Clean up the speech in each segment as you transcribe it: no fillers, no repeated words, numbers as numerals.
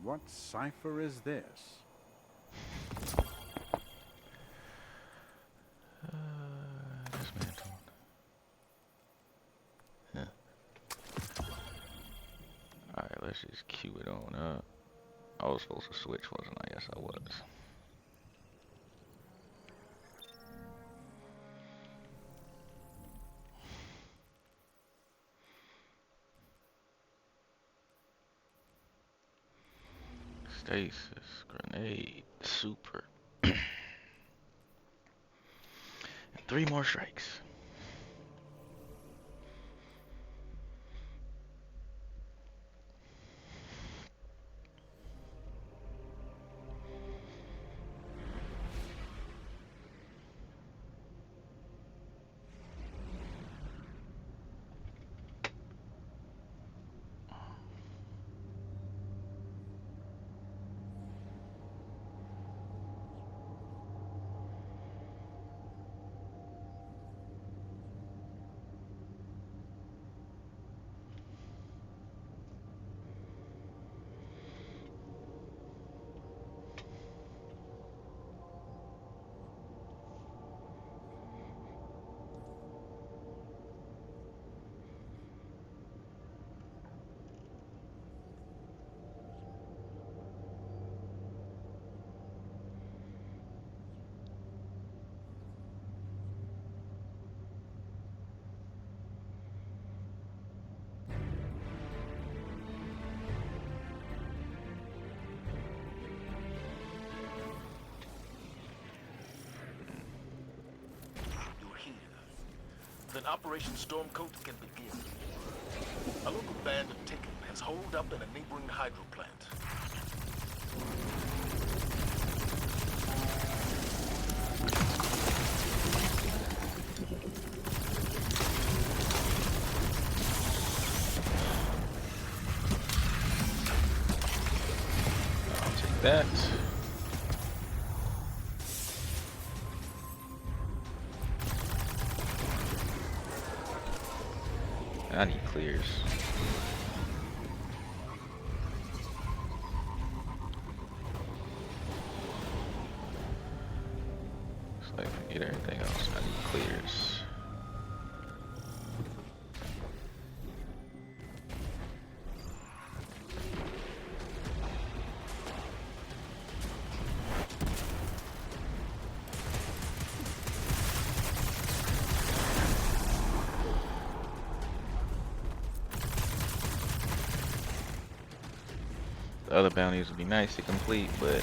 What cipher is this? Dismantled. Huh. Alright, let's just queue it on up. I was supposed to switch, wasn't I? Yes, I was. Stasis, grenade, super. And 3 more strikes. Then Operation Stormcoat can begin. A local band of Taken has holed up in a neighboring hydro plant. I'll take that. I need clears. So I forget everything else. I need clears. The other bounties would be nice to complete, but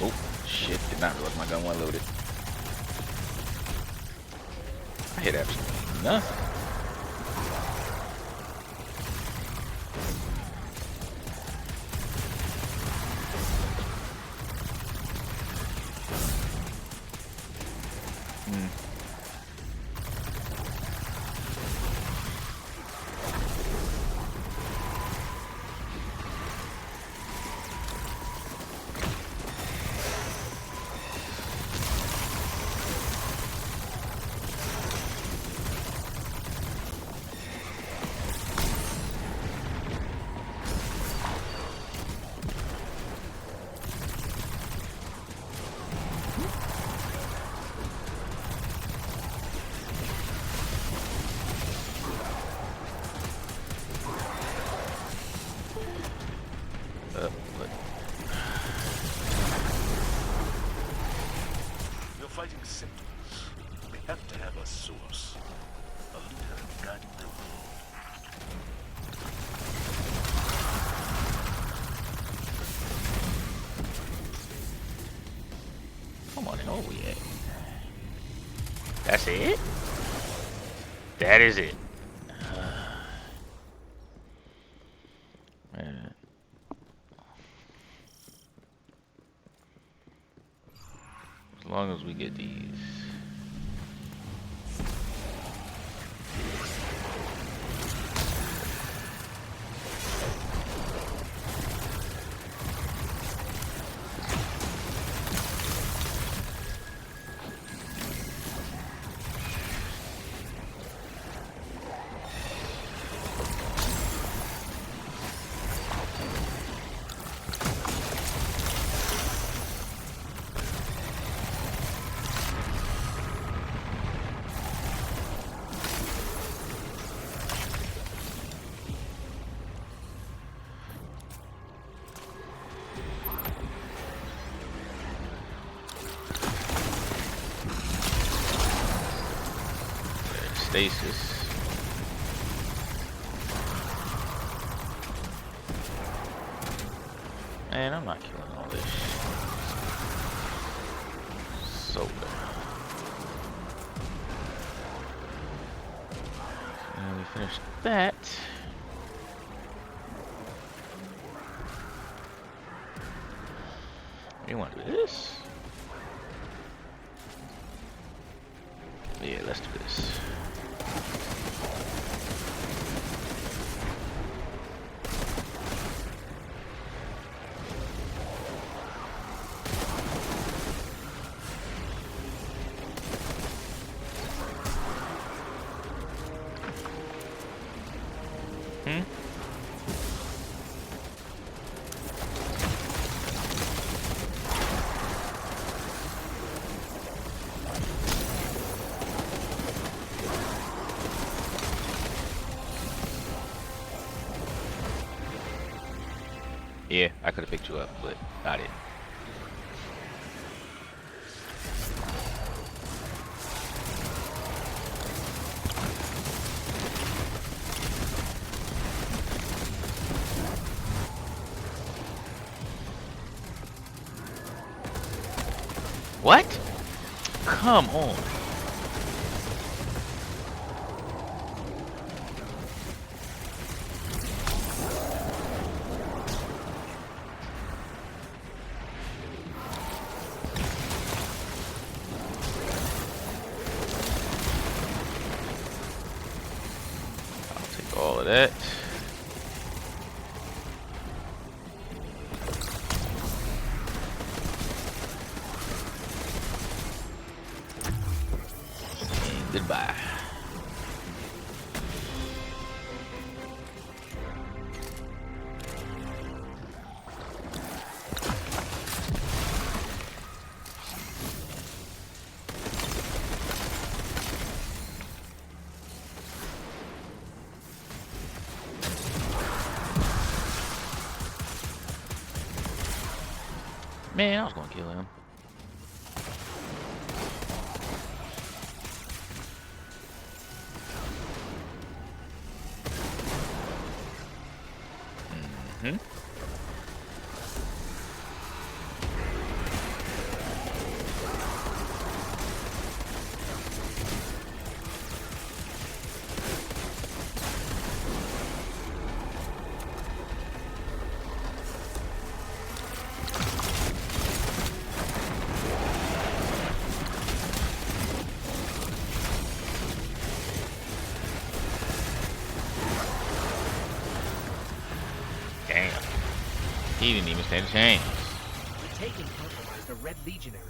oh shit, did not realize my gun wasn't loaded. I hit absolutely nothing. You're fighting symptoms. We have to have a source. A leader guiding the road. Come on, oh yeah. That's it? That is it. Man. As long as we get these. stasis. Man, I'm not killing all this shit. Soda. And we finished that. You want to do this? Yeah, let's do this. Yeah, I could have picked you up, but I didn't. What? Come on. All of that. And goodbye. Man, I was gonna kill him. Mm-hmm. Damn. He didn't even stand a chance. Taking compromised a Red Legionary.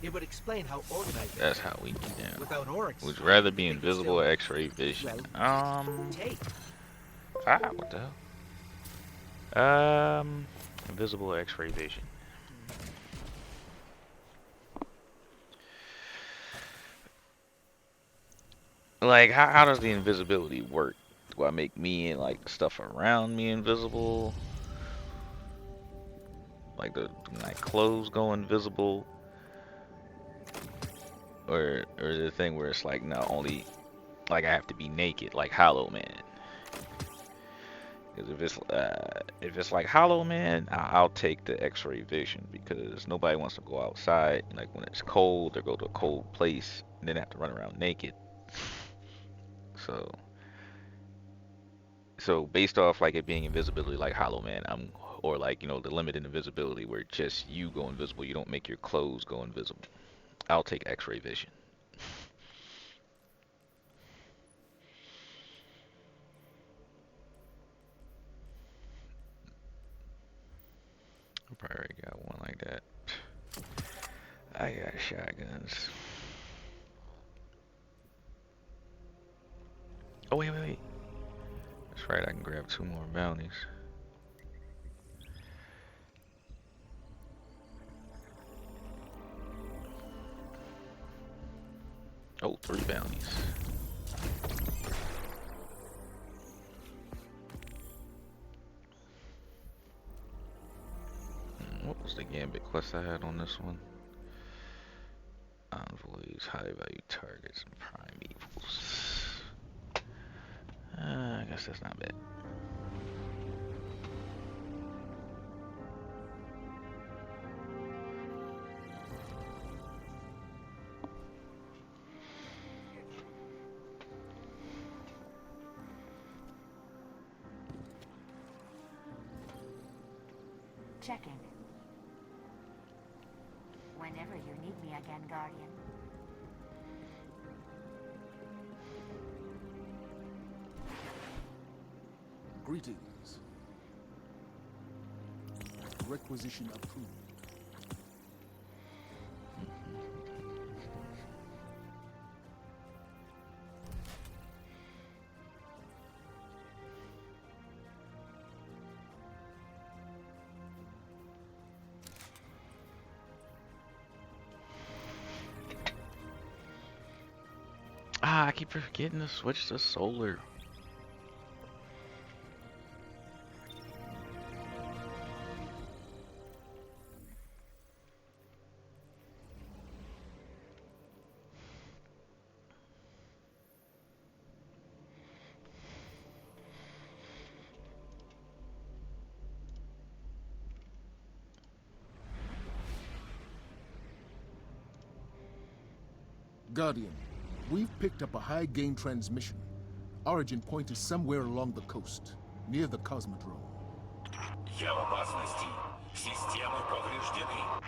It would explain how organized. That's how we get down. Without Oryx. Would you rather be invisible or X-ray vision? Take. What the hell? Invisible or X-ray vision. Like, how does the invisibility work? Do I make me and like stuff around me invisible? Like my clothes go invisible? Or the thing where it's like not only like I have to be naked, like Hollow Man. Because if it's like Hollow Man, I'll take the X-ray vision because nobody wants to go outside like when it's cold or go to a cold place and then have to run around naked. So based off like it being invisibility like Hollow Man, or like, you know, the limited invisibility where just you go invisible, you don't make your clothes go invisible. I'll take X-ray vision. I probably already got one like that. I got shotguns. Oh wait. That's right, I can grab 2 more bounties. Oh, 3 bounties. What was the gambit quest I had on this one? Envoys, high value targets, and primevals. I guess that's not bad. Checking. Whenever you need me again, Guardian. Greetings. Requisition approved. Ah, I keep forgetting to switch to solar. Guardian, we've picked up a high-gain transmission. Origin point is somewhere along the coast, near the Cosmodrome. Я в опасности. Системы повреждены.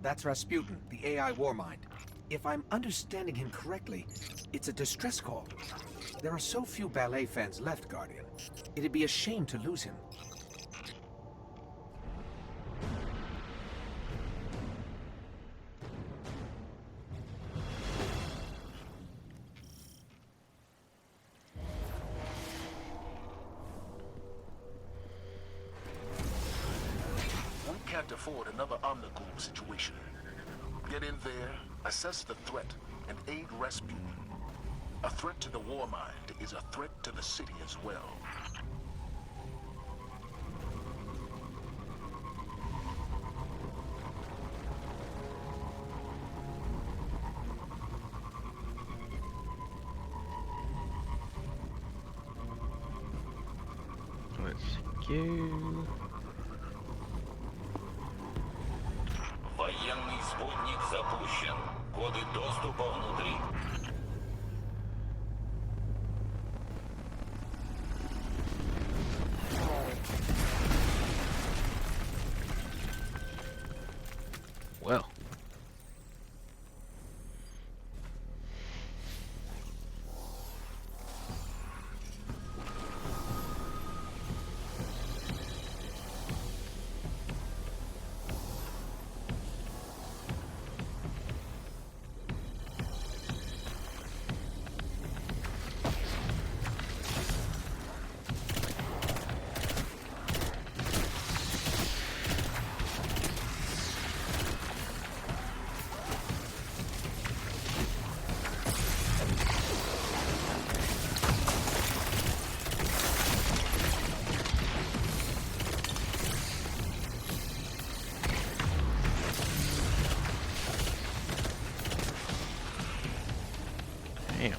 That's Rasputin, the AI Warmind. If I'm understanding him correctly, it's a distress call. There are so few ballet fans left, Guardian. It'd be a shame to lose him. We can't afford another Omnigul situation. Get in there, assess the threat, and aid Rasputin. A threat to the Warmind is a threat to the city as well. Let's go. Военный спутник запущен. Коды доступа внутри. Well. Damn.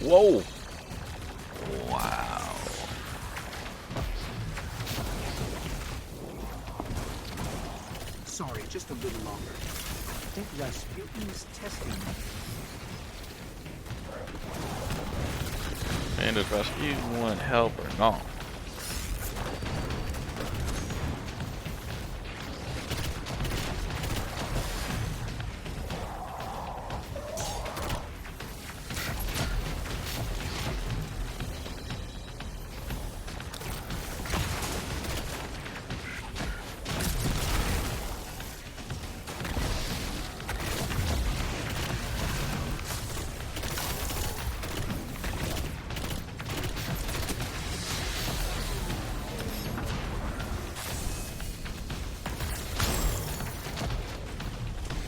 Whoa. Wow. Sorry, just a little longer. I think Rasputin's testing me. And does Rasputin want help or not?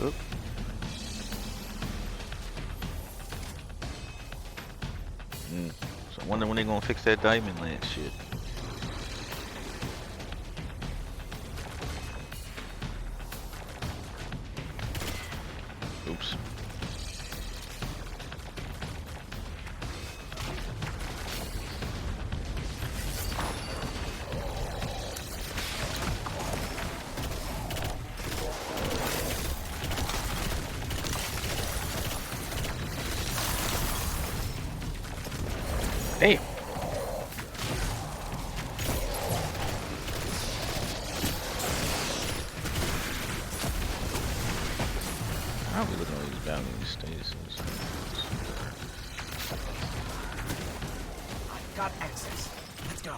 Oop. So I wonder when they gonna fix that diamond land shit. Damn. How are we looking at these bounty stations? I've got access. Let's go.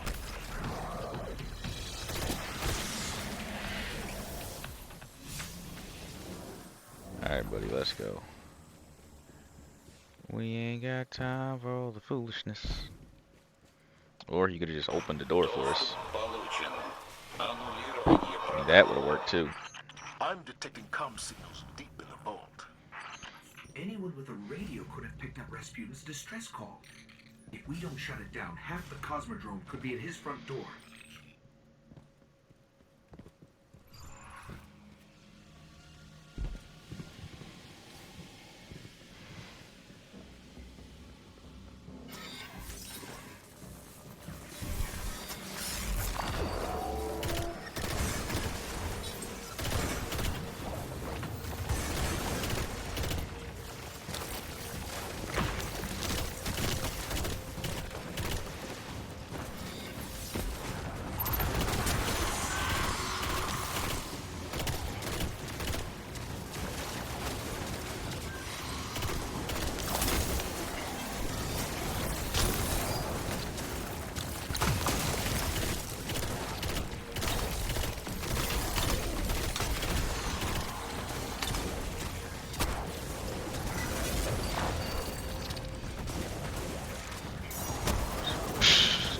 Alright, buddy, let's go. We ain't got time for all the foolishness. Or you could have just opened the door for us. I mean, that would have worked too. I'm detecting comm signals deep in the vault. Anyone with a radio could have picked up Rasputin's distress call. If we don't shut it down, half the Cosmodrome could be at his front door.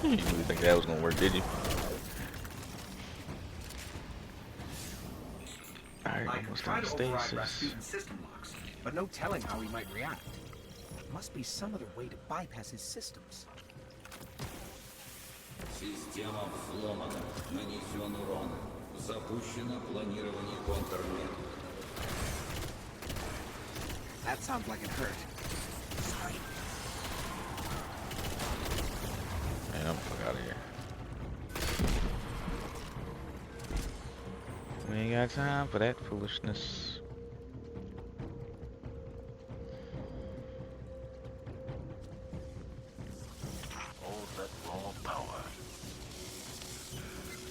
You didn't think that was gonna work, did you? Alright, I could almost try on to override stasis. Rasputin's system locks, but no telling how he might react. Must be some other way to bypass his systems. Система взломана. Нанесен урон. Запущено планирование контрмер. That sounds like it hurt. Sorry. Man, I'm the fuck out of here. We ain't got time for that foolishness. All that raw power.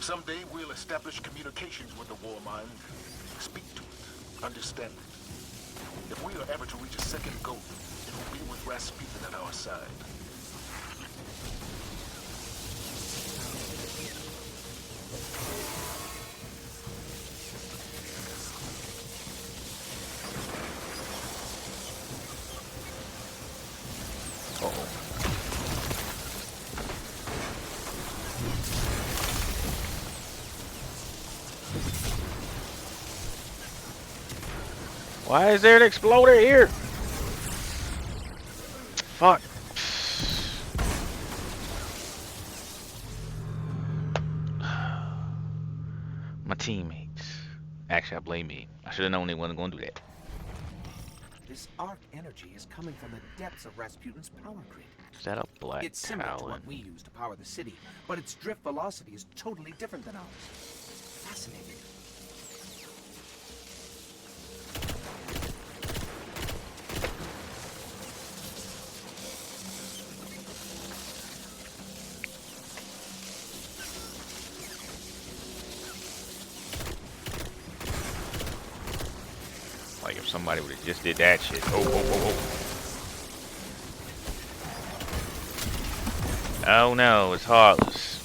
Someday we'll establish communications with the war mind. Speak to it. Understand it. If we are ever to reach a second goal, it will be with Rasputin at our side. Uh-oh. Why is there an exploder here? Fuck. My teammates. Actually, I blame me. I should have known they wasn't gonna do that. This arc energy is coming from the depths of Rasputin's power grid. Is that a black It's similar to talon? what we use to power the city, but its drift velocity is totally different than ours. Fascinating. Like if somebody would have just did that shit. Oh, oh, oh, oh. Oh no, it's heartless.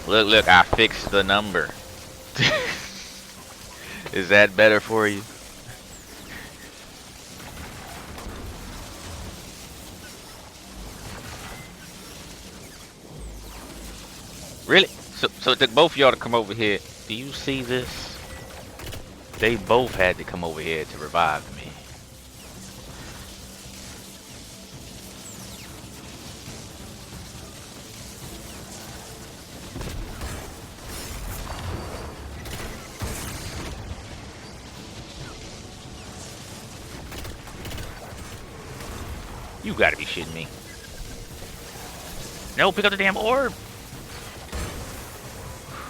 Look, look, I fixed the number. Is that better for you? Really? So it took both of y'all to come over here. Do you see this? They both had to come over here to revive me. You gotta be shitting me. No, pick up the damn orb.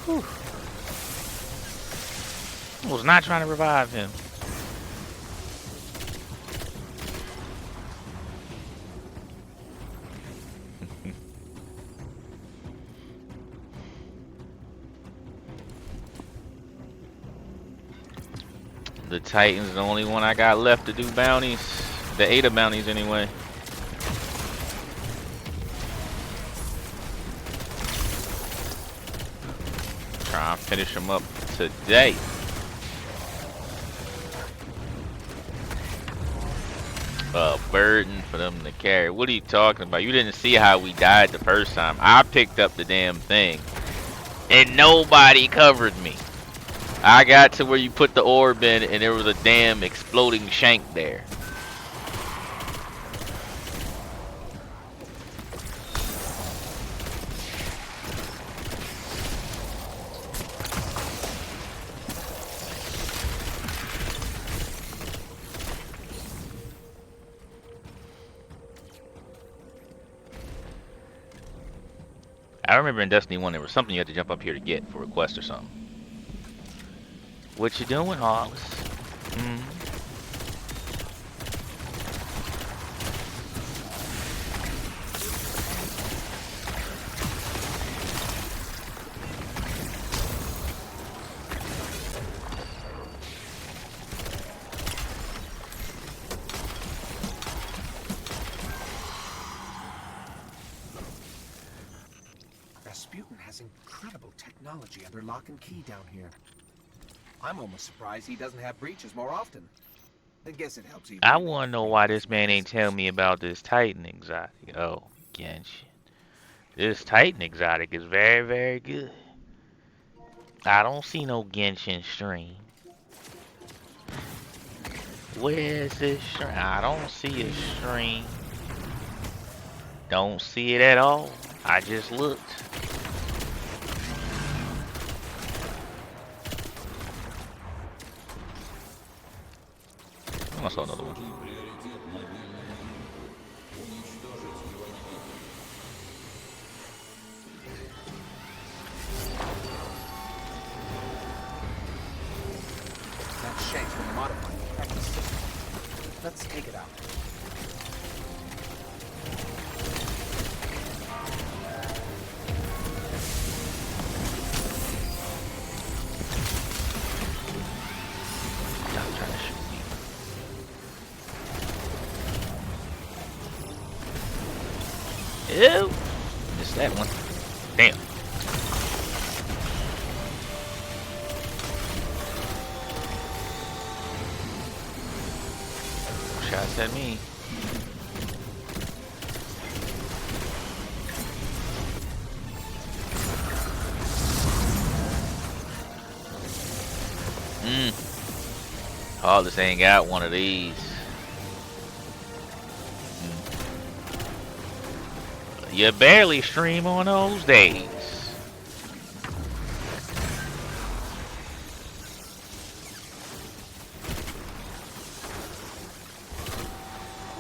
Whew. I was not trying to revive him. The Titan's the only one I got left to do bounties. The Ada bounties anyway. Try and finish them up today. A burden for them to carry. What are you talking about? You didn't see how we died the first time. I picked up the damn thing and nobody covered me. I got to where you put the orb in and there was a damn exploding shank there. I remember in Destiny 1 there was something you had to jump up here to get for a quest or something. What you doing, Hollis? Rasputin has incredible technology under lock and key down here. I'm almost surprised he doesn't have breaches more often. I guess it helps. I want to know why this man ain't tell me about this Titan exotic. Oh, Genshin. This Titan exotic is very, very good. I don't see no Genshin stream. Where's this stream? I don't see a stream. Don't see it at all. I just looked. I saw another one. That shank's been modified to protect the system. Let's take it out. Stop trying to shoot me. Ew! Missed that one. Damn. Shots at me. Oh, this ain't got one of these. You barely stream on those days.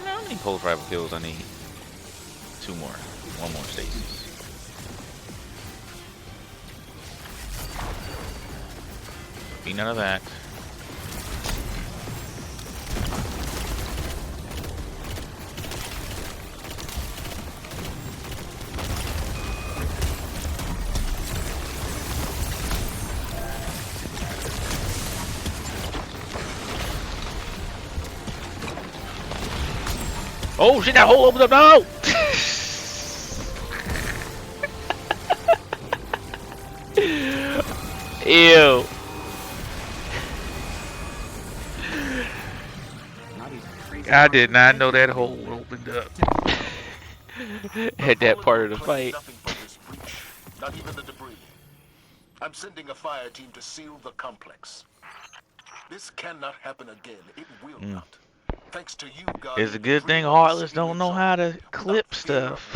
How many pulse rifle kills I need? 2 more. 1 more stasis. Be none of that. Oh shit, that hole opened up now! Ew. I did not know that hole opened up at that part of the fight. Nothing from this breach, not even the debris. I'm sending a fire team to seal the complex. This cannot happen again. It will not. Thanks to you, God. It's a good thing Heartless don't know how to clip stuff.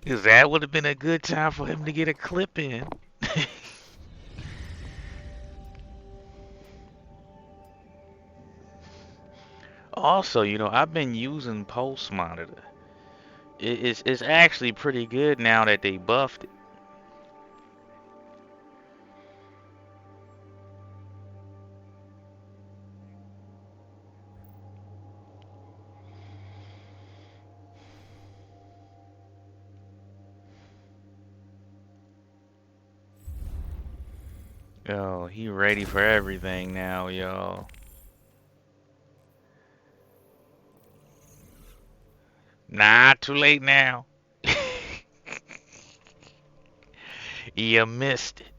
Because that would have been a good time for him to get a clip in. Also, you know, I've been using Pulse Monitor. It's actually pretty good now that they buffed it. Yo, he ready for everything now, y'all. Nah, too late now. You missed it.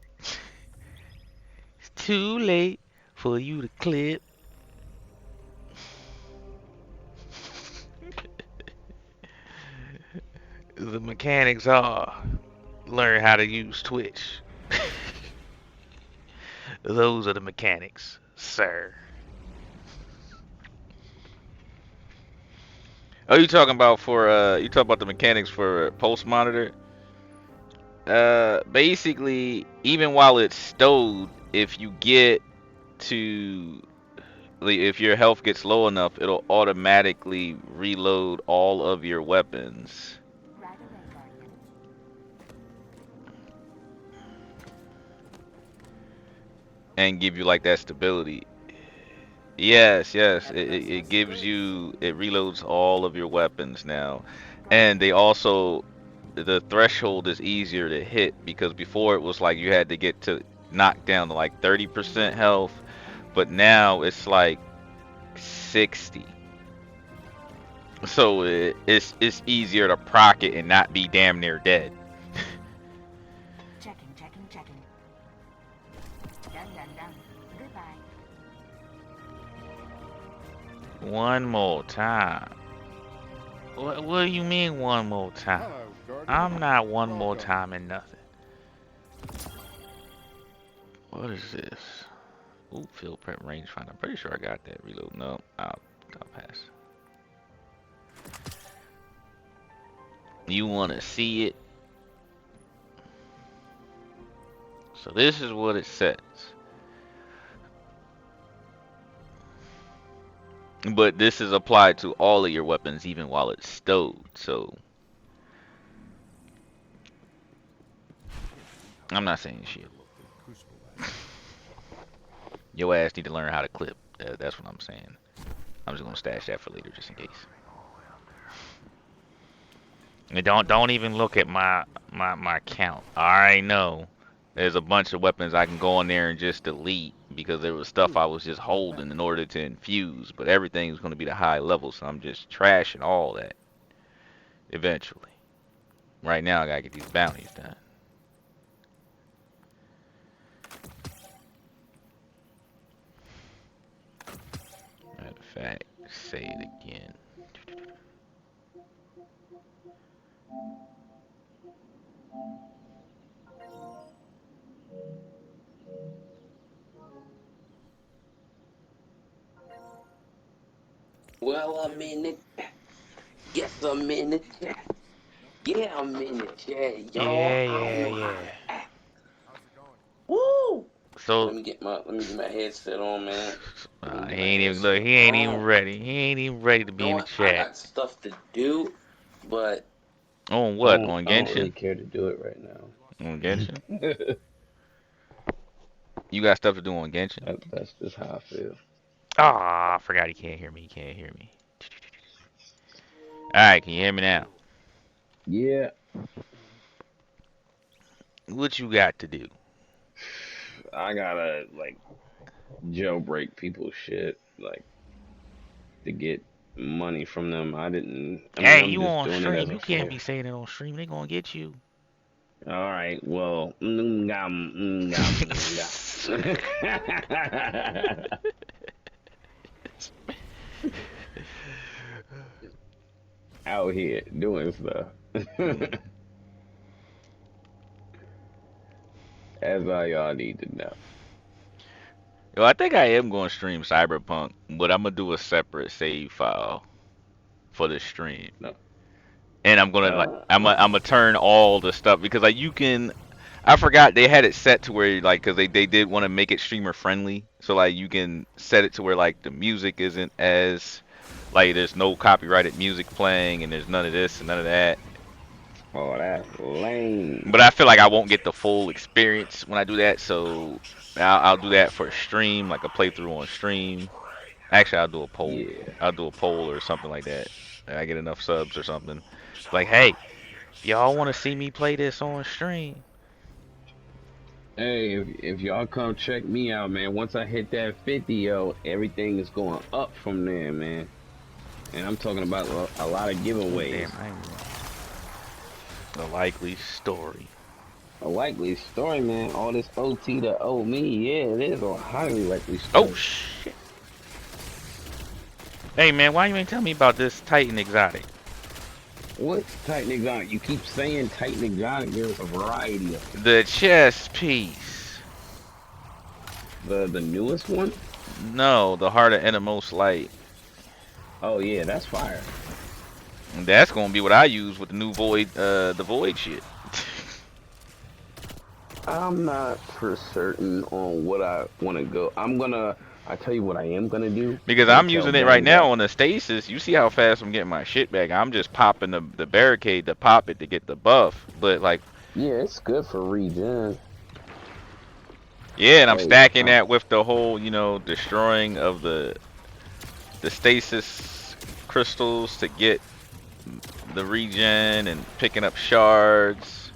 It's too late for you to clip. The mechanics are learn how to use Twitch. Those are the mechanics, sir. Oh, you talking about for you talking about the mechanics for pulse monitor? Basically, even while it's stowed, if you get to if your health gets low enough, it'll automatically reload all of your weapons Right away, Guardian. and give you like that stability. Yes, yes, it gives you, it reloads all of your weapons now. And they also, the threshold is easier to hit because before it was like you had to get to knock down to like 30% health, but now it's like 60. So it's easier to proc it and not be damn near dead. Checking, checking, checking. Done, done, done. Goodbye. One more time. What do you mean one more time? Hello, Guardian. I'm not one more Welcome. time in nothing. What is this? Ooh, field prep rangefinder. I'm pretty sure I got that. Reload. No, I'll pass. You want to see it? So this is what it says. But this is applied to all of your weapons even while it's stowed. So I'm not saying shit. Your ass need to learn how to clip. That's what I'm saying. I'm just gonna stash that for later, just in case. And don't even look at my count. I already know there's a bunch of weapons I can go in there and just delete because there was stuff I was just holding in order to infuse. But everything is gonna be the high level, so I'm just trashing all that eventually. Right now, I gotta get these bounties done. Matter of fact, say it again. Well, I'm in it. Yes, I'm in it. Yeah, I'm in it. Yeah, y'all. Yeah, I don't yeah, know how yeah. to act. Woo! So Let me get my headset on, man. Let me he get my ain't even look. headset He ain't even on. ready. He ain't even ready to You be know in the what? I chat. got stuff to do, but On what? On I don't really Genshin? care to do it right On now. Genshin? You got stuff to do on Genshin? That's just how I feel. Ah, I forgot he can't hear me. He can't hear me. All right, can you hear me now? Yeah, What you got to do? I gotta like jailbreak people's shit, like to get money from them. I didn't. I mean, Hey, I'm you just on doing it stream? as a You can't favor. be saying it on stream. They gonna get you. All right. Well, out here doing stuff. That's all y'all need to know. Yo, I think I am going to stream Cyberpunk, but I'm gonna do a separate save file for the stream. No. And I'm gonna like Uh, I'm gonna turn all the stuff because like you can. I forgot they had it set to where like because they did want to make it streamer friendly, so like you can set it to where like the music isn't as like there's no copyrighted music playing and there's none of this and none of that. oh, that's lame. But I feel like I won't get the full experience when I do that, so I'll do that for a stream, like a playthrough on stream. Actually, I'll do a poll. Yeah. I'll do a poll or something like that. I get enough subs or something. Like, hey, if y'all want to see me play this on stream, Hey, if y'all come check me out, man. Once I hit that 50, yo, everything is going up from there, man. And I'm talking about a lot of giveaways. Damn, I ain't a likely story. A likely story, man. All this OT to owe me, yeah, it is a highly likely Oh story. shit. Hey man, why you ain't tell me about this Titan exotic? What's Titan Exotic? You keep saying Titan Exotic. There's a variety of them. The chess piece. The newest one? No, the heart of innermost light. Oh yeah, that's fire. That's gonna be what I use with the new void, the void shit. I'm not for certain on what I want to go. I tell you what I am gonna do. Because I'm I'm gonna tell using it right Bang now that. on the stasis. You see how fast I'm getting my shit back. I'm just popping the barricade to pop it to get the buff. But like, Yeah, it's good for regen. yeah, and I'm Hey, stacking that with the whole, you know, destroying of the stasis crystals to get the regen and picking up shards.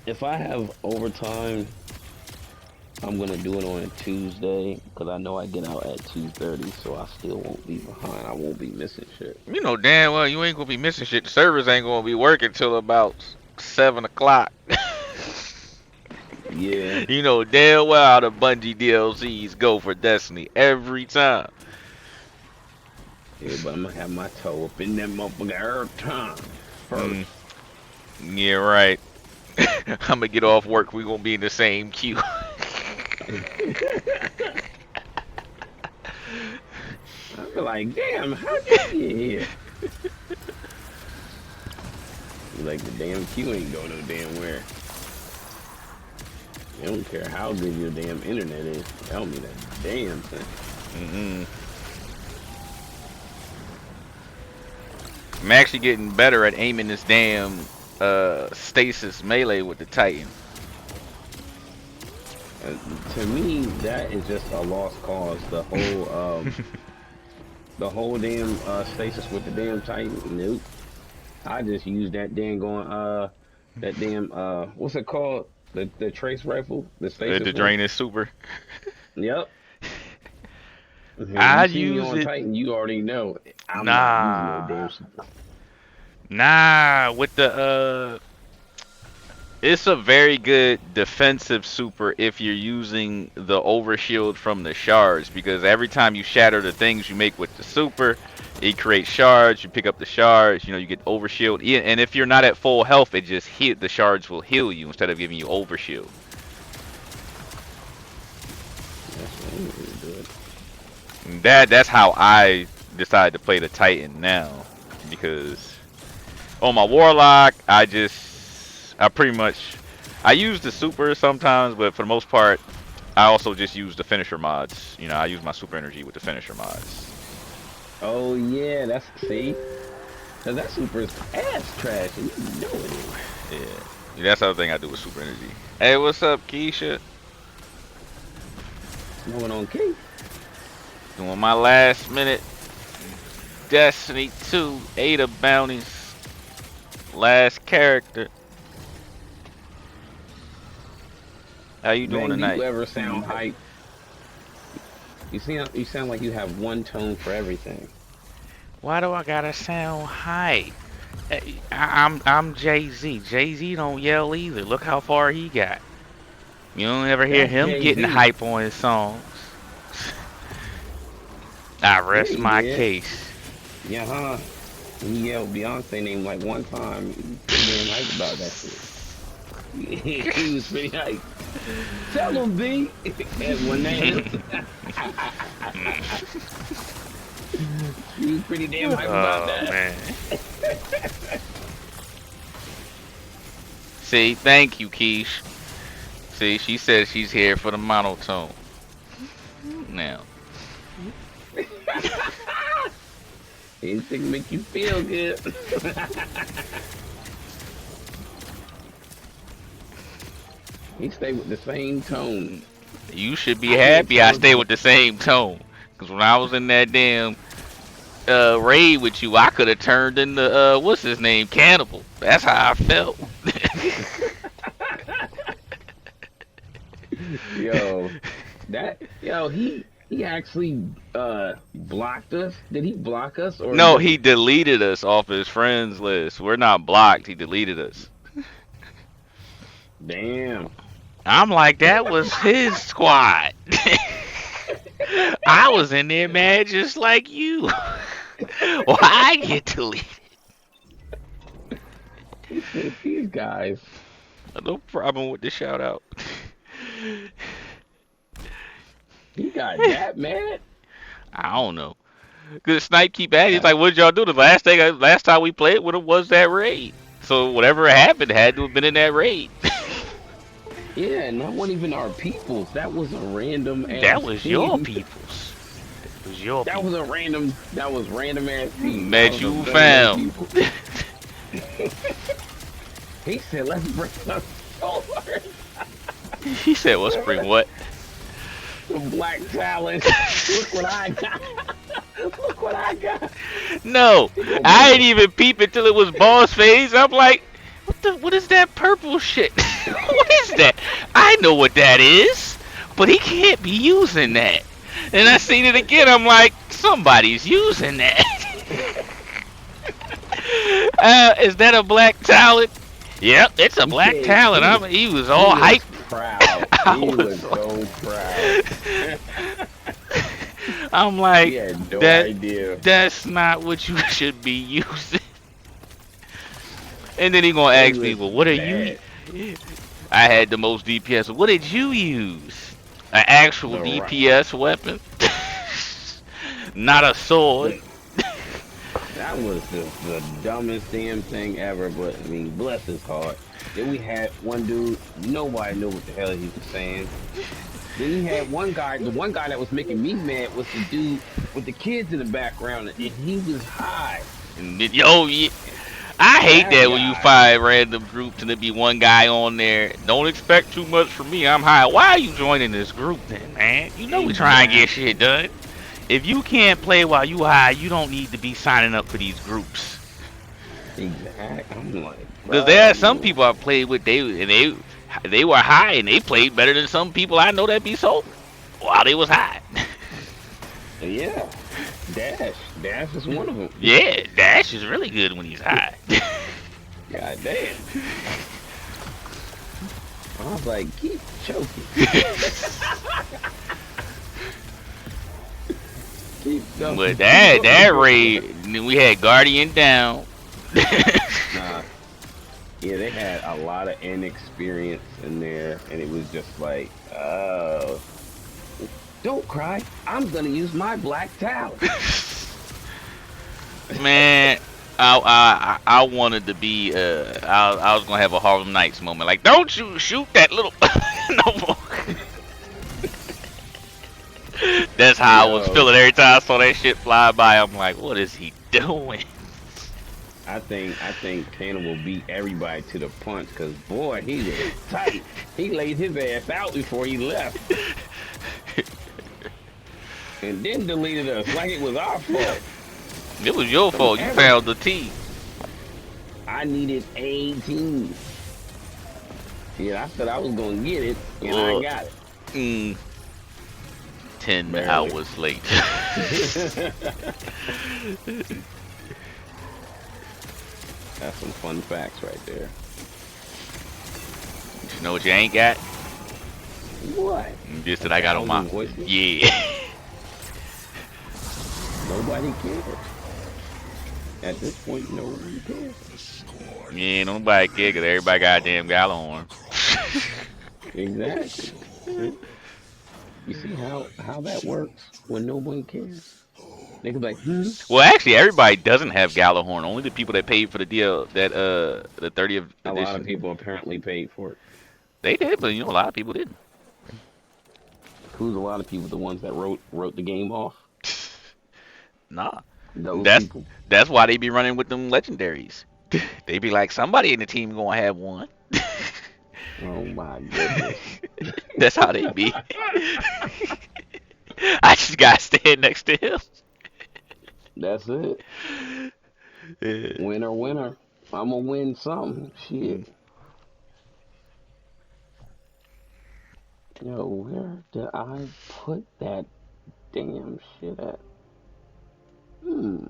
if I have overtime, I'm gonna do it on a Tuesday because I know I get out at 2:30, so I still won't be behind. I won't be missing shit. You know damn well you ain't gonna be missing shit. The servers ain't gonna be working till about 7 o'clock. Yeah, You know damn well how the Bungie DLCs go for Destiny every time. yeah, but I'm gonna have my toe up in that motherfucker every time first. Mm, yeah, right. I'm gonna get off work. We gonna be in the same queue. I be like, damn, how'd you get here? Like the damn queue ain't go no damn where. You don't care how good your damn internet is. Tell me that damn thing. I'm actually getting better at aiming this damn stasis melee with the Titan. To me, that is just a lost cause. The whole damn stasis with the damn Titan. Nope. I just use that damn what's it called? The trace rifle, the The stasis one. drain is super. Yep. If I you see me use on it. Titan, you already know I'm not using no Nah. damn super. Nah, with the it's a very good defensive super if you're using the overshield from the shards, because every time you shatter the things you make with the super, it creates shards. You pick up the shards, you know, you get overshield. Yeah, and if you're not at full health, it just hit the shards will heal you instead of giving you overshield. That's what I'm gonna do it. That's how I decided to play the Titan now, because on my Warlock, I pretty much I use the super sometimes, but for the most part, I also just use the finisher mods. You know, I use my super energy with the finisher mods. Oh yeah, that's see. Cause that super is ass trash, and you know it is. Yeah, that's the other thing I do with super energy. Hey, what's up, Keisha? What's going on, Keith? Doing my last minute Destiny 2 Ada bounties. Last character. How you doing Man, do tonight? you ever sound hype? You sound like you have one tone for everything. Why do I gotta sound hype? I'm Jay-Z. Jay-Z don't yell either. Look how far he got. You don't ever hear That's him getting Jay-Z. hype on his songs. I Yeah, rest he my did. case. Yeah, huh? He yelled Beyonce name like one time. He was pretty damn hype about that shit. He was pretty hype. Tell him, B. Had one name. He was pretty damn hype about that. Man. See, thank you, Keish. See, she says she's here for the monotone. Now. Anything make you feel good. He stayed with the same tone. You should be happy I stay with the same tone. Because when I was in that damn raid with you, I could have turned into, what's his name, Cannibal. That's how I felt. Yo, he actually blocked us. Did he block us or No, just he deleted us off his friends list. We're not blocked. He deleted us. damn? I'm like, that was his squad. I was in there mad just like you. Why I get deleted? He said, these guys. No problem with the shout out. He got that mad. I don't know. Cause Snipe keep at it. He's like, what did y'all do? The last time we played with him was that raid. So whatever happened had to have been in that raid. Yeah, and that wasn't even our peoples. That was a random ass That was your team. peoples. That was your That peoples. was a random. That was random ass team. That was you a found. people. He said, "Let's bring some sword." He said, "What's bring what?" Some black talent. Look what I got. Look what I got. No, I didn't even peep until it was boss phase. I'm like, what is that purple shit? What is that? I know what that is, but he can't be using that. And I seen it again. I'm like, somebody's using that. Is that a black talent? Yep, it's a black said talent. He was all hyped. Proud. He was so proud. I'm like, He had no that, idea. that's not what you should be using. And then he gonna ask me, well, what are you? I had the most DPS. What did you use? An actual DPS weapon, not a sword. That was the dumbest damn thing ever, but I mean, bless his heart. Then we had one dude, nobody knew what the hell he was saying. Then he had one guy, the one guy that was making me mad was the dude with the kids in the background, and he was high. Yo, yeah. I hate that when you find random groups and there be one guy on there. Don't expect too much from me. I'm high. Why are you joining this group then, man? You know we trying to get shit done. If you can't play while you high, you don't need to be signing up for these groups. Exactly. I'm like, because there are some people I played with, they were high and they played better than some people I know that be sober while they was high. Yeah, Dash is one of them. Yeah, Dash is really good when he's high. God damn. I was like, keep choking. But that raid, we had Guardian down. Nah. Yeah, they had a lot of inexperience in there, and it was just like, don't cry. I'm gonna use my black talent. Man, I wanted to be I was gonna have a Harlem Nights moment. Like, don't you shoot that little no more. That's how I was feeling every time I saw that shit fly by. I'm like, what is he doing? I think Cannibal beat everybody to the punch, cause boy, he was tight. He laid his ass out before he left. And then deleted us like it was our fault. It was your fault. You found the team. I needed 18. Yeah, I said I was gonna get it, and I got it. 10 hours late. That's some fun facts right there. You know what you ain't got? What? Just that I got on my yeah. Nobody cares. At this point, nobody cares. Yeah, nobody cares because everybody got a damn Gallahorn. Exactly. You see how that works when nobody cares? They could be like, Well, actually, everybody doesn't have Gallahorn. Only the people that paid for the deal, that the 30th edition. A lot of people apparently paid for it. They did, but you know, a lot of people didn't. Who's a lot of people? The ones that wrote the game off? Nah. Those people. That's why they be running with them legendaries. They be like, somebody in the team gonna have one. Oh my goodness. That's how they be. I just gotta stand next to him. That's it. Yeah. Winner, winner. I'm gonna win something. Shit. Yo, where did I put that damn shit at? Hmm.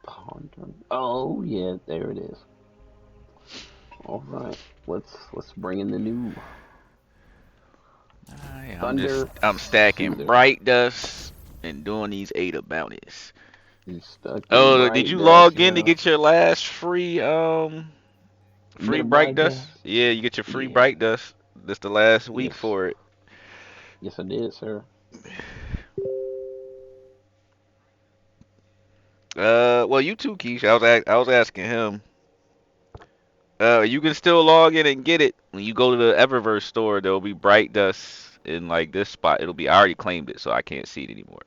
Ponder. Oh yeah, there it is. All right, let's bring in the new Alright, Thunder I'm stacking Shooter. bright dust and doing these Ada bounties. He's stuck in Oh, did bright you dust, log in to yo. get your last You get free a bright bright dust? dust? Yeah, you get your free Yeah. bright dust. This the last week Yes. for it. Yes, I did, sir. Well, you too, Keish. I was asking him. You can still log in and get it when you go to the Eververse store. There'll be bright dust in like this spot. It'll be I already claimed it, so I can't see it anymore.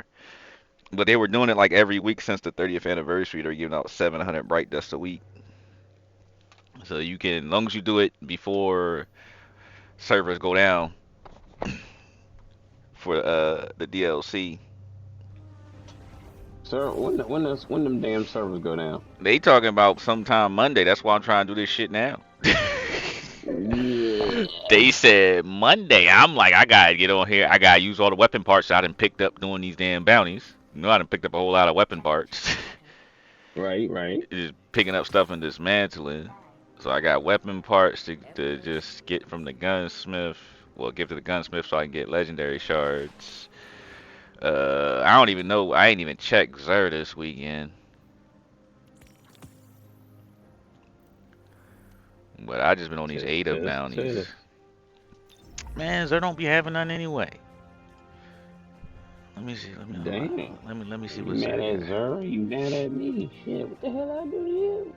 But they were doing it like every week since the 30th anniversary. They're giving out 700 bright dust a week. So you can, as long as you do it before servers go down for the DLC. Sir, when them damn servers go down? They talking about sometime Monday. That's why I'm trying to do this shit now. Yeah. They said Monday. I'm like, I gotta get on here. I gotta use all the weapon parts I done picked up doing these damn bounties. You know, I done picked up a whole lot of weapon parts. Right, right. Just picking up stuff and dismantling. So I got weapon parts to just get from the gunsmith. Well, give to the gunsmith so I can get legendary shards. I don't even know. I ain't even checked Xur this weekend. But I just been on these Ada bounties. Man, Xur don't be having none anyway. Let me see. Damn. Let me see You what mad at Xur got. Zara? You mad at me? Shit, what the hell I do to you?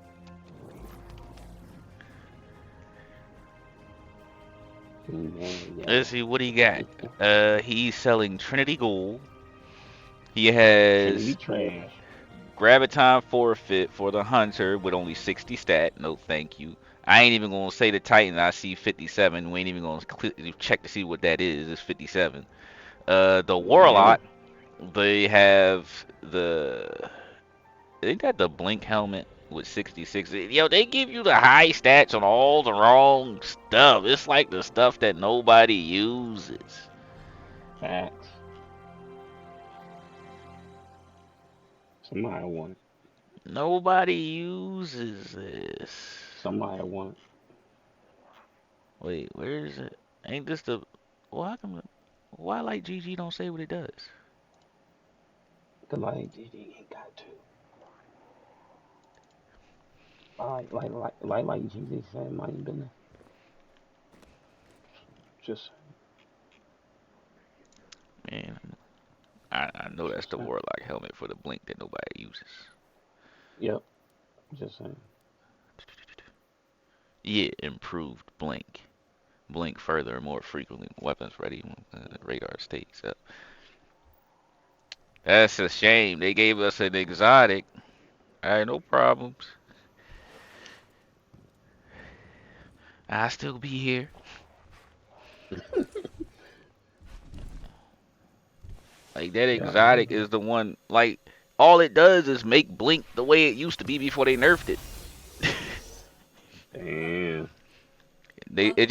You mad, Let's yo. see what he got. He's selling Trinity Gold. He Trinity has trash. Graviton Forfeit for the Hunter with only 60 stat. No, thank you. I ain't even gonna say the Titan. I see 57. We ain't even gonna check to see what that is. It's 57. The Damn. Warlock. They have the. Ain't that the Blink helmet with 66? Yo, they give you the high stats on all the wrong stuff. It's like the stuff that nobody uses. Facts. Somebody want it. Nobody uses this. Somebody want it. Wait, where is it? Ain't this the? Well, how come? Why like GG don't say what it does? The like GG ain't got to. Like GG said, mind business. Just, Man, I know that's just the saying. Warlock helmet for the Blink that nobody uses. Yep. Just saying. Yeah, improved Blink. Blink further and more frequently when weapons ready when the radar stays up. That's a shame. They gave us an exotic. Alright, no problems. I still be here. Like that Yeah, I exotic is the one. Like all it does is make Blink the way it used to be before they nerfed it. damn. It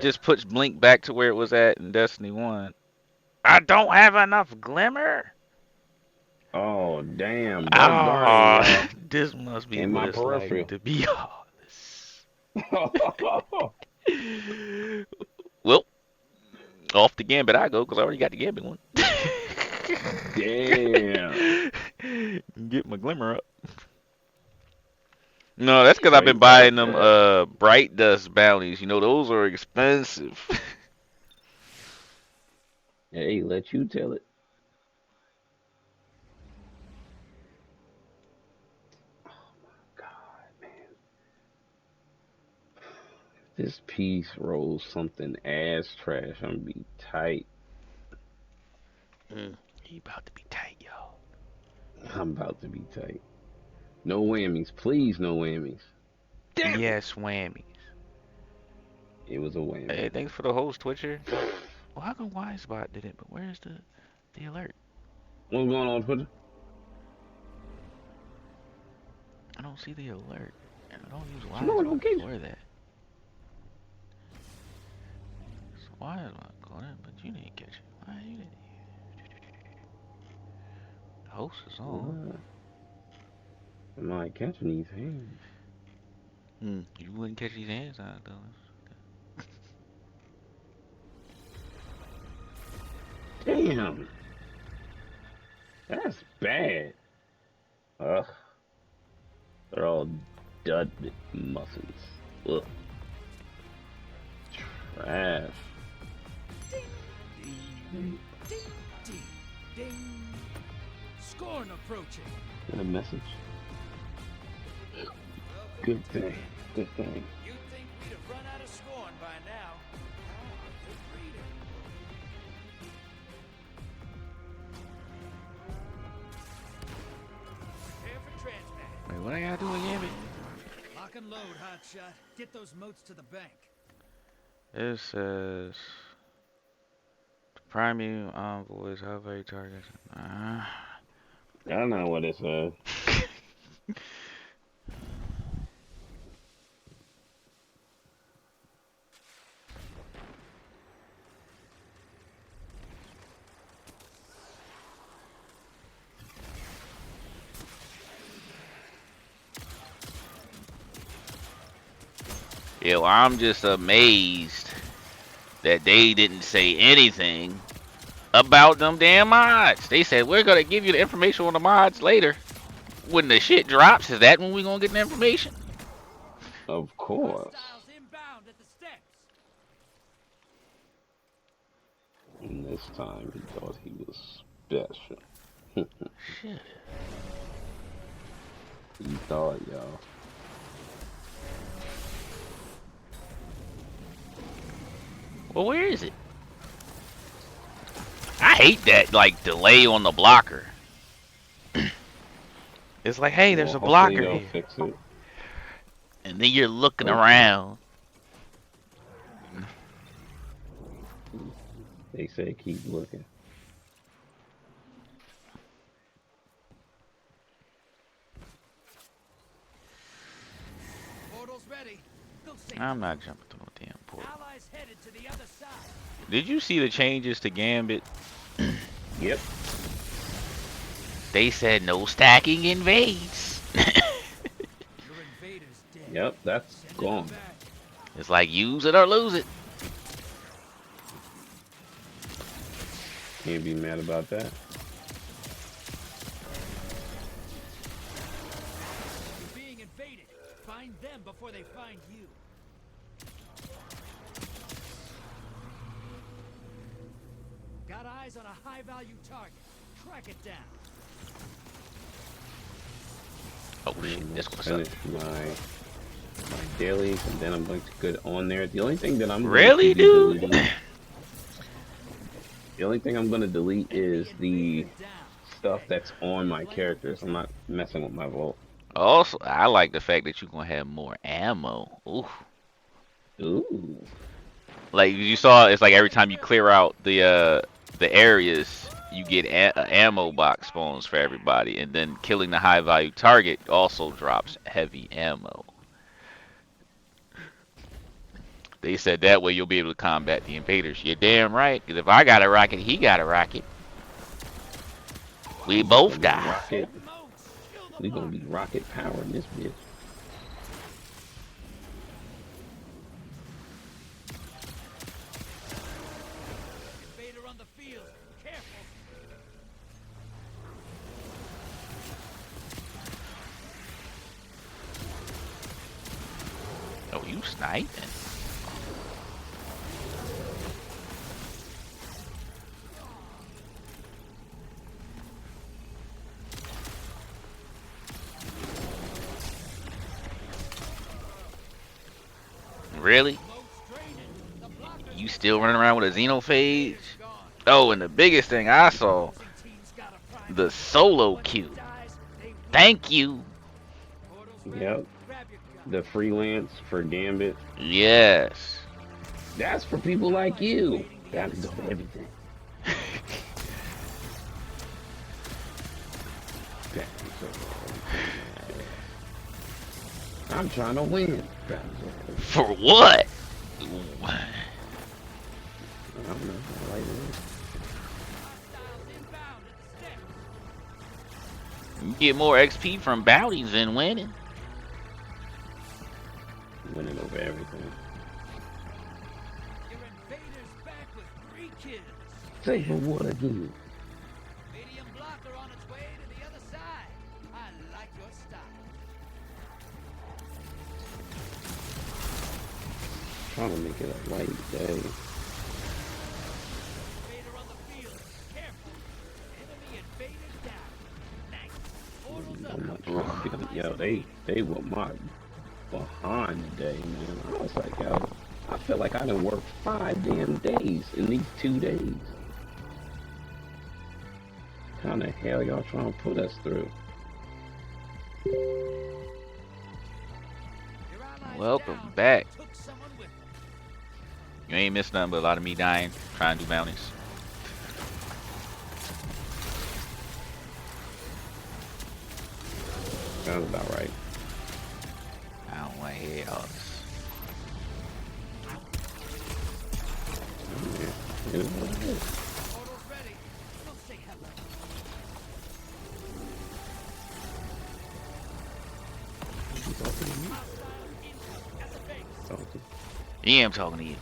just puts Blink back to where it was at in Destiny 1. I don't have enough glimmer. Oh, damn. Dark Guardian, Ah, y'all. this must be In what my it's like peripheral. to be heartless. Well, off the Gambit I go because I already got the Gambit one. Damn. Get my glimmer up. No, that's because I've been Straight Dark buying them Guardian. bright dust bounties. You know, those are expensive. Hey, let you tell it. God, man. This piece rolls something ass trash. I'm gonna be tight. He about to be tight, y'all. I'm about to be tight. No whammies. Please, no whammies. Damn it. Yes, whammy. It was a whammy. Hey, thanks for the host, Twitcher. Well, how come Wisebot did it, but where's the alert? What's going on, Twitter? I don't see the alert. And I don't use No Wisebot notification. for that. So Why am I going in? But you didn't catch it. Why you didn't? The host is on. Am I catching these hands? You wouldn't catch these hands out though. Damn. That's bad. Ugh. They're all dud muscles. Ugh. Trash. Ding, ding, ding. Scorn approaching. Got a message. Good thing. Good thing. You'd think we'd have run out of scorn by now. Good reading. Prepare for transmat. Wait, what I gotta do again? Lock and load, hotshot. Get those motes to the bank. It says primary envoys, how very targets. I know what it says. Yo, I'm just amazed that they didn't say anything about them damn mods. They said, we're gonna give you the information on the mods later. When the shit drops, is that when we gonna get the information? Of course. Hostiles inbound at the steps. And this time he thought he was special. Shit. He thought, y'all. Well, where is it? I hate that, like, delay on the blocker. It's like, hey, there's a blocker Hopefully they'll here. fix it. And then you're looking around. They say keep looking. Portal's ready. They'll save I'm not jumping through no damn portal. allies headed to the other side. Did you see the changes to Gambit? Yep. They said no stacking invades. Your invader's dead. Yep, that's Send gone. it back. It's like use it or lose it. Can't be mad about that. You're being invaded. Find them before they find you. Got eyes on a high-value target. Track it down. Oh shit, this what's up. Finish my dailies, and then I'm going to get on there. The only thing that I'm Really, going to be dude? deleting- the only thing I'm going to delete is the stuff that's on my characters. I'm not messing with my vault. Also, I like the fact that you're gonna have more ammo. Ooh. Ooh. Like you saw, it's like every time you clear out the areas, you get ammo box spawns for everybody, and then killing the high value target also drops heavy ammo. They said that way you'll be able to combat the invaders. You're damn right, because if I got a rocket, he got a rocket. We both die. Rocket. We gonna be rocket powering this bitch. Invader on the field. Careful. Oh, you sniping. Really? You still running around with a Xenophage? Oh, and the biggest thing I saw, the solo queue. Thank you. Yep. The freelance for Gambit. Yes. That's for people like you. That is everything. I'm trying to win. For what? I don't know. I like it. You get more XP from bounties than winning. Winning over everything. Your invader's back with 3 kills. Say what again? Medium blocker on its way to the other side. I like your style. Trying to make it a light day. Invader on the field. Careful. Enemy invader down. Nice. Portals up. I'm not trying to be yo, they were my behind today, man. I was like, yo, I feel like I done worked 5 damn days in these 2 days. How the hell y'all trying to put us through? Welcome back. You ain't missed nothing but a lot of me dying, trying to do bounties. Sounds about right. I don't want to hear all this. Yeah, it is what it is. Portal's ready. We'll say hello. You talking to me? At the base. Salty. Yeah, I'm talking to you.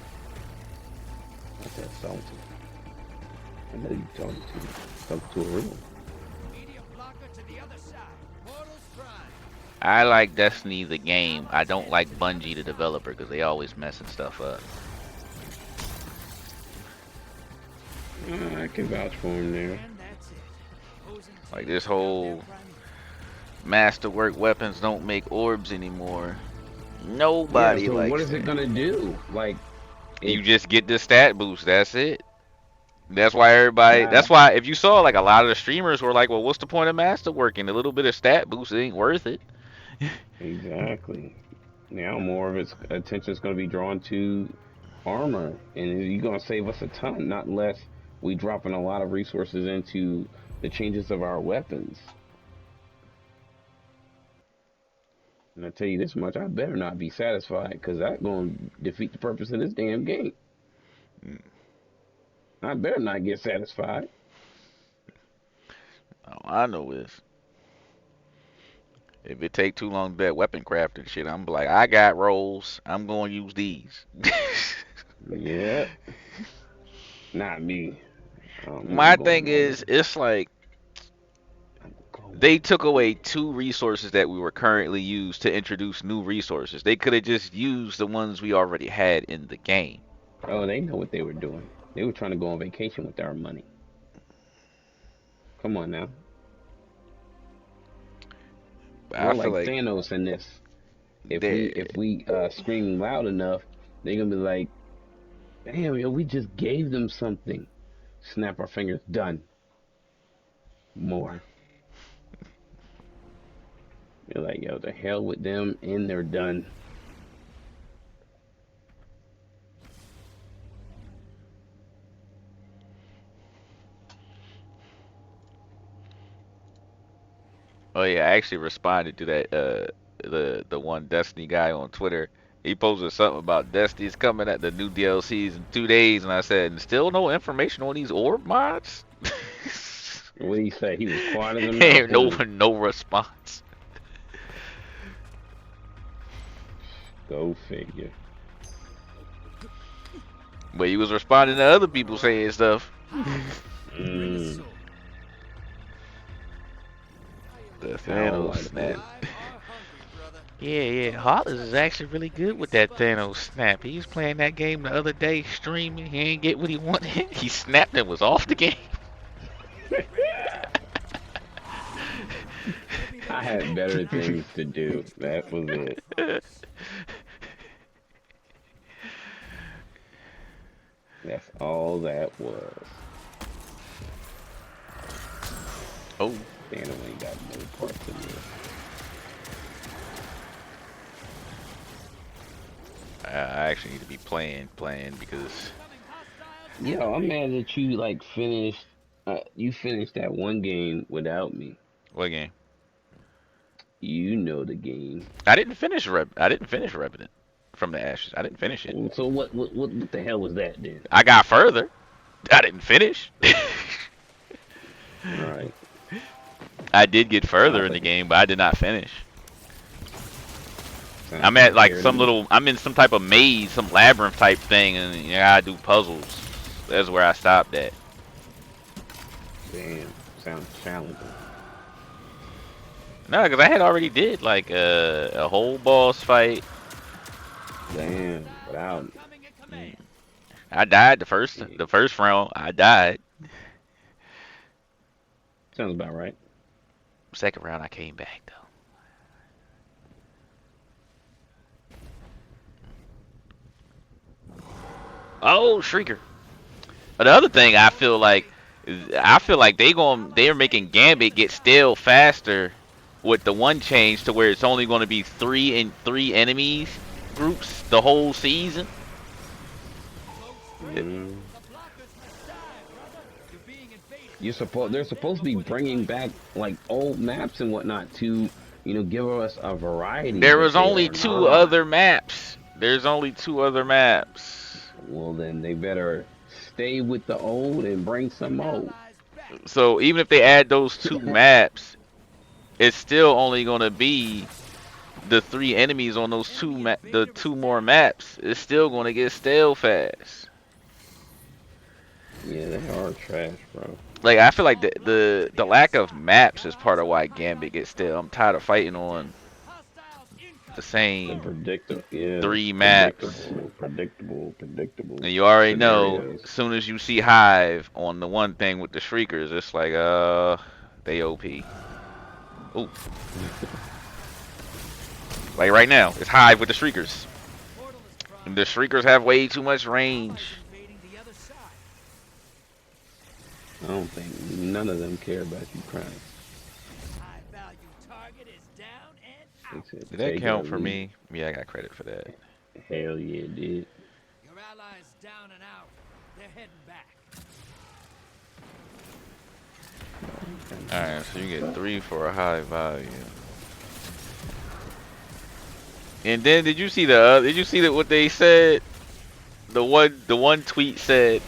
I said salty. I know you talking to me. Talking to a real. Medium blocker to the other side. Portal's prime. I like Destiny the game. I don't like Bungie the developer because they always messing stuff up. I can vouch for him there. And that's it. Opposing Like team this got their whole primary. masterwork weapons don't make orbs anymore. Nobody Yeah, so likes what is it that. gonna do? Like, You just get the stat boost. That's it. That's why everybody. That's why if you saw like a lot of the streamers were like, "Well, what's the point of masterworking? A little bit of stat boost ain't worth it." exactly. Now more of its attention is gonna be drawn to armor, and you're gonna save us a ton, not less. We dropping a lot of resources into the changes of our weapons. And I tell you this much, I better not be satisfied, because that's gonna defeat the purpose of this damn game. I better not get satisfied. All I know is if it take too long to do that weapon crafting shit, I'm like, I got rolls. I'm gonna use these. Yeah. Not me. My thing is, it's like they took away 2 resources that we were currently used to introduce new resources. They could have just used the ones we already had in the game. Oh, they know what they were doing. They were trying to go on vacation with our money. Come on now. We're like Thanos in this. If we scream loud enough, they're gonna be like, "Damn, yo, we just gave them something." Snap our fingers. Done. More. You're like, yo, the hell with them, and they're done. Oh yeah, I actually responded to that the one Destiny guy on Twitter. He posted something about Destiny's coming at the new DLCs in 2 days, and I said, still no information on these orb mods? What did he say? He was quiet as a mouse. No response. Go figure. But he was responding to other people saying stuff. Mm. The Thanos snap. Yeah, Hollis is actually really good with that Thanos snap. He was playing that game the other day, streaming. He ain't get what he wanted. He snapped and was off the game. I had better things to do. That was it. That's all that was. Oh. Thanos ain't got no parts in this. I actually need to be playing because. Yo, I'm mad that you like finished. You finished that one game without me. What game? You know the game. I didn't finish Revenant from the ashes. I didn't finish it. So what the hell was that then? I got further. I didn't finish. All right. I did get further in the think- game, but I did not finish. Sounds I'm at like fair some to me. little, I'm in some type of maze, some labyrinth type thing, and you gotta do puzzles. That's where I stopped at. Damn, sounds challenging. No, because I had already did like a whole boss fight. Damn, without I died the first round. I died. sounds about right. Second round, I came back though. Oh, Shrieker. But the other thing I feel like they're making Gambit get stale faster with the one change to where it's only going to be three enemies groups the whole season. They're supposed to be bringing back like old maps and whatnot to, give us a variety. There but was they only are two not. other maps. There's only two other maps. Well, then they better stay with the old and bring some old. So even if they add those two maps, it's still only going to be the three enemies on those the two more maps. It's still going to get stale fast. Yeah, they are trash, bro. Like I feel like the lack of maps is part of why Gambit gets stale. I'm tired of fighting on the same three maps. Predictable. And you already know, scenarios. as soon as you see Hive on the one thing with the Shriekers, it's like, they OP. Ooh. Like right now, it's Hive with the Shriekers. And the Shriekers have way too much range. I don't think none of them care about you crying. Did that count for me? Yeah, I got credit for that. Hell yeah, it did. Your allies down and out. They're heading back. Alright, so you get 3 for a high value. And then did you see what they said? The one tweet said,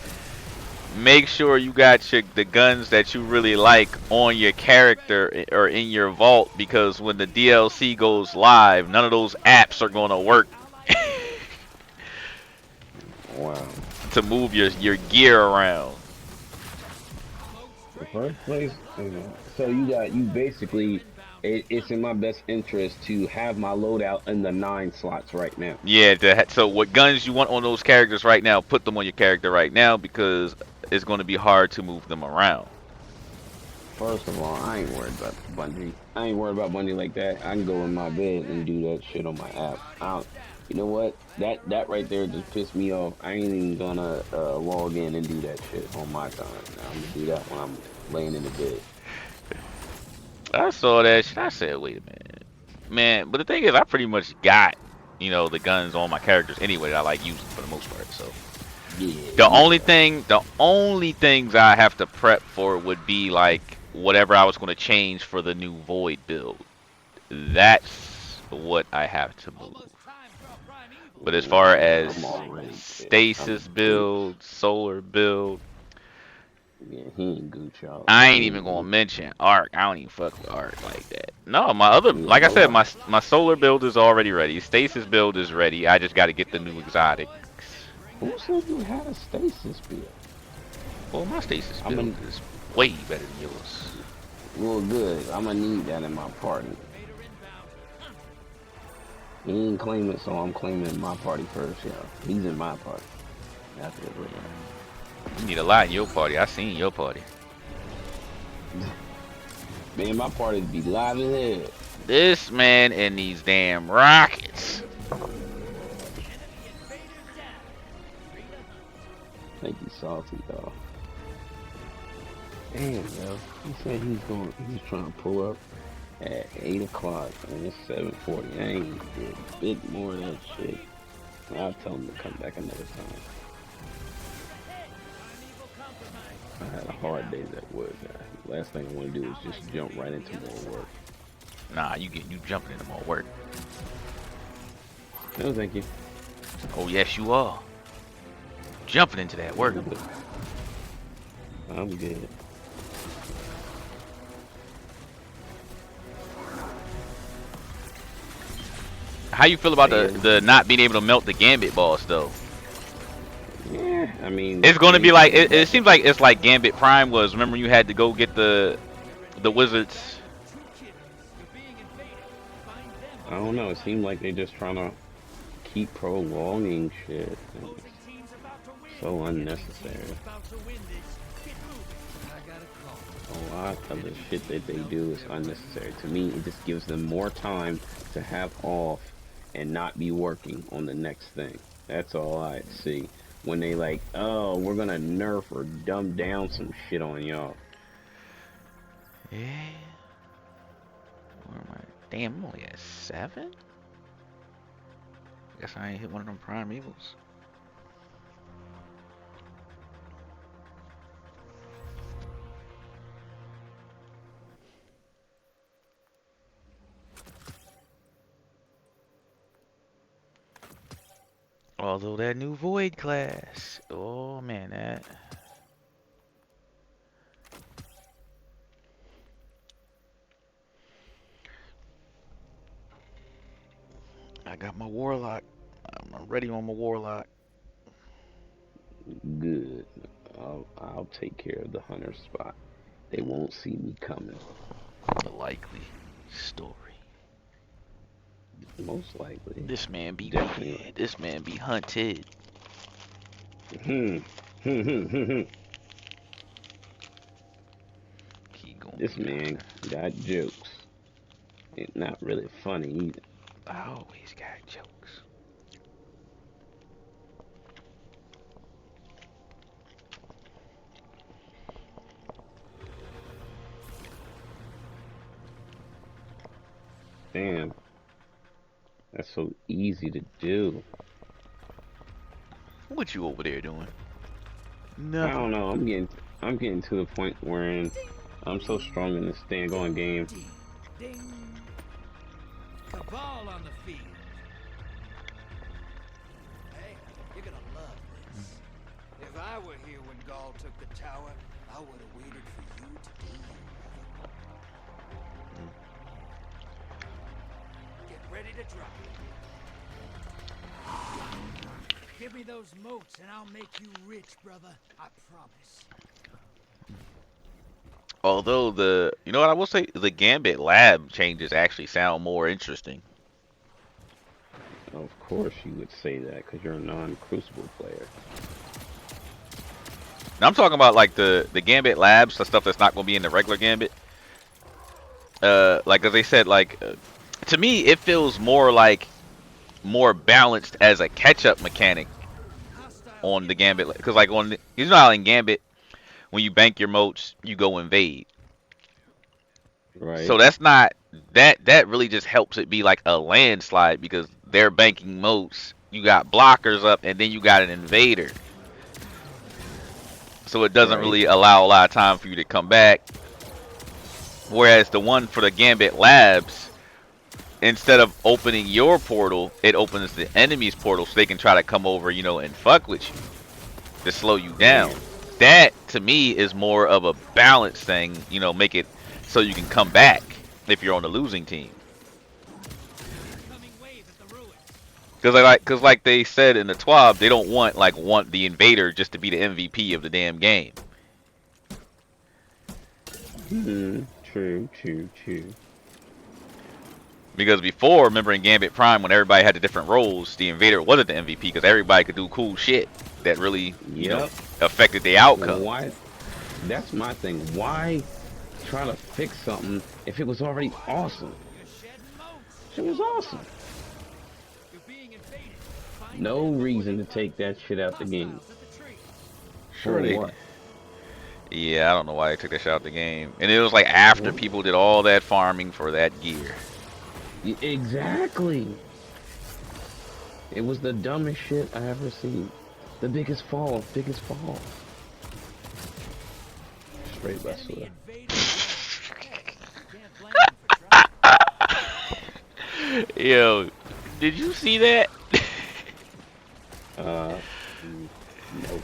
make sure you got the guns that you really like on your character or in your vault, because when the DLC goes live, none of those apps are gonna work. Wow. To move your gear around. The first place, so you basically, it's in my best interest to have my loadout in the 9 slots right now. Yeah, so what guns you want on those characters right now, put them on your character right now, because it's going to be hard to move them around. First of all, I ain't worried about Bungie. I ain't worried about Bungie like that. I can go in my bed and do that shit on my app. You know what? That right there just pissed me off. I ain't even gonna log in and do that shit on my time. I'm gonna do that when I'm laying in the bed. I saw that shit. I said, wait a minute, man. But the thing is, I pretty much got, the guns on my characters anyway that I like using for the most part. So yeah. The only things I have to prep for would be like whatever I was going to change for the new Void build. That's what I have to move. But as far as stasis build, solar build, yeah, he ain't Gucci. I ain't even gonna mention Arc. I don't even fuck with Arc like that. No, my other, like I said, my solar build is already ready. Stasis build is ready. I just got to get the new exotic. Who said you had a stasis build? Well, my stasis build is way better than yours. Well, good. I'm gonna need that in my party. He ain't claim it, so I'm claiming my party first, yo. He's in my party. That's it, You need a lot in your party. I seen your party. Man, my party be live as hell. This man and these damn rockets. Think he's salty, though. Damn, yo. He said he's trying to pull up at 8 o'clock and it's 7:40. I ain't did a bit more of that shit. I'll tell him to come back another time. I had a hard day at work. Last thing I want to do is just jump right into more work. Nah, you jumping into more work. No, thank you. Oh yes, you are. Jumping into that work. I'm good. How you feel about the not being able to melt the Gambit boss though? Yeah, I mean, It's going to be like it seems like it's like Gambit Prime was. Remember you had to go get the wizards. I don't know. It seemed like they're just trying to keep prolonging shit. And it's so unnecessary. A lot of the shit that they do is unnecessary. To me, it just gives them more time to have off and not be working on the next thing. That's all I see. When they like, oh, we're gonna nerf or dumb down some shit on y'all. Yeah. Where am I? Damn, I'm only at 7? Guess I ain't hit one of them prime evils. Although that new Void class, oh man, that. I got my Warlock. I'm ready on my Warlock. Good. I'll take care of the hunter spot. They won't see me coming. The likely story. Most likely. This man be Definitely. this man be hunted. This man got jokes. It's not really funny either. I always got jokes. Damn. That's so easy to do. What you over there doing? I don't know. I'm getting to the point where I'm so strong in this stand-going game. Ding. Cabal on the field. Hey, you're gonna love this. If I were here when Gaul took the tower, I would have waited for you to do your Get ready to drop. Give me those moats and I'll make you rich, brother. I promise. Although you know what I will say, the Gambit lab changes actually sound more interesting. Of course you would say that because you're a non-Crucible player. Now I'm talking about like the Gambit labs, the stuff that's not going to be in the regular Gambit. Like as they said, like to me it feels more balanced as a catch-up mechanic on the Gambit, because like you know how in Gambit when you bank your moats you go invade. Right. So that's not that really just helps it be like a landslide because they're banking moats. You got blockers up and then you got an invader. So it doesn't really allow a lot of time for you to come back. Whereas the one for the Gambit labs, instead of opening your portal, it opens the enemy's portal so they can try to come over, you know, and fuck with you to slow you down. That to me is more of a balance thing, you know, make it so you can come back if you're on the losing team. Because like they said in the TWAB, they don't want the invader just to be the MVP of the damn game. True. Because before, remember in Gambit Prime, when everybody had the different roles, the invader wasn't the MVP because everybody could do cool shit that really, you know, affected the outcome. Why? That's my thing. Why try to fix something if it was already awesome? It was awesome. No reason to take that shit out the game. Sure they did. Yeah, I don't know why they took that shit out the game. And it was like after people did all that farming for that gear. Exactly. It was the dumbest shit I ever seen. The biggest fall. Straight wrestler. Yo, did you see that? Uh, nope.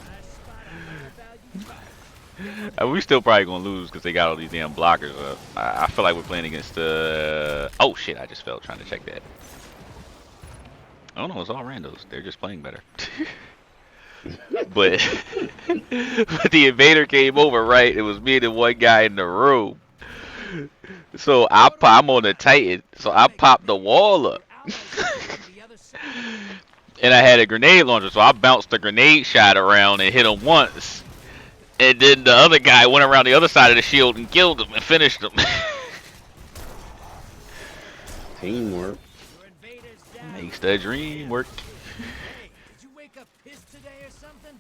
We still probably gonna lose because they got all these damn blockers up. I feel like we're playing against the. Oh shit! I just fell trying to check that. Oh no, it's all randos. They're just playing better. But but the invader came over, right? It was me and the one guy in the room. So I'm on the Titan, so I popped the wall up. And I had a grenade launcher, so I bounced the grenade shot around and hit him once. And then the other guy went around the other side of the shield and killed him and finished him. Teamwork. Makes the dream work.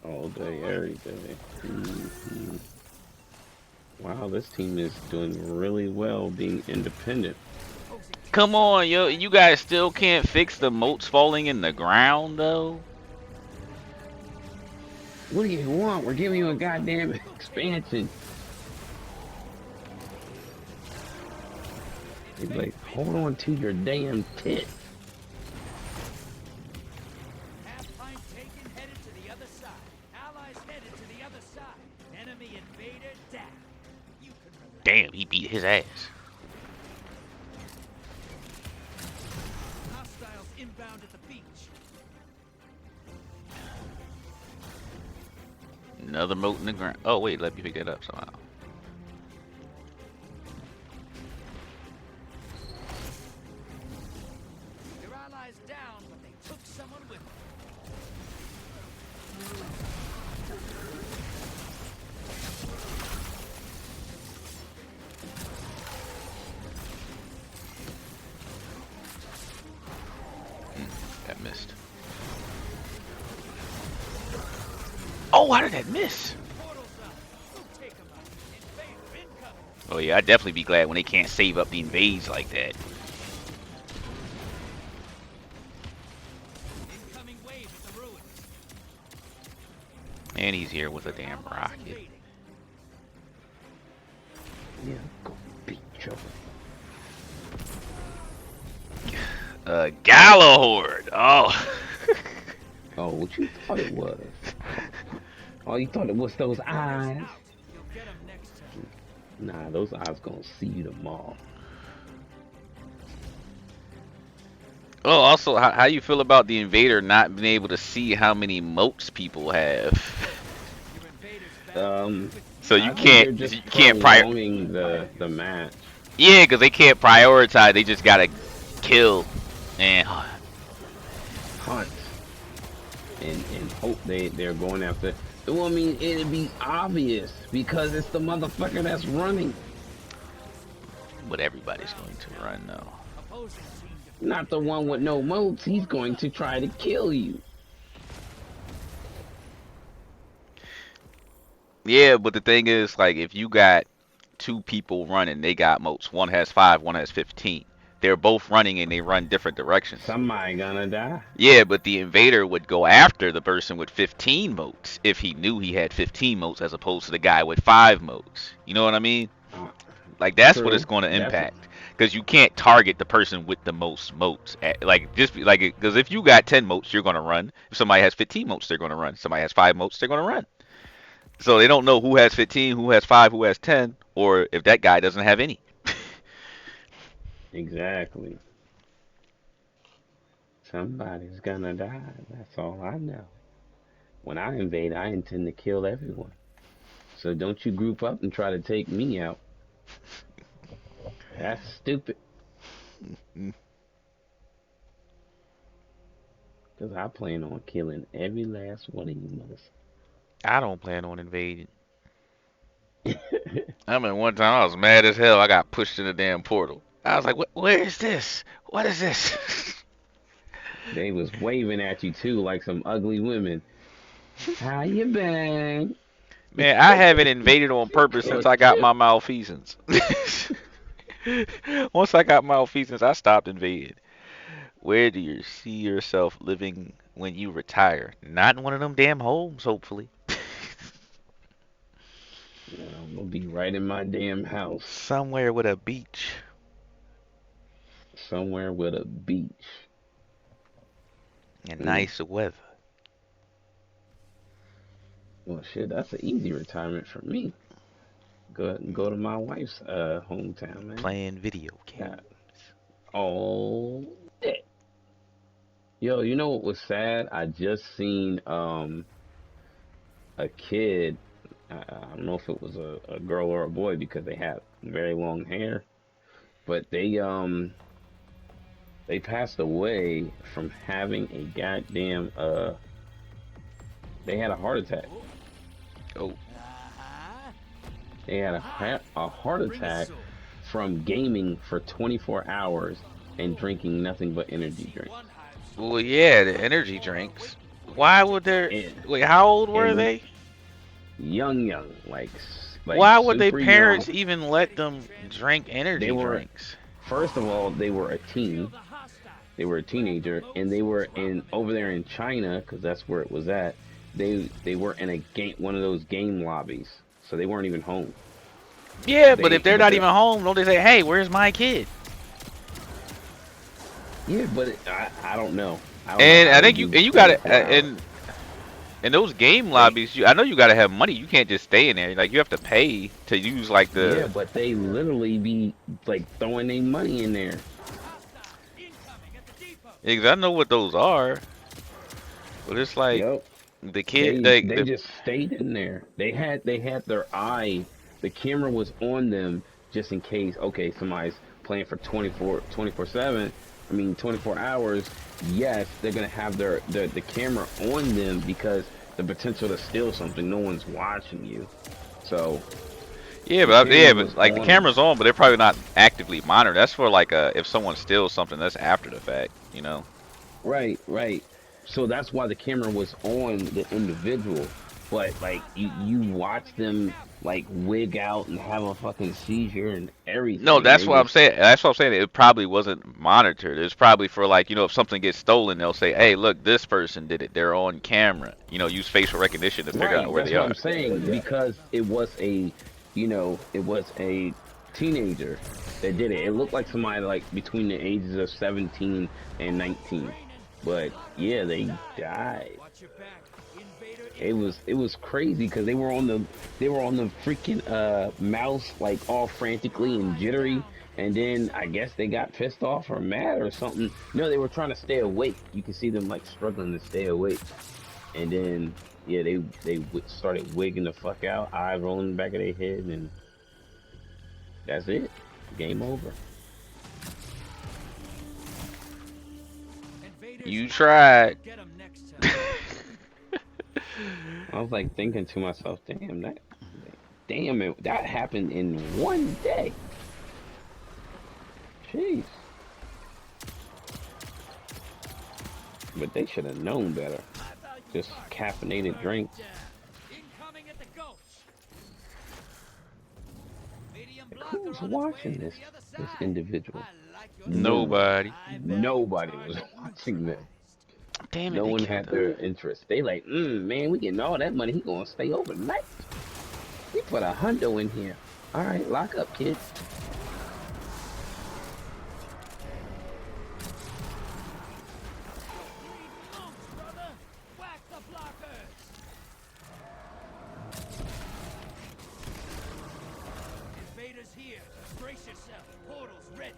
All day, every day. Mm-hmm. Wow, this team is doing really well being independent. Come on, yo, you guys still can't fix the moats falling in the ground, though? What do you want? We're giving you a goddamn expansion. He's like, hold on to your damn tits. Damn, he beat his ass. Hostiles inbound at the beach. Another moat in the ground. Oh, wait, let me pick that up somehow. Your allies down, but they took someone with them. That missed. Oh, how did that miss? Oh yeah, I'd definitely be glad when they can't save up the invades like that. And he's here with a damn rocket. Yeah, go beat you. Galahord. Oh. Oh, what you thought it was? Oh, you thought it was those eyes? Nah, those eyes gonna see you tomorrow. Oh, also, how you feel about the invader not being able to see how many moats people have? So you can't prolonging the match. Yeah, because they can't prioritize. They just gotta kill and hunt and hope they're going after. Well, I mean, it'd be obvious because it's the motherfucker that's running. But everybody's going to run though. Not the one with no moats. He's going to try to kill you. Yeah, but the thing is, like, if you got two people running, they got moats. One has 5, one has 15. They're both running and they run different directions. Somebody gonna die. Yeah, but the invader would go after the person with 15 moats if he knew he had 15 moats as opposed to the guy with 5 moats. You know what I mean? Like, that's what it's going to impact. Because you can't target the person with the most moats. Like, just like, because if you got 10 moats, you're going to run. If somebody has 15 moats, they're going to run. Somebody has 5 moats, they're going to run. So they don't know who has 15, who has 5, who has 10, or if that guy doesn't have any. Exactly. Somebody's gonna die. That's all I know. When I invade, I intend to kill everyone. So don't you group up and try to take me out. That's stupid. Because I plan on killing every last one of you mothers. I don't plan on invading. I mean, one time I was mad as hell. I got pushed in the damn portal. I was like, where is this? What is this? They was waving at you too like some ugly women. How you been? Man, I haven't invaded on purpose since I got my malfeasance. Once I got malfeasance, I stopped invading. Where do you see yourself living when you retire? Not in one of them damn homes, hopefully. I'm gonna be right in my damn house. Somewhere with a beach. Somewhere with a beach. And nice weather. Well, shit, that's an easy retirement for me. Go to my wife's hometown, man. Playing video games. God. Oh, shit. Yo, you know what was sad? I just seen a kid. I don't know if it was a girl or a boy because they had very long hair, but they passed away from having a goddamn they had a heart attack. Oh, They had a heart attack from gaming for 24 hours and drinking nothing but energy drinks. well, yeah, the energy drinks. Why would there? And, Wait, how old were and they? young, like Why would their super parents young. even let them drink energy They were, drinks? first of all, they were a teen. They were a teenager, and they were in over there in China because that's where it was at. They were in a game, one of those game lobbies, so they weren't even home. Yeah, but if they're not even home, don't they say, "Hey, where's my kid?" Yeah, but I don't know. And I think you got to in those game lobbies. I know you got to have money. You can't just stay in there. Like you have to pay to use like the. Yeah, but they literally be like throwing their money in there. Yeah, 'cause I know what those are. But it's like Yep. the kid. They just stayed in there. They had their eye. The camera was on them just in case. Okay, somebody's playing for 24/7. I mean 24 hours. Yes, they're gonna have the camera on them because the potential to steal something. No one's watching you. So. Yeah, but like the camera's on, but they're probably not actively monitored. That's for like if someone steals something, that's after the fact, you know. Right. So that's why the camera was on the individual, but like you watch them like wig out and have a fucking seizure and everything. No, that's what I'm saying. That's what I'm saying. It probably wasn't monitored. It's probably for like, if something gets stolen, they'll say, "Hey, look, this person did it. They're on camera." Use facial recognition to figure out where they are. That's what I'm saying because it was a teenager that did it. It looked like somebody like between the ages of 17 and 19. But yeah, they died. It was crazy because they were on the freaking mouse like all frantically and jittery, and then I guess they got pissed off or mad or something. No, they were trying to stay awake. You can see them like struggling to stay awake, and then yeah, they started wigging the fuck out, eyes rolling in the back of their head, and that's it. Game over. You tried. I was like thinking to myself, damn, that happened in one day. Jeez. But they should have known better. Just caffeinated drinks. Who's watching this individual? Nobody. Nobody was watching them. Damn it. No one had their interest. They like, man, we getting all that money. He gonna stay overnight. We put a hundo in here. All right, lock up, kid. Invaders here. Brace yourself. Portals ready.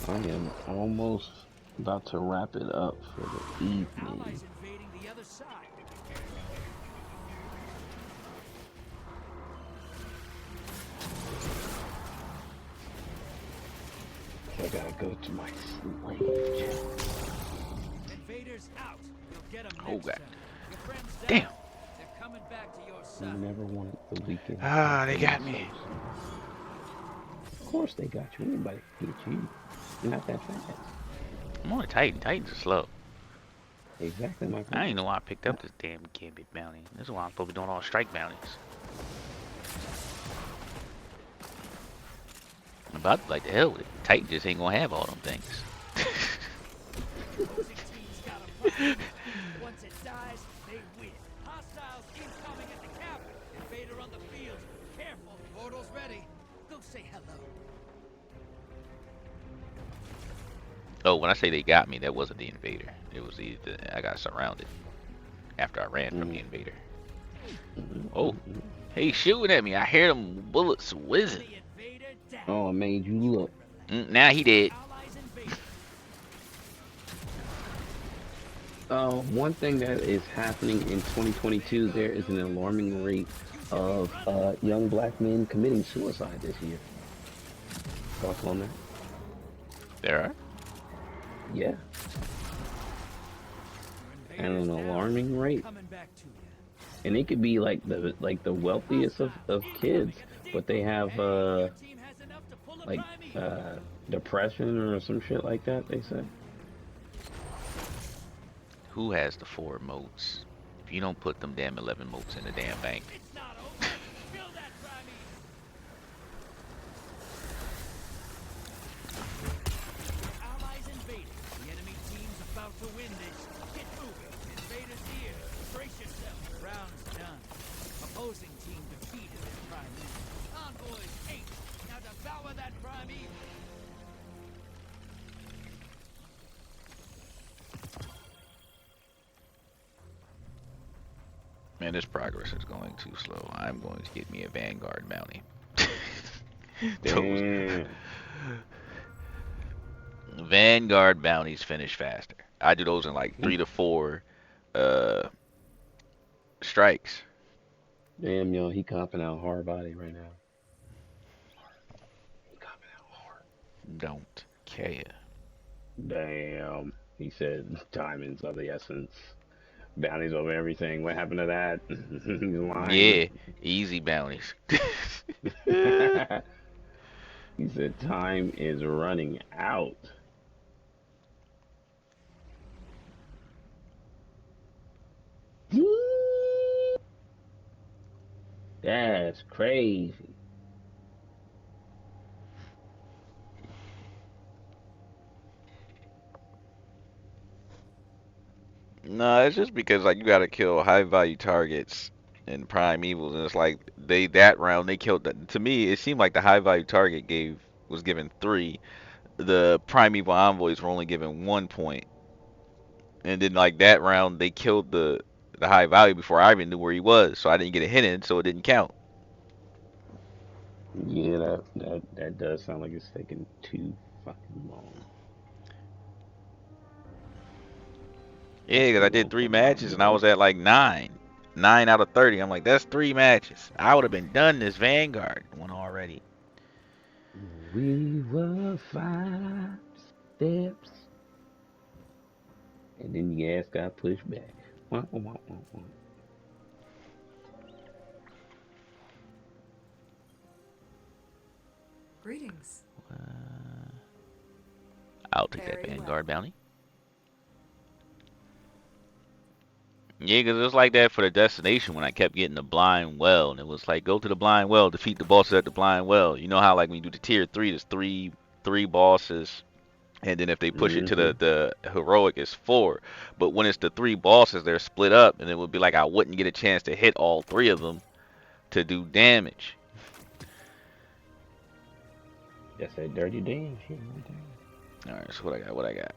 I am almost about to wrap it up for the evening. Allies invading the other side. I gotta go to my slave. Invaders out. You'll get them Oh, next God. time. Your friends down. Damn. They're coming back to your You side. never wanted the weekend. Ah, they got me. Of course they got you. Anybody can get you. You're not that fast. I'm on a Titan. Titans are slow. Exactly, my friend. I didn't know why I picked up this damn Gambit bounty. This is why I'm supposed to be doing all strike bounties. I'm about to like the hell with it. Titan just ain't gonna have all them things. Once it dies, they win. Hostiles incoming at the cap. Invader on the field. Careful. Portal's ready. Go say hello. Oh, when I say they got me, that wasn't the invader. It was I got surrounded after I ran from the invader. Oh, he's shooting at me. I hear them bullets whizzing. Oh, it made you look. Now he dead. One thing that is happening in 2022, there is an alarming rate of young black men committing suicide this year. Thoughts on that? There are. Yeah. And an alarming rate. And it could be like the wealthiest of kids, but they have like depression or some shit like that, they say. Who has the 4 moats? If you don't put them damn 11 moats in the damn bank. Opposing team defeated their prime evil. Envoys 8. Now devour that prime evil. Man, this progress is going too slow. I'm going to get me a Vanguard bounty. Those Vanguard bounties finish faster. I do those in like 3 to 4 strikes. Damn, yo, he comping out hard body right now. He comping out hard. Don't care. Damn. He said diamonds of the essence. Bounties over everything. What happened to that? He's lying. Yeah, easy bounties. He said time is running out. That's crazy. No, it's just because like you gotta kill high value targets and prime evils, and it's like that round they killed. To me, it seemed like the high value target was given 3. The primeval envoys were only given 1 point, and then like that round they killed the high value before I even knew where he was, so I didn't get a hit in, so it didn't count. Yeah, that does sound like it's taking too fucking long. Yeah, because I did 3 matches and I was at like 9 out of 30. I'm like, that's 3 matches. I would have been done this Vanguard one already. We were 5 steps, and then the ass got pushed back. Wah, wah, wah, wah. Greetings. I'll take that Vanguard bounty. Yeah, because it was like that for the destination when I kept getting the blind well. And it was like, go to the blind well, defeat the bosses at the blind well. You know how like when you do the tier 3, there's three bosses. And then if they push it to the heroic, it's 4. But when it's the 3 bosses, they're split up. And it would be like I wouldn't get a chance to hit all 3 of them to do damage. That's that dirty damn shit. Alright, so what I got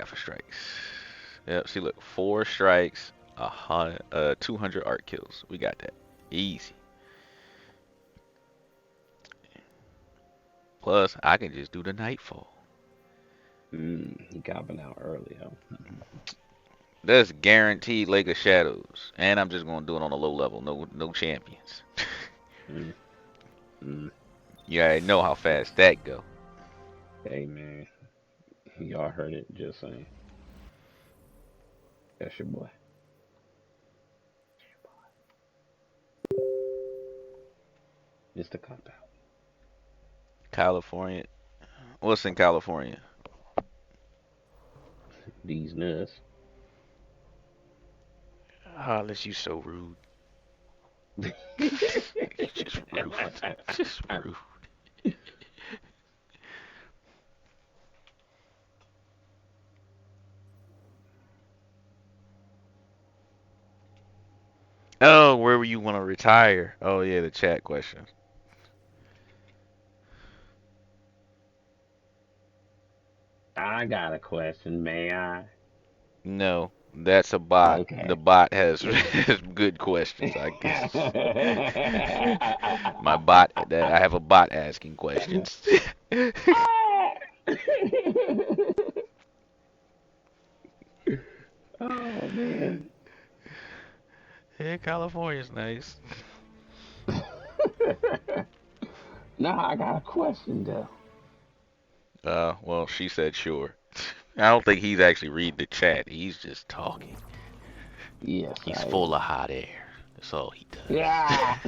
for strikes? Yep, see look, 4 strikes. 200 art kills. We got that. Easy. Plus, I can just do the nightfall. He copping out early, huh? That's guaranteed Lake of Shadows. And I'm just gonna do it on a low level. No champions. You already know how fast that go. Hey man. Y'all heard it, just saying. That's your boy. It's the cop out. California. What's in California? These nuts. Hollis, you so rude. Just rude. Just rude. Oh, where would you want to retire? Oh yeah, the chat question. I got a question, may I? No, that's a bot. The Okay. bot has, has good questions, I guess. My bot, I have a bot asking questions. Oh man. Yeah, California's nice. Nah, I got a question though. Well, she said sure. I don't think he's actually reading the chat. He's just talking. Yes, He's I full am. of hot air. That's all he does. Yeah.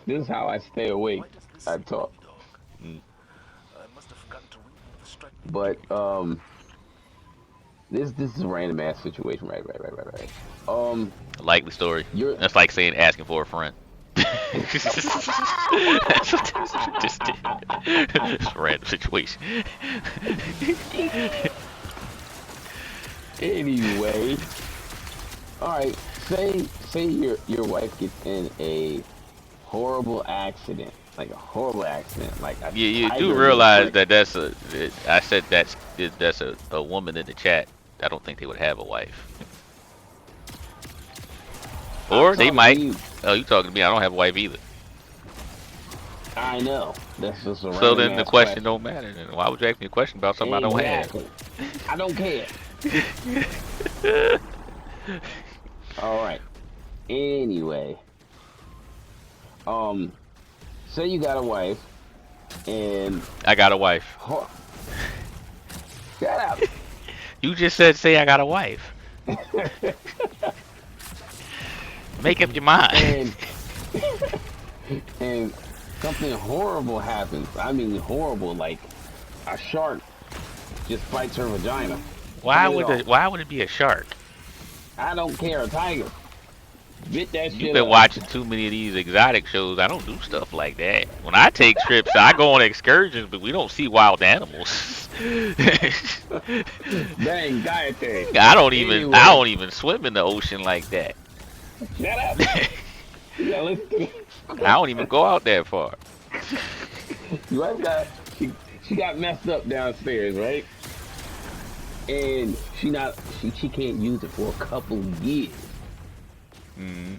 This is how I stay awake. Why does this I signal talk. me, dog? Mm. I must have forgotten to remove the striking But indicator. this is a random ass situation, right. A likely story. You're That's like saying asking for a friend. That's what this did. It's a random situation. anyway. All right. Say your wife gets in a horrible accident, like a horrible accident, like a You do tiger gets realize like that I said that's a woman in the chat. I don't think they would have a wife. I'm Or they talking to might. you. Oh, you talking to me? I don't have a wife either. I know. That's just a So random then the ass question question. don't matter. Then why would you ask me a question about something I don't have? Exactly. I don't care. All right. Anyway, um, say you got a wife and I got a wife. shut up. You just said say I got a wife. Make up your mind. and and something horrible happens. I mean, horrible. Like a shark just bites her vagina. Cut it off. Why would it be a shark? I don't care. A tiger bit that You've shit been up. watching too many of these exotic shows. I don't do stuff like that. When I take trips, I go on excursions, but we don't see wild animals. Dang, dietary. I Anyway, don't even swim in the ocean like that. shut up. Yeah, listen to me. I don't even go out that far. Your wife got she got messed up downstairs, right? And she can't use it for a couple years. Mm.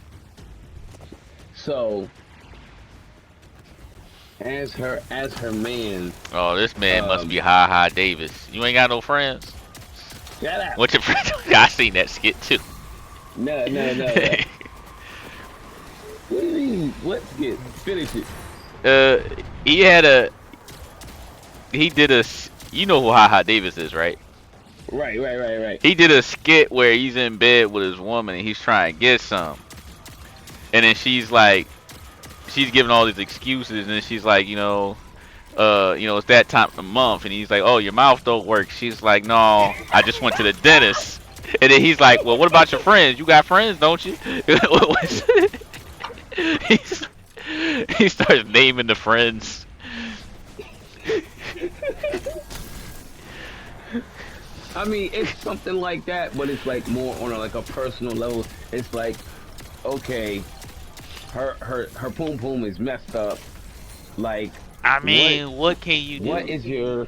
So as her man, Oh, this man must be Ha Ha Davis. You ain't got no friends? shut up. What's your friend? I seen that skit too. No. What do you mean? What skit? Finish it. He did a. You know who Ha Ha Davis is, right? Right. He did a skit where he's in bed with his woman and he's trying to get some. And then she's giving all these excuses, and then she's like, it's that time of the month, and he's like, oh, your mouth don't work. She's like, no, I just went to the dentist. And then he's like, well, what about your friends? You got friends, don't you? He starts naming the friends. I mean, it's something like that, but it's like more on like a personal level. It's like, okay, her poom poom is messed up. Like, I mean, what can you do? what is your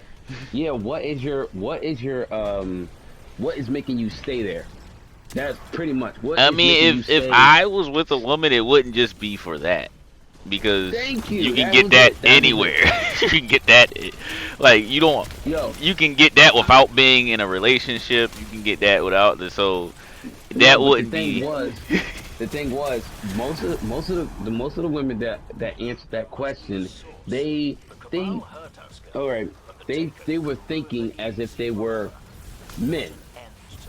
what is making you stay there? That's pretty much what. I is making mean, you if stay. I was with a woman, it wouldn't just be for that. Because Thank you. you can That get was that it. That was anywhere. You can get that, like, Yo, you can get that without being in a relationship. You can get that without so that no, but wouldn't be. the thing was, most of the women that answered that question, they all right, they were thinking as if they were men,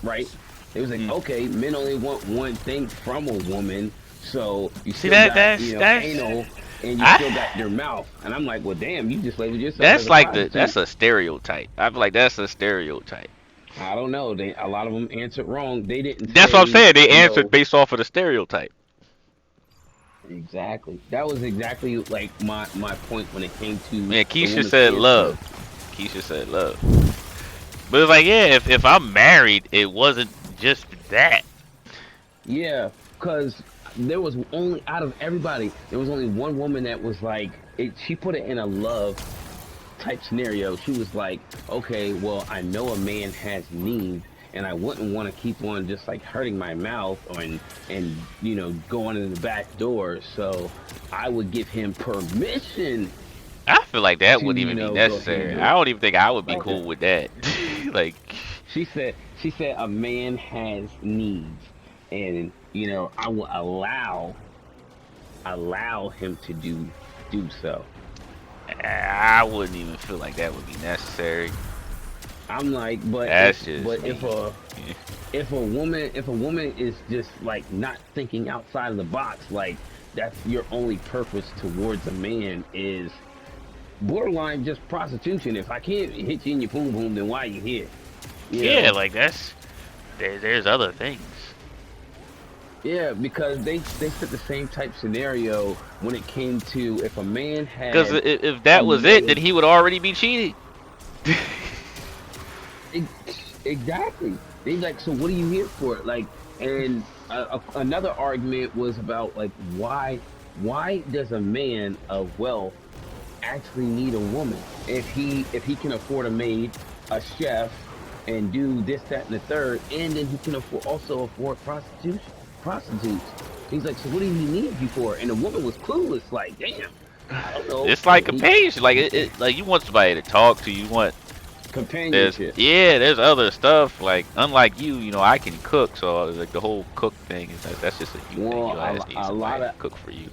right? It was like, okay, men only want one thing from a woman, so you See, still got, that's anal, and you still got your mouth. And I'm like, well, damn, you just labeled yourself as that's a like prostitute. that's a stereotype. I feel like that's a stereotype. I don't know. A lot of them answered wrong. They didn't. That's what I'm saying. They you answered know, based off of the stereotype. Exactly. That was exactly like my point when it came to. Yeah, Keisha woman's said answer. love. Keisha said love. But it's like, yeah, if I'm married, it wasn't just that. Yeah, because there was only, out of everybody, there was only one woman that was like, she put it in a love type scenario. She was like, okay, well, I know a man has needs, and I wouldn't want to keep on just like hurting my mouth and going in the back door. So I would give him permission I feel like that to wouldn't even be go necessary. handle I it. don't even think I would be Like cool that. with that. Like, She said a man has needs, and I will allow him to do so. I wouldn't even feel like that would be necessary. I'm like, but That's just if me. a woman is just like not thinking outside of the box, like that's your only purpose towards a man is borderline just prostitution. If I can't hit you in your boom boom, then why are you here? You Yeah, know? like there's other things. Yeah, because they set the same type scenario when it came to if a man Because had if a that was it, then million. he would already be cheating. Exactly. They like, so what are you here for? Like, and another argument was about like why does a man of wealth actually need a woman if he can afford a maid, a chef, and do this, that, and the third, and then he can also afford prostitutes. He's like, so what do he need you for? And the woman was clueless, like, damn, I don't know. It's like companionship. Like like you want somebody to talk to. You want Companionship. there's other stuff. Like unlike you, I can cook. So like the whole cook thing is that's just a you thing. Well, Your ass needs a lot somebody to of cook for you.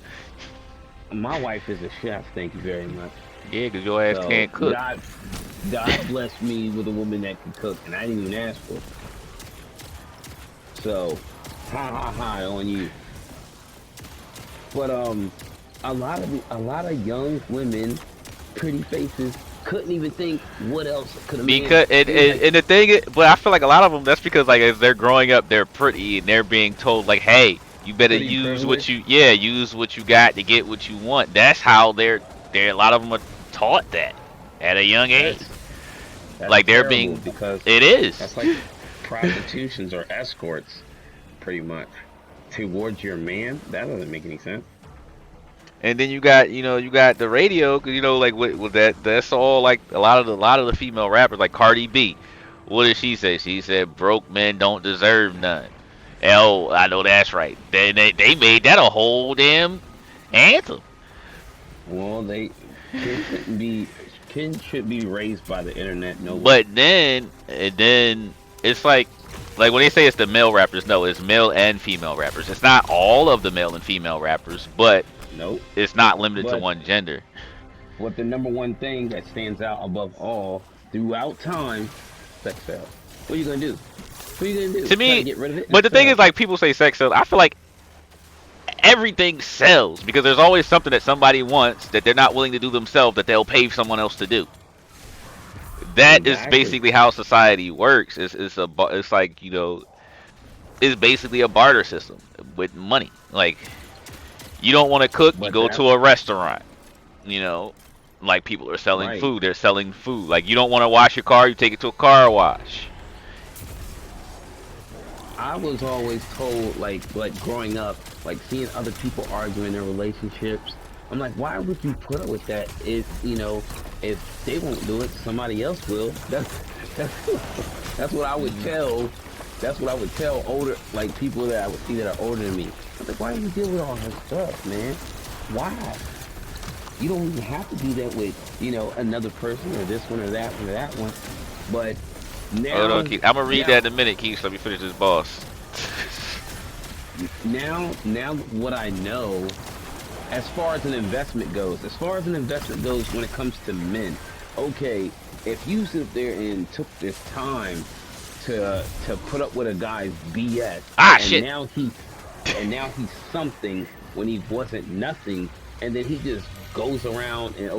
my wife is a chef. Thank you very much. Yeah, because your ass So can't cook. God blessed me with a woman that can cook, and I didn't even ask for it. So, ha ha ha on you. But a lot of young women, pretty faces, couldn't even think what else could a man. Because They was like and the thing is, but I feel like a lot of them. That's because like as they're growing up, they're pretty and they're being told like, hey, you better pretty use what privileged. use what you got to get what you want. That's how they're a lot of them are taught that at a young age. That's that's Like they're terrible being, because it is. that's like prostitutions or escorts, pretty much, towards your man. That doesn't make any sense. And then you got the radio, 'cause like with that's all like a lot of the female rappers like Cardi B. What did she say? She said broke men don't deserve none. Oh, I know that's right. They made that a whole damn anthem. Well, kids shouldn't be kids should be raised by the internet. No way. But then it's like when they say it's the male rappers, no, it's male and female rappers. It's not all of the male and female rappers, but Nope. it's not limited to But one gender. what the number one thing that stands out above all throughout time, sex sales. What are you gonna do? What are you gonna do? To Try to me, get rid of it? but the thing is, Sell. like people say sex sells. I feel like everything sells because there's always something that somebody wants that they're not willing to do themselves that they'll pay someone else to do. That is Exactly. basically how society works. It's like it's basically a barter system with money. Like you don't want to cook, you But go that to a restaurant. You know, like people are selling right. food. They're selling food. Like you don't want to wash your car, you take it to a car wash. I was always told, like growing up, like seeing other people argue in their relationships. I'm like, why would you put up with that? If they won't do it, somebody else will. That's what I would tell. That's what I would tell older, like people that I would see that are older than me. I'm like, why do you deal with all this stuff, man? Why? You don't even have to do that with, another person or this one or that one or that one. But Hold now, on, Keith. I'm gonna read now, that in a minute, Keith. So let me finish this boss. now, what I know, as far as an investment goes when it comes to men, okay, if you sit there and took this time to put up with a guy's BS, Ah, and shit. now he's something when he wasn't nothing, and then he just goes around and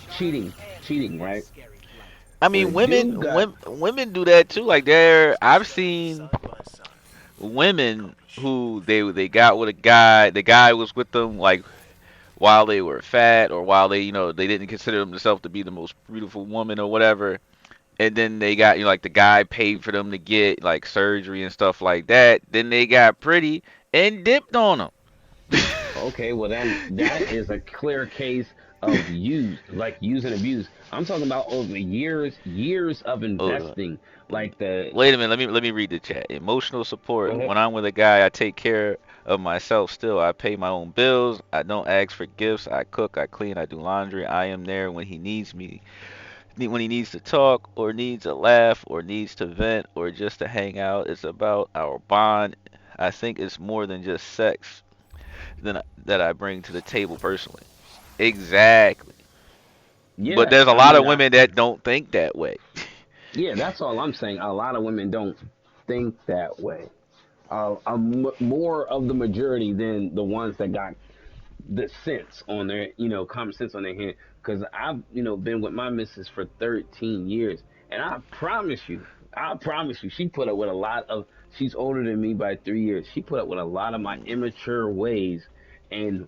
cheating, right? I When a mean, dude got women do that too. Like I've seen women who they got with a guy. The guy was with them like while they were fat or while they didn't consider themselves to be the most beautiful woman or whatever. And then they got like the guy paid for them to get like surgery and stuff like that. Then they got pretty and dipped on them. okay, well then that is a clear case of use and abuse. I'm talking about over years of Hold on. investing, like the. Wait a minute. Let me read the chat. Emotional Go support. ahead. When I'm with a guy, I take care of myself. Still, I pay my own bills. I don't ask for gifts. I cook. I clean. I do laundry. I am there when he needs me. When he needs to talk, or needs a laugh, or needs to vent, or just to hang out. It's about our bond. I think it's more than just sex that I bring to the table personally. Exactly. But Yeah, there's a I lot of mean, women that don't think that way. yeah, that's all I'm saying. A lot of women don't think that way. More of the majority than the ones that got the sense on their, common sense on their hand. Because I've, been with my missus for 13 years, and I promise you, she put up with a lot of. She's older than me by 3 years. She put up with a lot of my immature ways, and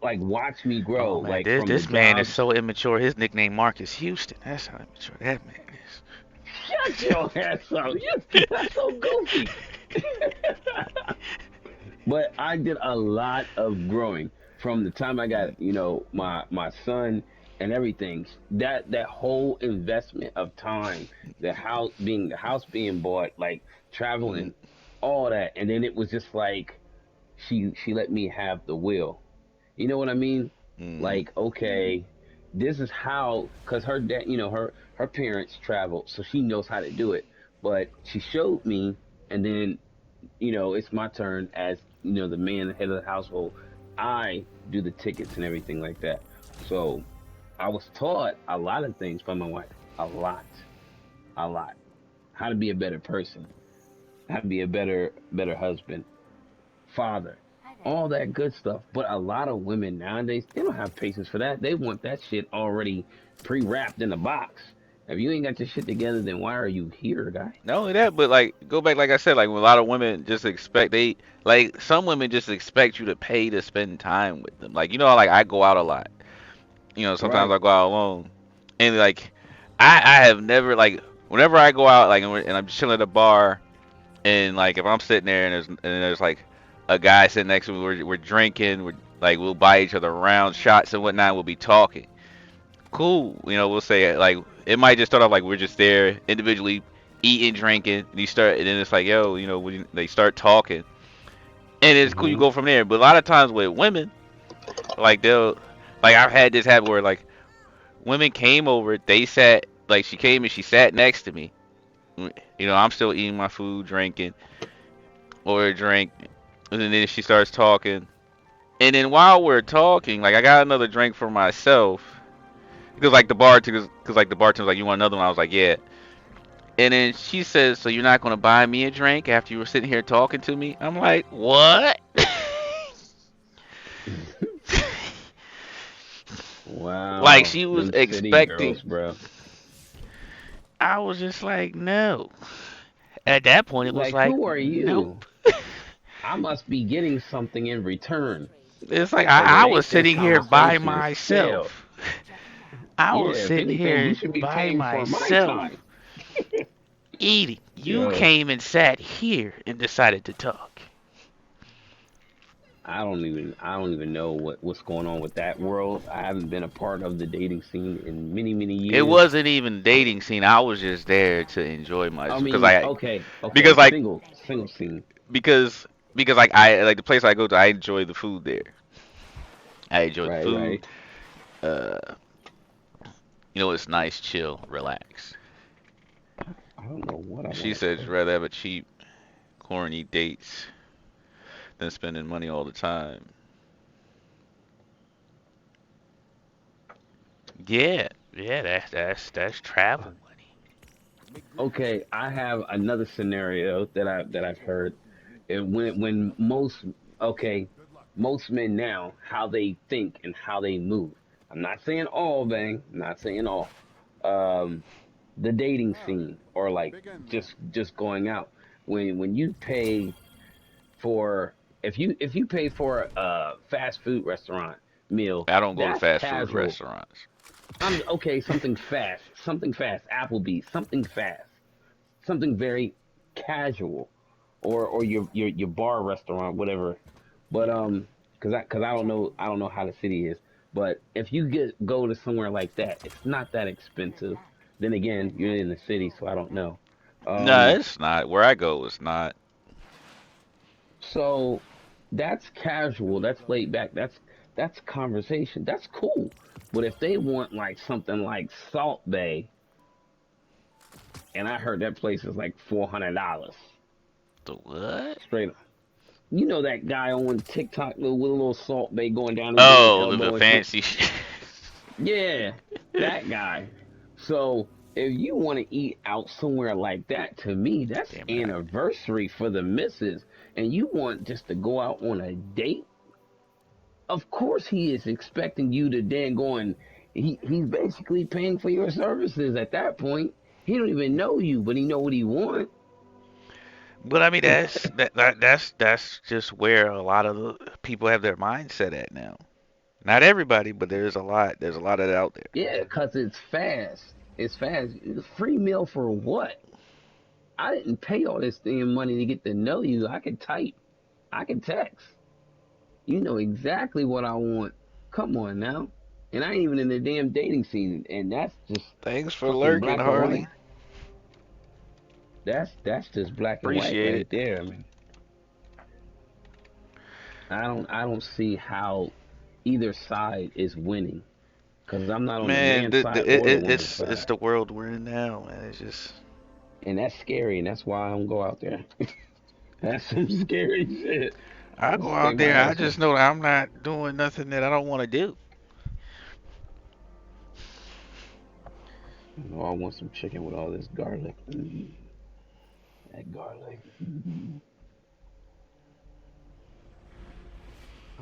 like watch me grow, Oh man, like this from the this man is job. so immature. His nickname Marcus Houston. That's how immature that man is. Shut your ass up! That's so goofy. But I did a lot of growing from the time I got, my son and everything. That whole investment of time, the house being bought, like Mm, traveling, all that, and then it was just like she let me have the will. You know what I mean? mm, Like, okay, this is how, cause her dad, her parents traveled, so she knows how to do it. But she showed me, and then it's my turn as, the man, the head of the household. I do the tickets and everything like that. So I was taught a lot of things from my wife. A lot. A lot. How to be a better person. How to be a better husband, father. Hi there. All that good stuff. But a lot of women nowadays, they don't have patience for that. They want that shit already pre-wrapped in a box. If you ain't got your shit together, then why are you here, guy? not only that, but like go back, like I said, like when a lot of women just expect like some women just expect you to pay to spend time with them. Like like I go out a lot. Sometimes Right. I go out alone, and like I have never like whenever I go out like and I'm just chilling at a bar and like if I'm sitting there and there's like a guy sitting next to me, we're drinking, we'll buy each other rounds, shots and whatnot, we'll be talking. Cool, we'll say like it might just start off like we're just there individually eating, drinking, and then it's like yo, when they start talking, and it's cool. You Hmm. go from there. But a lot of times with women, like I've had this happen where like women came over, they sat like she came and she sat next to me. I'm still eating my food, drinking or a drink, and then she starts talking. And then while we're talking, like I got another drink for myself because like the bartender's like, you want another one? I was like, yeah. And then she says, so you're not gonna buy me a drink after you were sitting here talking to me? I'm like, what? Like Wow. she was Them city expecting. girls, bro. I was just like, no. At that point, it was Like, like, who are nope. you? I must be getting something in return. It's like Because it I was ain't this sitting here by conversation is stale. myself. Checking out. I Yeah, was if sitting anything, you here should be by paying for my time. myself eating. You Yo, came and sat here and decided to talk. I don't even know what's going on with that world. I haven't been a part of the dating scene in many, many It years. wasn't even dating scene. I was just there to enjoy I myself mean, okay, because okay, like single scene. because like I like the place I go to. I enjoy the food there. I enjoy the Right, right. food. Uh, it's nice, chill, relax. I don't know what I She want to said she'd play. rather have a cheap, corny dates than spending money all the time. Yeah, yeah, that's travel money. Okay, I have another scenario that I've heard. And when okay, most men now, how they think and how they move. I'm not saying all, bang. I'm not saying all. Um, the dating scene or like just going out. When you pay for, if you pay for a fast food restaurant meal, I don't go to that's fast food casual. restaurants. I'm okay. Something fast. Applebee's, something fast, something very casual, or your bar restaurant, whatever. But cause I don't know how the city is. But if you go to somewhere like that, it's not that expensive. Then again, you're in the city, so I don't know. No, Um, it's not. Where I go, it's not. so that's casual. That's laid back. That's conversation. That's cool. But if they want like something like Salt Bay, and I heard that place is like $400 The what? straight up. You know that guy on TikTok with a little Salt Bay going down his damn Oh, the elbow and shit. fancy shit. Yeah, that guy. So if you want to eat out somewhere like that, to me, that's Damn it. anniversary for the missus, and you want just to go out on a date. Of course, he is expecting you to then go and he's basically paying for your services at that point. He don't even know you, but he know what he want. But I mean, that's just where a lot of the people have their mindset at now. Not everybody, but there's a lot. There's a lot of it out there. Yeah, cause it's fast. It's fast. Free meal for what? I didn't pay all this damn money to get to know you. I can type. I can text. You know exactly what I want. Come on now. And I ain't even in the damn dating scene, and that's just Thanks for fucking lurking, black and white. Harley. That's just black and white Appreciate right it. there. I mean, I don't see how either side is winning, because I'm not on the Man, man side or the woman it's side, the world we're in now, man. It's just and that's scary, and that's why I don't go out there. That's some scary shit. I I'll go stay out my there. I ass just home. know that I'm not doing nothing that I don't want to do. Oh, I want some chicken with all this garlic. That garlic.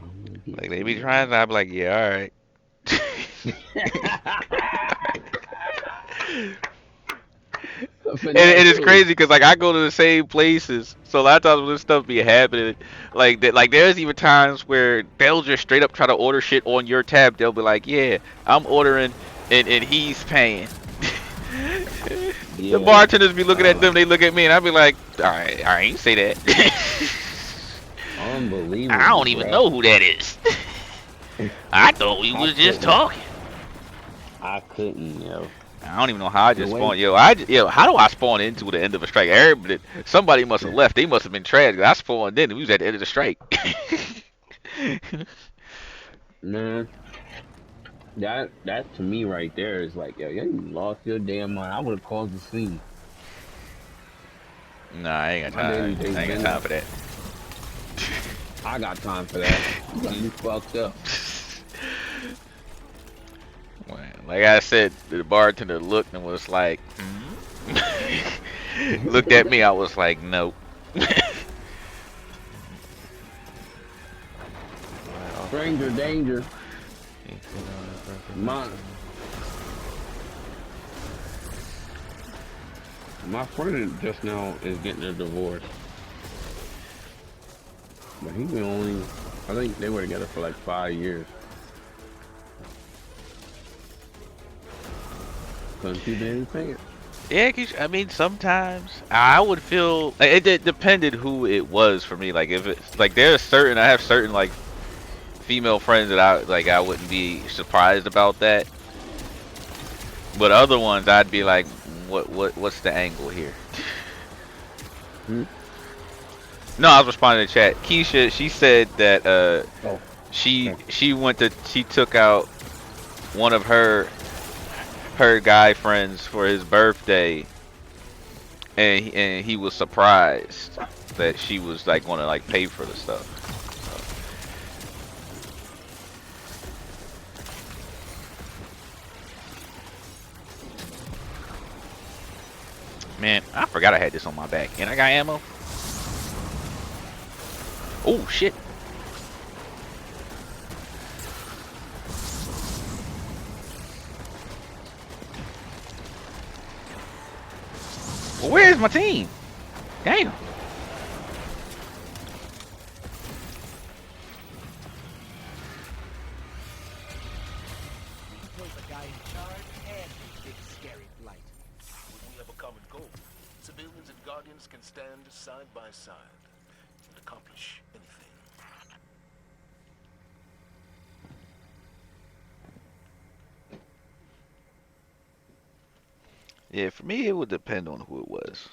I'm gonna get Like they be some. trying, I be like, yeah, all right. And Finesse it's too. crazy because like I go to the same places, so a lot of times when this stuff be happening, like that, like there's even times where they'll just straight up try to order shit on your tab. They'll be like, "Yeah, I'm ordering, and he's paying." The Yeah. bartenders be looking at them, they look at me, and I be like, all right, you say that." I Unbelievable, don't even bruh. know who that is. I thought we I was just couldn't. talking. I couldn't, yo. I don't even know how I The just way. spawned. Yo, how do I spawn into the end of a strike? Everybody, somebody must have left. They must have been trash. 'Cause I spawned in and we was at the end of the strike. Man, that to me right there is like, yo, you lost your damn mind. I would have caused the scene. Nah, I ain't got My daily time. days I ain't got been time that. for that. I got time for that. You got me fucked up. Like I said, the bartender looked and was like, looked at me. I was like, nope. Stranger danger. My friend just now is getting a divorce. But he been only, I think they were together for like 5 years. Couldn't keep any paying. Yeah, 'cause, I mean, sometimes I would feel like it depended who it was for me. Like if it's like I have certain like female friends that I wouldn't be surprised about that. But other ones I'd be like, what's the angle here? Hmm? No, I was responding to chat. Keisha, she said that Oh, she okay. she took out one of her guy friends for his birthday, and he was surprised that she was like gonna like pay for the stuff. Man, I forgot I had this on my back. And I got ammo. Oh shit. Well, where is my team? Damn. Killed the guy in charge and his big scary blight. When we have a common goal, civilians and guardians can stand side by side and accomplish anything. Yeah, for me, it would depend on who it was.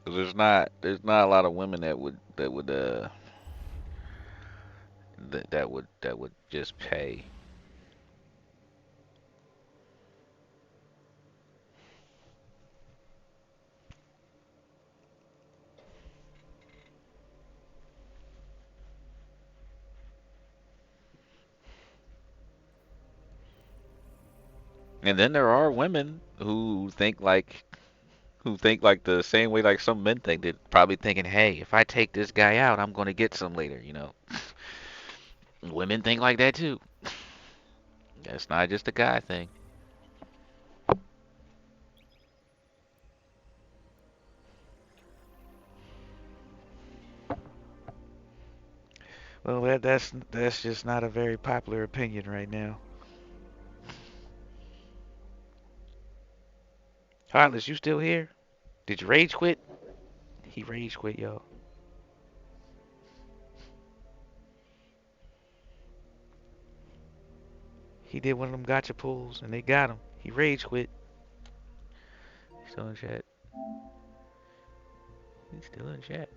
Cause there's not a lot of women that would just pay. And then there are women who think like the same way like some men think. They're probably thinking, hey, if I take this guy out, I'm gonna get some later, you know. Women think like that too. That's not just a guy thing. Well, that's just not a very popular opinion right now. Heartless, you still here? Did you rage quit? He rage quit, y'all. He did one of them gotcha pulls, and they got him. He rage quit. He's still in chat. He's still in chat.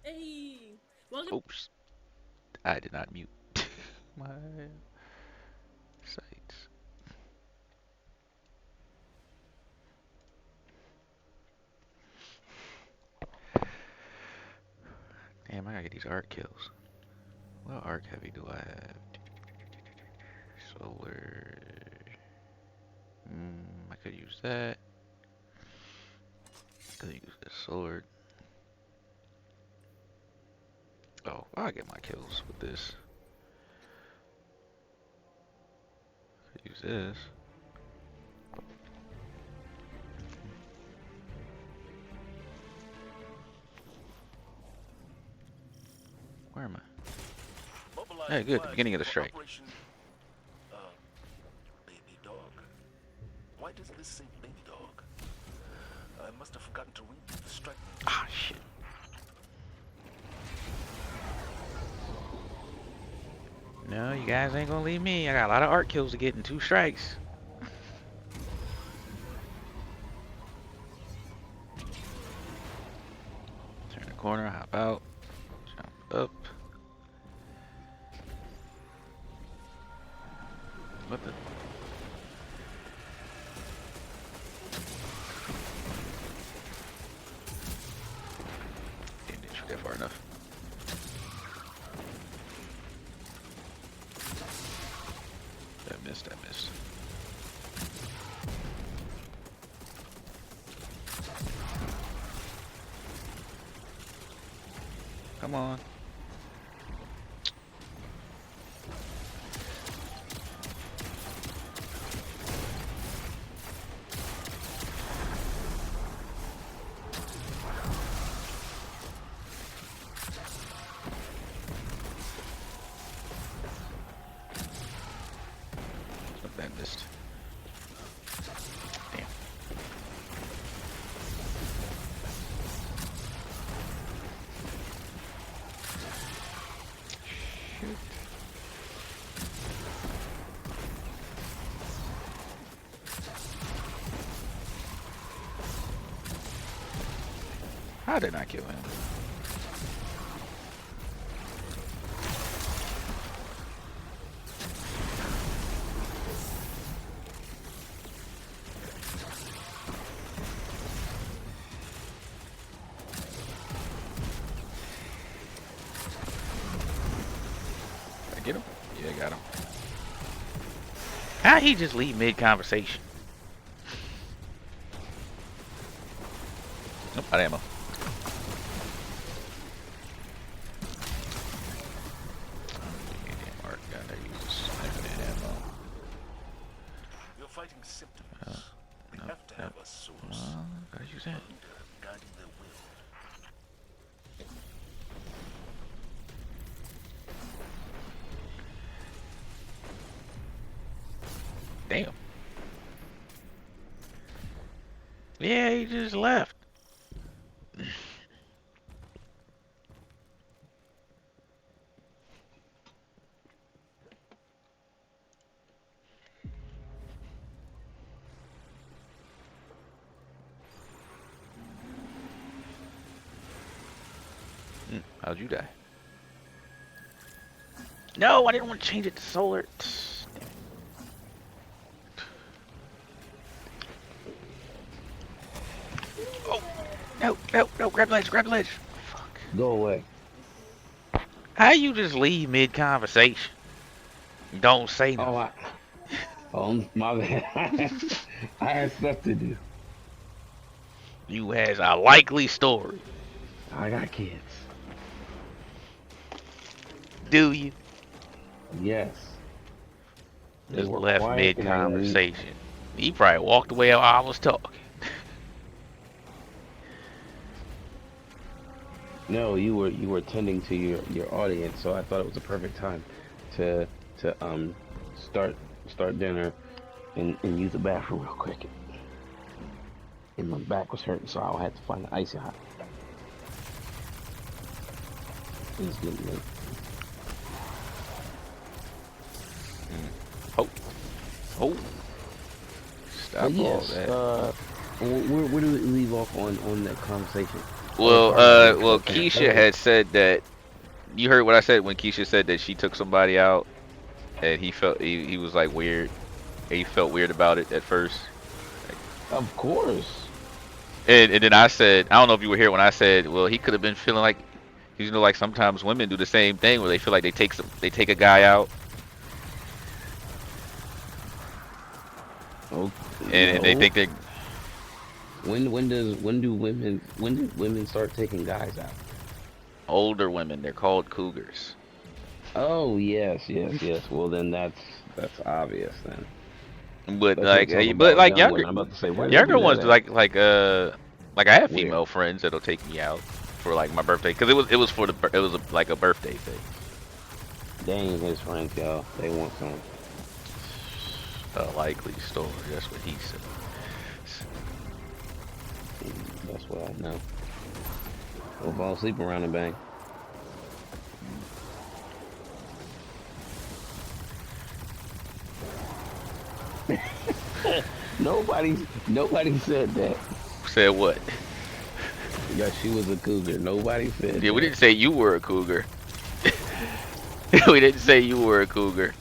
Hey, welcome. Oops, I did not mute my sites. Damn, I gotta get these art kills. What arc heavy do I have? Solar. I could use that. Could use the sword. Oh, I'll get my kills with this. Could use this. Where am I? Hey, good. The beginning of the strike. Baby dog. Why does this say baby dog? I must have forgotten to read the strike. Ah, shit. No, you guys ain't gonna leave me. I got a lot of art kills to get in 2 strikes. Turn the corner, hop out, jump up. What the? Damn, didn't shoot that far enough. That missed, that missed. Come on. Oh, that missed. Damn. Shoot. How did I kill him? Did I get him? Yeah, I got him. How'd he just leave mid-conversation? Nope, out of ammo. is that? Guiding their will. Damn. Yeah, he just left. How'd you die? No, I didn't want to change it to solar. Oh, no, no, no, grab the ledge, grab the ledge. Fuck. Go away. How you just leave mid-conversation? Don't say nothing. My bad. I had stuff to do. You has a likely story. I got kids. Do you? Yes. Just left mid-conversation. He probably walked away while I was talking. No, you were tending to your audience, so I thought it was a perfect time to start dinner and use the bathroom real quick. And my back was hurting, so I had to find the icy hot. It's getting late. Oh. Stop all that. Where do we leave off on that conversation? Well, Keisha had said that. You heard what I said when Keisha said that she took somebody out, and he was like weird. He felt weird about it at first. Of course. And then I said, I don't know if you were here when I said, well, he could have been feeling like, you know, like sometimes women do the same thing where they feel like they take a guy out. Oh, and they think they. When do women start taking guys out? Older women, they're called cougars. Oh yes. Well then that's obvious then. But younger ones like I have female friends that'll take me out for like my birthday because it was like a birthday thing. Dang, his friends, y'all, they want some. A likely story. That's what he said. That's what I know. Don't fall asleep around and bang. Nobody said that. Said what? Yeah, she was a cougar. Nobody said. Yeah, we didn't say you were a cougar. We didn't say you were a cougar.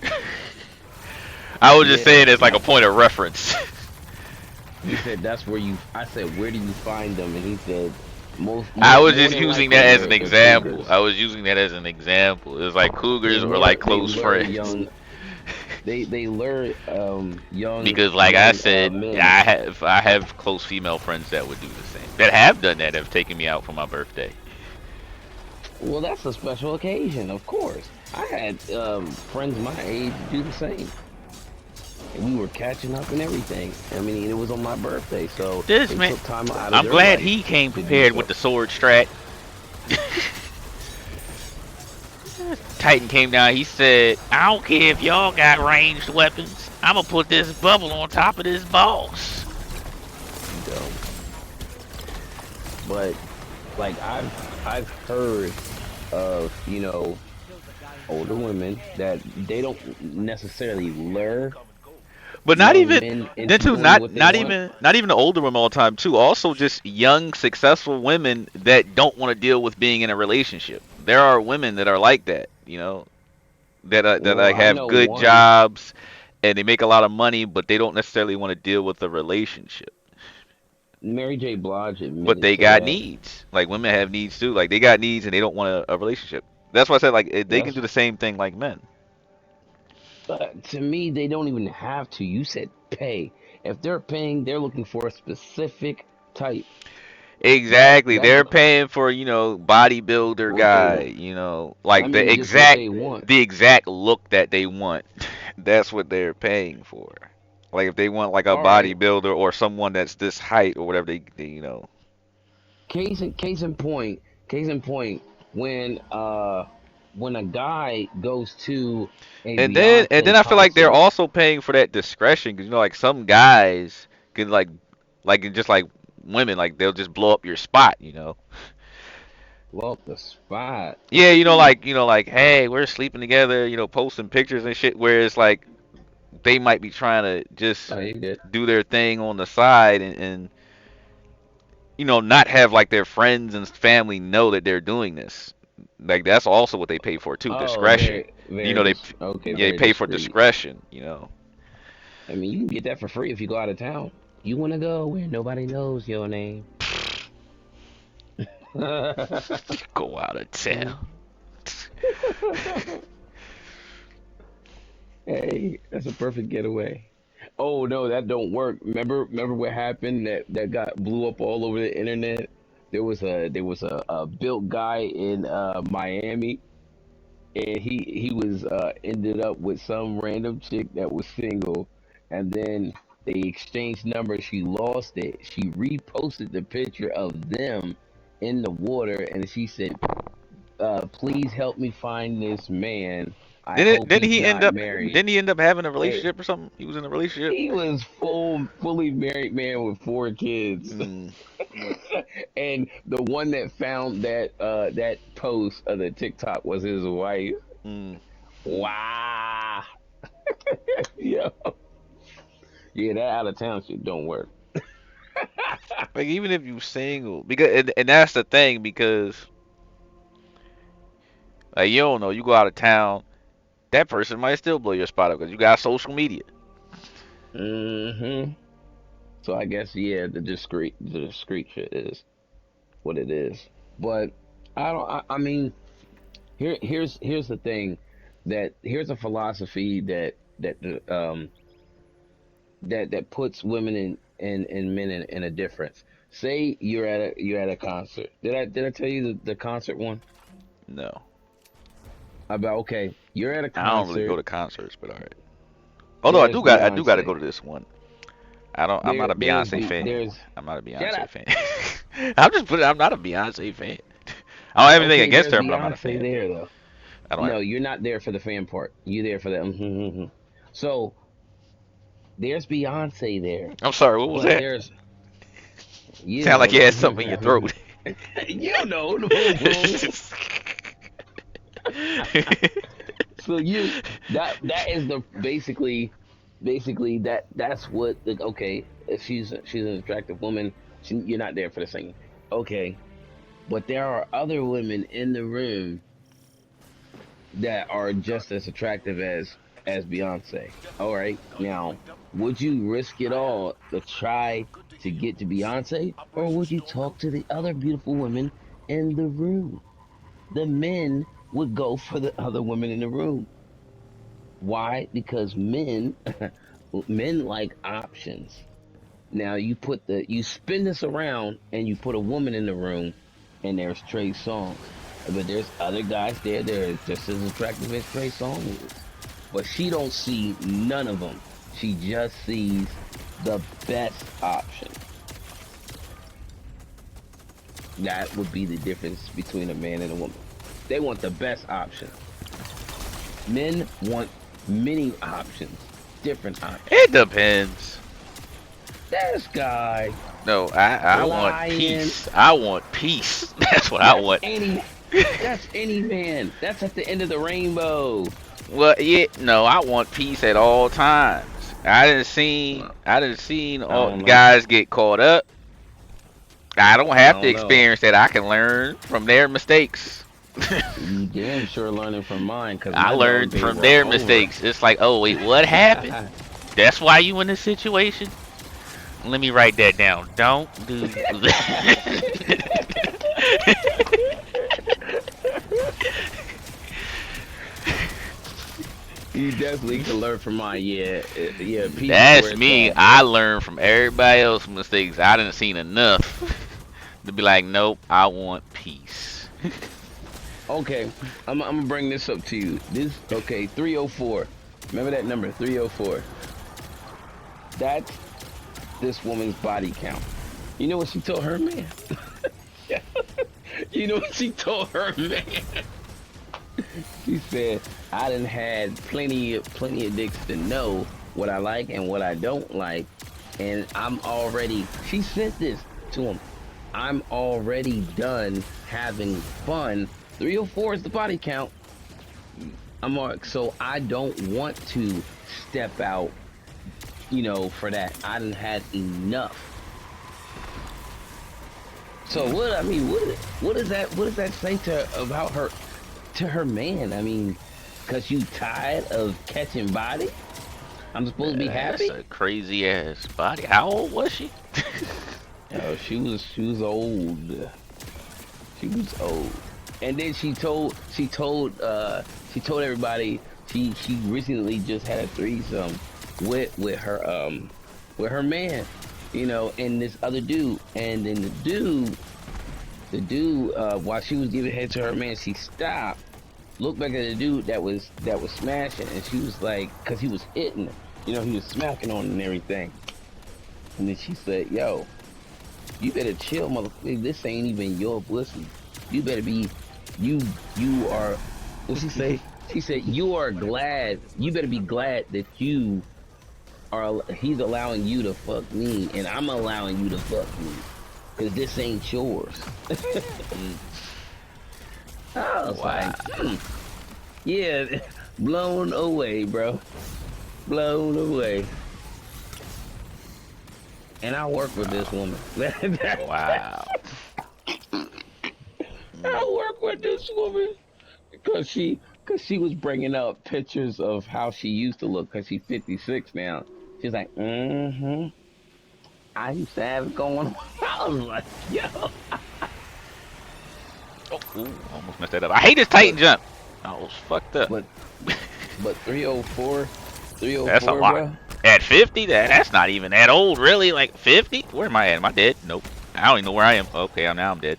I was just saying it's like a point of reference. He said that's where you. I said where do you find them, and he said most. I was just using that as an example. Cougars. I was using that as an example. It was like cougars or like close friends. Young, they lure young. Because like I said, I have close female friends that would do the same. That have done that. Have taken me out for my birthday. Well, that's a special occasion, of course. I had friends my age do the same. And we were catching up and everything. I mean, it was on my birthday, so this man, took time out I'm glad he came prepared with the sword strat. Titan came down. He said, "I don't care if y'all got ranged weapons. I'm gonna put this bubble on top of this boss." But like I've heard of older women that they don't necessarily lure. But not even then too. Not even the older women all the time too. Also, just young, successful women that don't want to deal with being in a relationship. There are women that are like that, that like have good jobs and they make a lot of money, but they don't necessarily want to deal with a relationship. Mary J. Blige admitted but they got needs. Like women have needs too. Like they got needs and they don't want a relationship. That's why I said like they can do the same thing like men. But to me, they don't even have to. You said pay. If they're paying, they're looking for a specific type. Exactly. They're paying for, bodybuilder guy, like the exact look that they want. That's what they're paying for. Like if they want like a All right. bodybuilder or someone that's this height or whatever they you know. Case in point, when a guy goes to a And then Beyonce I feel like they're concert, also paying for that discretion because you know like some guys can like just like women like they'll just blow up your spot, you know. blow up the spot. Yeah, you know like hey, we're sleeping together, you know, posting pictures and shit where it's like they might be trying to just Oh, you good? do their thing on the side and you know not have like their friends and family know that they're doing this. Like that's also what they pay for too, Oh, discretion. You know okay, yeah, they very pay for discreet. discretion, you know. I mean, you can get that for free if you go out of town. You want to go where nobody knows your name. Go out of town. Hey, that's a perfect getaway. Oh no, that don't work. Remember what happened that got blew up all over the internet? There was a built guy in Miami, and he was ended up with some random chick that was single, and then they exchanged numbers. She lost it. She reposted the picture of them in the water, and she said, "Please help me find this man. I hope Didn't he's he end not up married." didn't he end up having a Hey, relationship or something? He was in a relationship. he was fully married man with 4 kids. Mm, And the one that found that post of the TikTok was his wife. mm. Wow. Yeah. Yeah, that out of town shit don't work. Like even if you single, because and that's the thing because like you don't know, you go out of town, that person might still blow your spot up because you got social media. Hmm. So I guess yeah, the discreet shit is what it is. But I don't. I mean, here's the thing, that here's a philosophy that puts women and men in a difference. Say you're at a concert. Did I tell you the concert one No, about? Okay, you're at a I don't really go concert. to concerts, but all right. Although There's I do got to Beyonce. go to this one. I'm not a Beyonce fan. There's I'm not a shut Beyonce up. fan. I'm not a Beyonce fan. I don't have anything Okay, against there's her, but I'm not a Beyonce fan. there though. I don't have. No, you're not there for the fan part. You're there for the. So there's Beyonce there, I'm sorry. What was but that? there's you Sound like know you had something in your throat. you know. So that is the basically that's what the okay, if she's an attractive woman, you're not there for the singing, okay, but there are other women in the room that are just as attractive as Beyonce. All right, now would you risk it all to try to get to Beyonce, or would you talk to the other beautiful women in the room? The men would go for the other women in the room. Why? Because men like options. Now you spin this around and you put a woman in the room, and there's Trey Songz, but there's other guys there that are just as attractive as Trey Songz is, but she don't see none of them. She just sees the best option. That would be the difference between a man and a woman. They want the best option. Men want many options, different options. It depends. This guy No, I want lying. peace. I want peace. That's what I That's want. any. That's any man. That's at the end of the rainbow. Well, yeah, no, I want peace at all times. I didn't seen I all don't know. guys get caught up. I don't I have to don't know. experience that. I can learn from their mistakes. You damn sure learning from mine, because I my dog learned days from are their over. mistakes. It's like, oh wait, what happened? That's why you in this situation? Let me write that down. Don't do that. You definitely can learn from mine. Yeah, yeah. Peace is where That's it's me. at. I learned from everybody else's mistakes. I didn't seen enough to be like, nope, I want peace. Okay, I'm gonna bring this up to you. This okay, 304. Remember that number, 304. That's this woman's body count. You know what she told her man? You know what she told her man? She said, I done had plenty of dicks to know what I like and what I don't like, and I'm already, she sent this to him, I'm already done having fun. 304 is the body count. So I don't want to step out, you know, for that. I done had enough. So what does that say about her man? I mean, cause you tired of catching body? I'm supposed to be happy? That's a crazy ass body. How old was she? Oh, she was old. She was old. And then she told everybody she recently just had a threesome with her man, you know, and this other dude. And then the dude while she was giving head to her man, she stopped, looked back at the dude that was smashing, and she was like, cause he was hitting her, you know, he was smacking on her and everything. And then she said, yo, you better chill, motherfucker. This ain't even your pussy. You better be, you are, what'd she say? She said, you better be glad that he's allowing you to fuck me, and I'm allowing you to fuck me. Cause this ain't yours. I was like, yeah, blown away, bro. Blown away. And I work with this woman. Wow. I work with this woman because she was bringing up pictures of how she used to look, because she's 56 now. She's like, I used to have it going on. I was like, yo. Oh, ooh, almost messed that up. I hate this Titan jump. I was fucked up. But 304, that's a lot. bro. At 50, that's not even that old, really. Like 50? Where am I at? Am I dead? Nope. I don't even know where I am. Okay, I'm dead.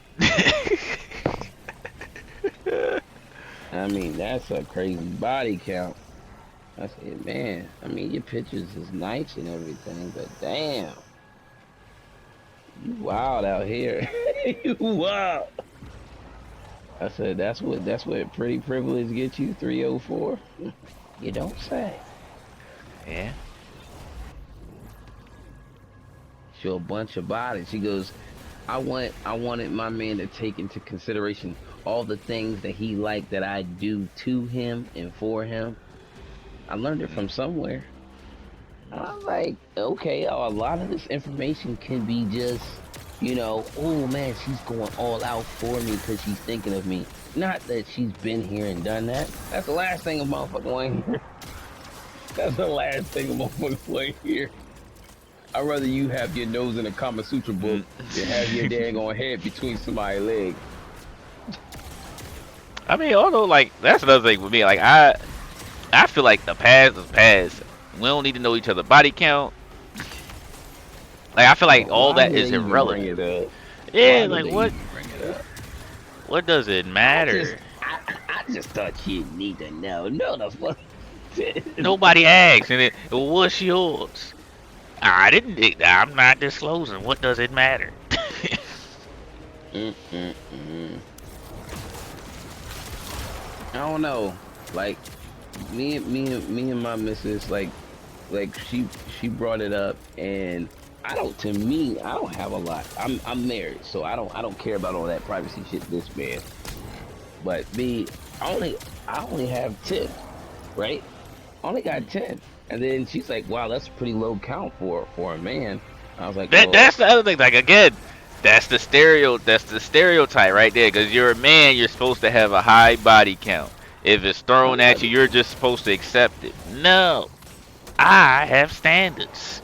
I mean, that's a crazy body count. I said, man, I mean, your pictures is nice and everything, but damn. You wild out here. You wild. I said, that's what pretty privilege gets you, 304? You don't say. Yeah. Show a bunch of bodies. She goes, I wanted my man to take into consideration all the things that he liked that I do to him and for him. I learned it from somewhere. I'm like, okay, a lot of this information can be just, you know, oh man, she's going all out for me because she's thinking of me. Not that she's been here and done that. That's the last thing a motherfucker want to hear. That's the last thing a motherfucker want to hear. I'd rather you have your nose in a Kama Sutra book than have your daggone head between somebody's legs. I mean, although, like, that's another thing with me. Like, I feel like the past is past. We don't need to know each other's body count. Like, I feel like all that is irrelevant. Yeah, like, what does it matter? I just thought you'd need to know. No, the fuck. Nobody asked, and what's yours? I'm not disclosing. What does it matter? I don't know. Like me and my missus, like she brought it up, and I don't have a lot. I'm married, so I don't care about all that privacy shit this bad. But I only have 10, right? I only got 10. And then she's like, wow, that's a pretty low count for a man. I was like, that's the other thing. Like, again, that's the stereotype right there. Because you're a man, you're supposed to have a high body count. If it's thrown at you, you're just supposed to accept it. No, I have standards.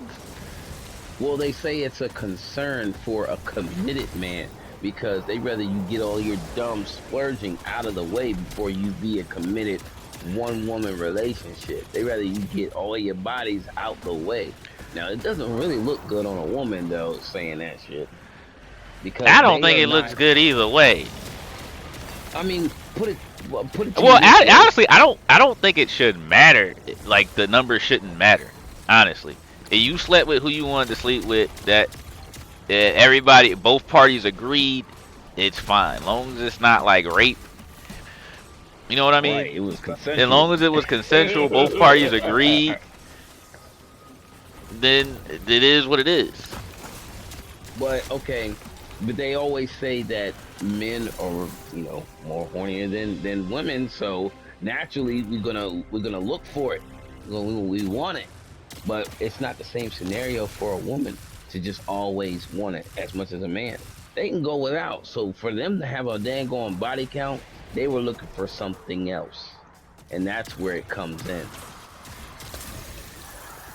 Well, they say it's a concern for a committed man, because they rather you get all your dumb splurging out of the way before you be a committed one-woman relationship. They rather you get all your bodies out the way. Now, it doesn't really look good on a woman, though, saying that shit. Because I don't think it looks good either way. I mean, put it. Well, honestly, I don't think it should matter. Like, the numbers shouldn't matter. Honestly, and you slept with who you wanted to sleep with, that everybody, both parties agreed, it's fine. Long as it's not like rape. You know what I mean? Right, it was As consensual. long as it was consensual, both parties agreed, then it is what it is. But okay, but they always say that men are, more hornier than women. So naturally, we're gonna look for it. We want it, but it's not the same scenario for a woman to just always want it as much as a man. They can go without. So for them to have a dang on body count, they were looking for something else, and that's where it comes in.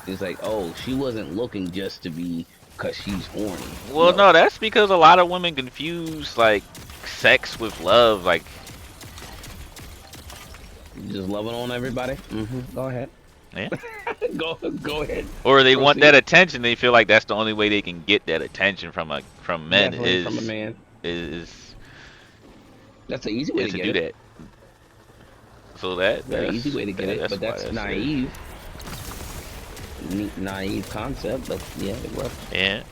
It's like, oh, she wasn't looking just to be because she's horny. Well, no, that's because a lot of women confuse like sex with love. Like, you just loving on everybody. Go ahead. yeah. go ahead. Or they want Proceed. that attention. They feel like that's the only way they can get that attention from men. Definitely from a man. That's an easy way to do that. So that's an easy way to get it, but that's naive. Naive concept, but yeah, it works. Yeah.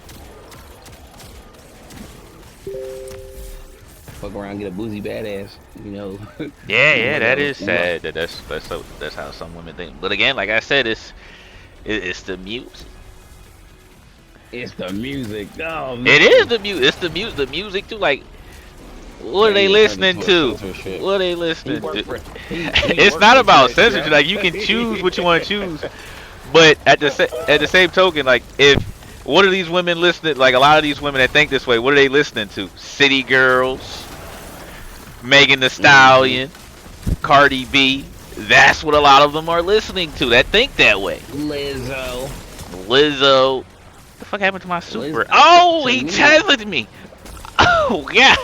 Fuck around, get a boozy badass, Yeah, that is sad. That's how some women think. But again, like I said, it's the music. It's the music. Oh man. It is the music. It's the music too. Like, what are they listening to? What are they listening to? It's not about censorship. Like, you can choose what you want to choose. But at the same token, like, what are these women listening? Like, a lot of these women that think this way, what are they listening to? City Girls, Megan Thee Stallion, Cardi B. That's what a lot of them are listening to. That think that way. Lizzo. What the fuck happened to my super? Oh, he challenged me. Oh yeah.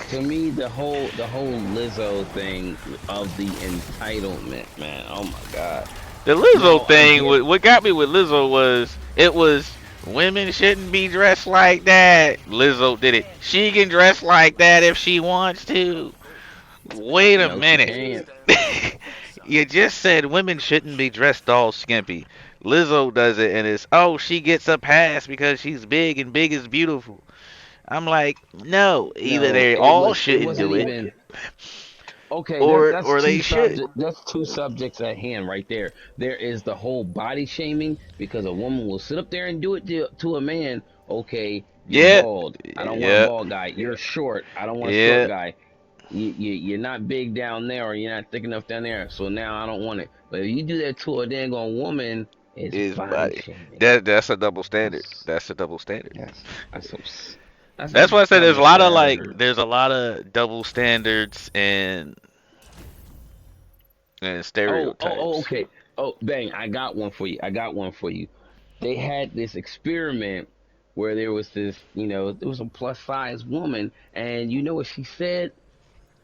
To me, the whole Lizzo thing of the entitlement, man. Oh my god. The Lizzo thing, what got me with Lizzo was, it was, women shouldn't be dressed like that. Lizzo did it. She can dress like that if she wants to. Wait a minute. You just said women shouldn't be dressed all skimpy. Lizzo does it, and it's, oh, she gets a pass because she's big, and big is beautiful. I'm like, no, either they all shouldn't do it. Okay, or they should. That's two subjects at hand right there. There is the whole body shaming, because a woman will sit up there and do it to a man. Okay, you're bald. I don't want a bald guy. You're short. I don't want a short guy. You're not big down there, or you're not thick enough down there. So now I don't want it. But if you do that to a dang on woman, it's body shaming. That's a double standard. That's a double standard. That's why I said there's a lot of double standards and stereotypes. Oh, okay. Oh, bang! I got one for you. They had this experiment where there was this, there was a plus size woman, and you know what she said?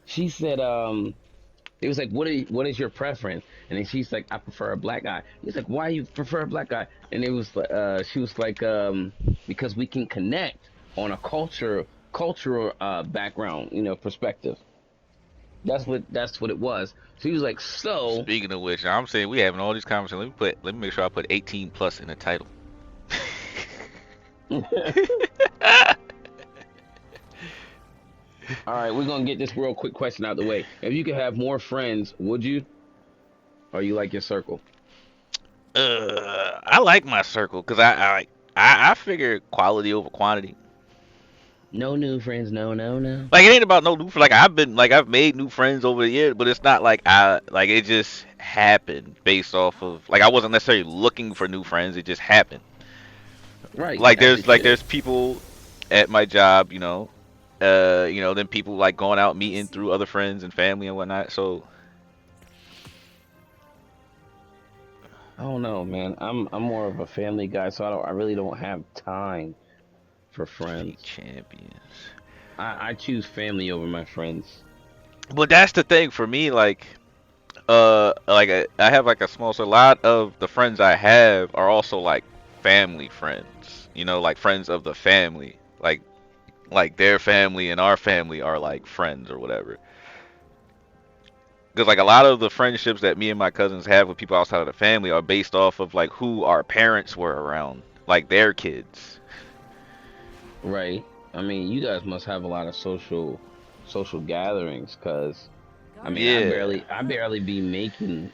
She said, it was like, what is your preference? And then she's like, I prefer a black guy. He's like, why you prefer a black guy? And it was, she was like, because we can connect on a cultural background, perspective. That's what it was. So he was like, so. Speaking of which, I'm saying we having all these conversations. Let me make sure I put 18 plus in the title. All right, we're gonna get this real quick question out the way. If you could have more friends, would you? Or you like your circle? I like my circle because I figure quality over quantity. No new friends, no. Like, it ain't about no new. Like, I've made new friends over the years, but it's not like it just happened based off of, like, I wasn't necessarily looking for new friends. It just happened. Right. Like, there's people at my job, then people like going out meeting through other friends and family and whatnot. So I don't know, man. I'm more of a family guy, so I really don't have time for friends. Champions. I choose family over my friends. But that's the thing for me. Like I have like a small. So a lot of the friends I have are also like family friends. Like friends of the family. Like their family and our family are like friends or whatever. Because like a lot of the friendships that me and my cousins have with people outside of the family are based off of like who our parents were around, like their kids. Right. I mean, you guys must have a lot of social gatherings, cause I mean, Yeah. I barely be making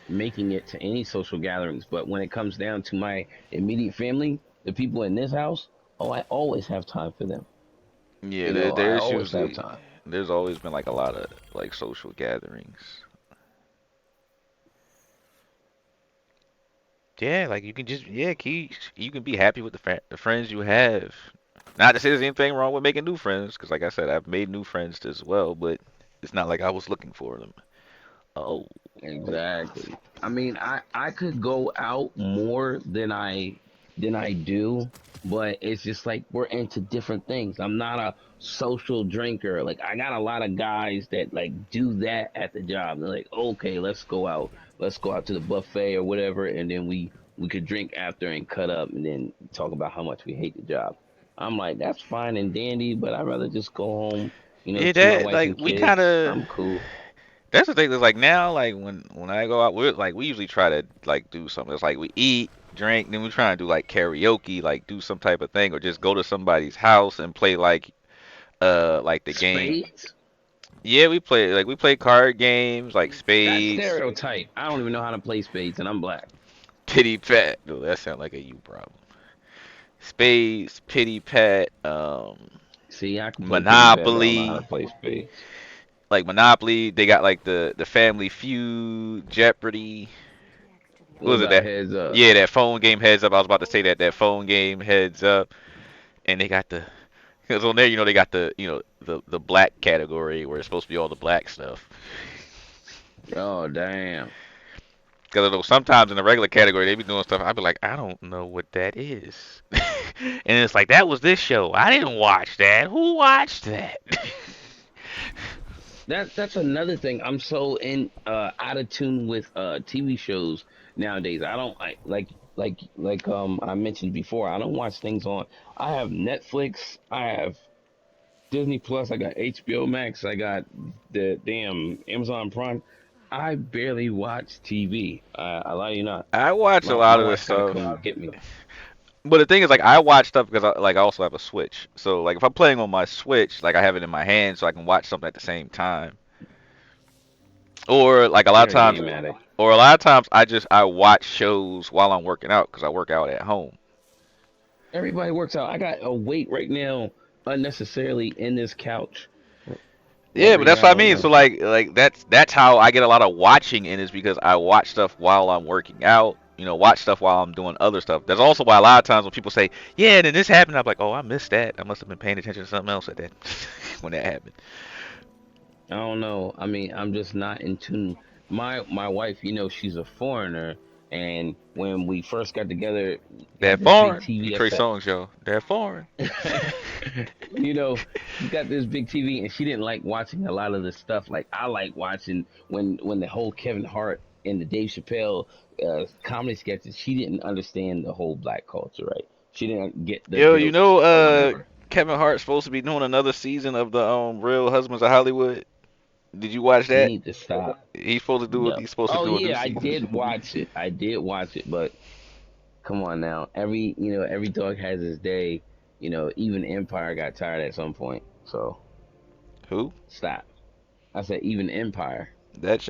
it to any social gatherings. But when it comes down to my immediate family, the people in this house, oh, I always have time for them. Yeah, You know, I there's always have usually time. there's always been like a lot of like social gatherings. Yeah, like you can just keep you can be happy with the friends you have. Not to say there's anything wrong with making new friends, because like I said, I've made new friends as well, but it's not like I was looking for them. Oh, Exactly. I mean, I could go out more than I do, but it's just like we're into different things. I'm not a social drinker. Like I got a lot of guys that like do that at the job. They're like, "Okay, let's go out. Let's go out to the buffet or whatever, and then we could drink after and cut up and then talk about how much we hate the job." I'm like, "That's fine and dandy, but I'd rather just go home, yeah, see my that wife like and we kind kids. of. I'm cool." That's the thing. Is like now, like when I go out, we usually try to like do something. It's like we eat, drink, then we try to do like karaoke, like do some type of thing, or just go to somebody's house and play like the game. Spades? Yeah, we play card games like That's spades, stereotype. I don't even know how to play spades, and I'm black. pity pat. No, that sounds like a you problem. Spades, pity pat, See, I can play pity pat, but I don't know how to Monopoly. play spades. Like Monopoly, they got like the Family Feud, Jeopardy. What What was it about that? heads up? Yeah, that phone game Heads Up. I was about to say that phone game Heads Up, and they got the because on there, they got the black category where it's supposed to be all the black stuff. Oh, damn. Because I know sometimes in the regular category they be doing stuff. I'd be like, I don't know what that is, and it's like that was this show. I didn't watch that. Who watched that? That's another thing. I'm so in out of tune with TV shows nowadays. I don't I mentioned before. I don't watch things on. I have Netflix. I have Disney Plus. I got HBO Max. I got the damn Amazon Prime. I barely watch TV. I lie you not. I watch a My lot of this wife gotta stuff. come get me. But the thing is, like, I watch stuff because I also have a Switch. So, like, if I'm playing on my Switch, like, I have it in my hand so I can watch something at the same time. Or like a lot of You're a times, game addict. I watch shows while I'm working out because I work out at home. Everybody works out. I got a weight right now unnecessarily in this couch. Yeah, Whatever but you that's got, I what I don't mean. know. So like that's how I get a lot of watching in is because I watch stuff while I'm working out. Watch stuff while I'm doing other stuff. That's also why a lot of times when people say, "Yeah, then this happened," I'm like, "Oh, I missed that. I must have been paying attention to something else at that when that happened." I don't know. I mean, I'm just not in tune. My wife, she's a foreigner, and when we first got together, got That this big foreign. You TV Trey up Songz, yo. That foreign. she got this big TV, and she didn't like watching a lot of the stuff like I like watching when the whole Kevin Hart and the Dave Chappelle comedy sketches. She didn't understand the whole black culture, right? She didn't get the Yo, jokes or whatever. Kevin Hart's supposed to be doing another season of the Real Husbands of Hollywood. Did you watch You that? need to stop. No. He's supposed to Oh do a new yeah, I season. did watch it. I did watch it, but come on now. Every dog has his day. Even Empire got tired at some point. So Who? stop. I said even Empire,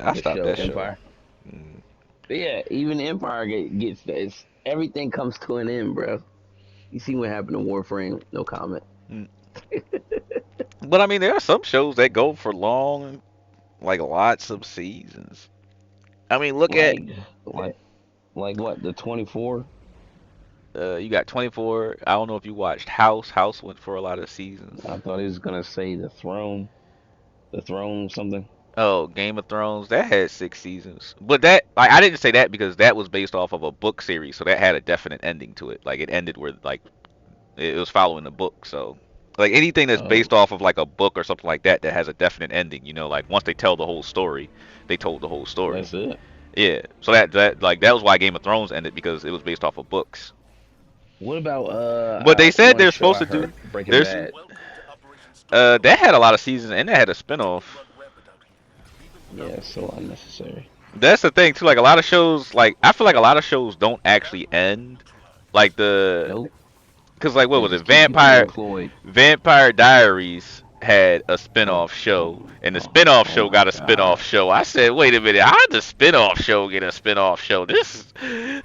I the stopped show that show. Empire. But yeah, even Empire gets everything comes to an end, bro. You see what happened to Warframe? No comment. Mm. But I mean, there are some shows that go for long, like lots of seasons. I mean, look at Like like like what, the 24? you got 24. I don't know if you watched House. House went for a lot of seasons. I thought he was gonna say the throne something. Oh, Game of Thrones, that had 6 seasons. But that, like, I didn't say that because that was based off of a book series, so that had a definite ending to it. Like, it ended where, like, it was following the book. So, like, anything that's Oh, based off of, like, a book or something like that that has a definite ending, like, once they tell the whole story, they told the whole story. that's it. Yeah. So that was why Game of Thrones ended because it was based off of books. What about But they said one they're show supposed I to do, heard, Breaking there's, Bad? that had a lot of seasons and that had a spinoff. Yeah, so unnecessary. That's the thing too. Like a lot of shows, like I feel like a lot of shows don't actually end. Like Nope. cause like what They was it? just keep people employed. Vampire Diaries had a Oh, spin-off show, and the oh, spin-off oh show my got a spin-off God. show. I said, wait a minute, how did the spin-off show get a spin-off show? This is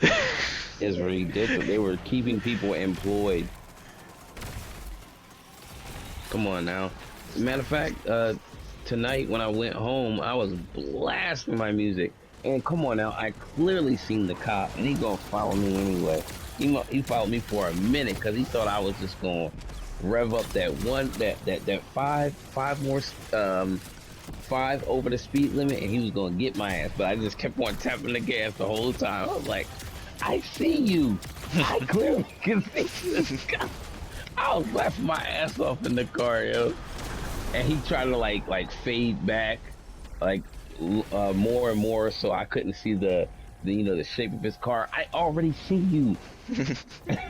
It's ridiculous. They were keeping people employed. Come on now. Matter of fact, tonight when I went home, I was blasting my music. And come on now, I clearly seen the cop, and he gonna follow me anyway. He followed me for a minute because he thought I was just gonna rev up that five more, 5 over the speed limit, and he was gonna get my ass. But I just kept on tapping the gas the whole time. I was like, I see you. I clearly can see this guy. I was laughing my ass off in the car, yo. And he tried to like fade back, like more and more, so I couldn't see the the shape of his car. I already see you.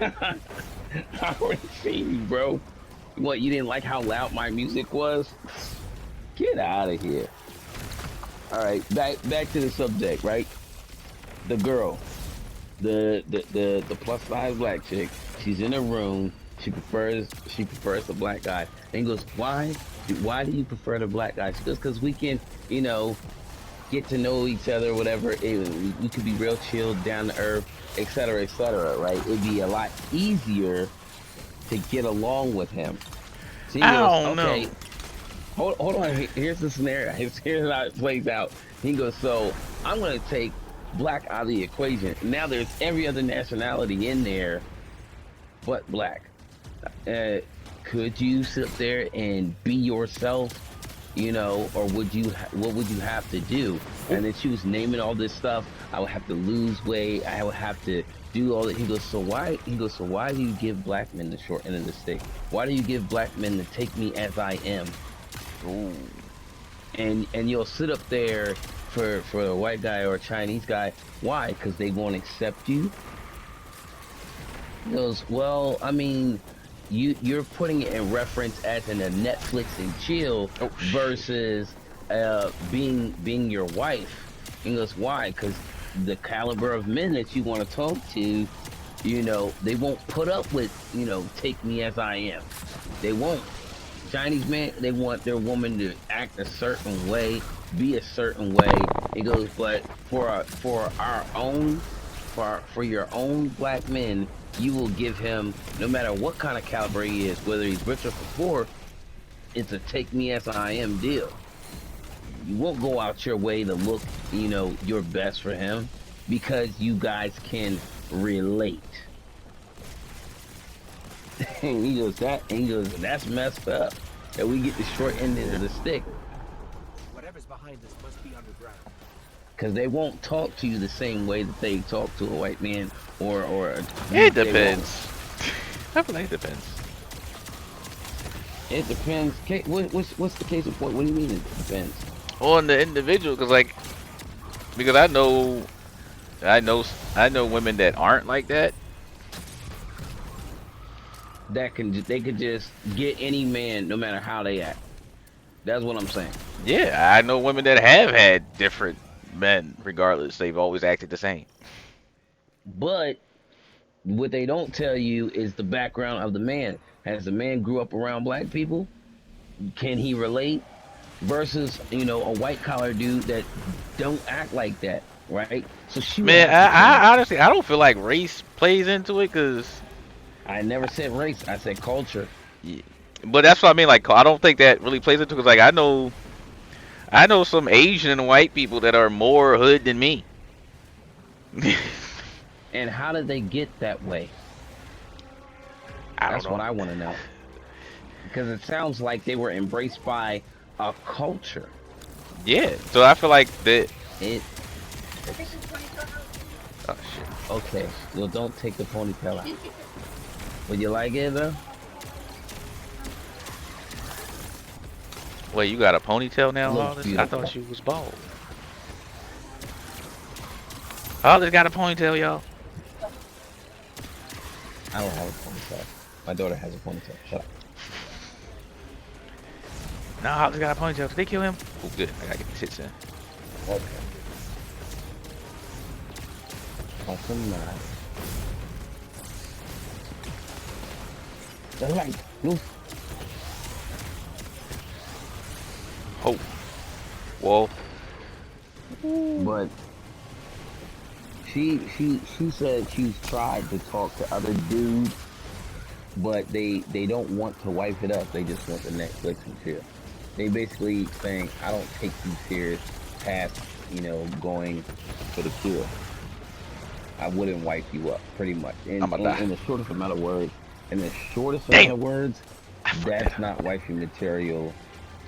I already see you, bro. What, you didn't like how loud my music was? Get out of here. All right, back to the subject, right? The girl, the plus size black chick. She's in a room. She prefers the black guy. And he goes, why do you prefer the black guy? She goes, because we can, get to know each other, whatever. We could be real chill, down to earth, etc., right? It'd be a lot easier to get along with him. So he goes, okay, hold on. Here's the scenario. Here's how it plays out. He goes, so I'm gonna take black out of the equation. Now there's every other nationality in there, but black. Could you sit there and be yourself, or what would you have to do? And then she was naming all this stuff. I would have to lose weight. I would have to do all that. He goes, so why do you give black men the short end of the stick? Why do you give black men to take me as I am? Ooh. And you'll sit up there for a white guy or a Chinese guy. Why? Because they won't accept you? He goes, well, I mean, you're putting it in reference as in a Netflix and chill versus being your wife. He goes, why? Because the caliber of men that you want to talk to, they won't put up with, take me as I am. They won't. Chinese men, they want their woman to act a certain way, be a certain way. He goes, but for your own black men, you will give him, no matter what kind of caliber he is, whether he's rich or poor, it's a take me as I am deal. You won't go out your way to look, your best for him because you guys can relate. And he goes, that's messed up. That we get the short end of the stick. Whatever's behind this must be underground. Because they won't talk to you the same way that they talk to a white man or a... It depends. I feel like it depends. It depends. What's the case in point? What do you mean it depends? On the individual, because I know women that aren't like that. They could just get any man no matter how they act. That's what I'm saying. Yeah, I know women that have had different men, regardless. They've always acted the same. But what they don't tell you is the background of the man. As the man grew up around black people, can he relate? Versus, a white collar dude that don't act like that, right? So I honestly, I don't feel like race plays into it, because I never said race. I said culture. Yeah. But that's what I mean. Like, I don't think that really plays into it, because I know some Asian and white people that are more hood than me. And how did they get that way? That's what I want to know. Because it sounds like they were embraced by a culture. Yeah. So I feel like that. Oh shit. Okay. Well, don't take the ponytail out. Would you like it though? Wait, you got a ponytail now, Hollis? I Beautiful. thought you was bald. Hollis got a ponytail, y'all. I don't have a ponytail. My daughter has a ponytail. Shut up. No, Hollis got a ponytail. Did they kill him? Oh, good. I gotta get the tits in. Okay. Awesome, not. That's right. Move. Oh, whoa. But she said she's tried to talk to other dudes, but they don't want to wipe it up. They just want the Netflix and chill. They basically saying, I don't take you serious past, going for the kill. I wouldn't wipe you up, pretty much. In the shortest amount of words, that's not wifey material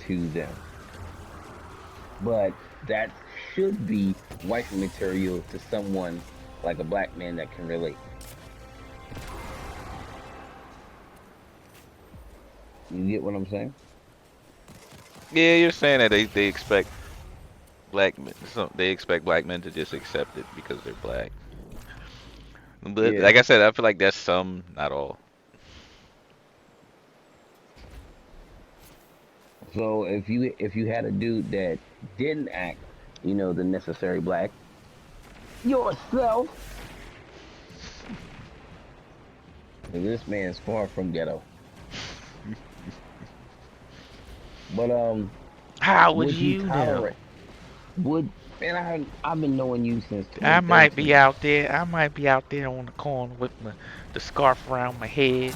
to them. But that should be wifey material to someone like a black man that can relate. You get what I'm saying? Yeah, you're saying that they expect black men. They expect black men to just accept it because they're black. But Yeah. like I said, I feel like that's some, not all. So if you had a dude that didn't act, the necessary black, yourself. This man is far from ghetto. But how would you know? Man, I've been knowing you since 2013. I might be out there. I might be out there on the corner with the scarf around my head.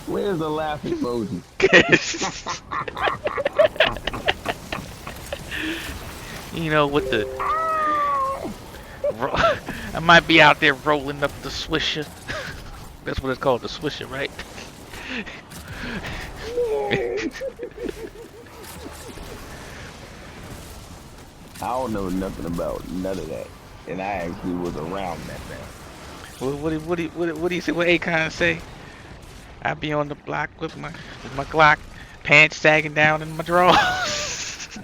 Where's the laugh emoji? With the I might be out there rolling up the swisher. That's what it's called, the swisher, right? I don't know nothing about none of that, and I actually was around that man. What do you say? What Akon say? I be on the block with my Glock, pants sagging down in my drawers.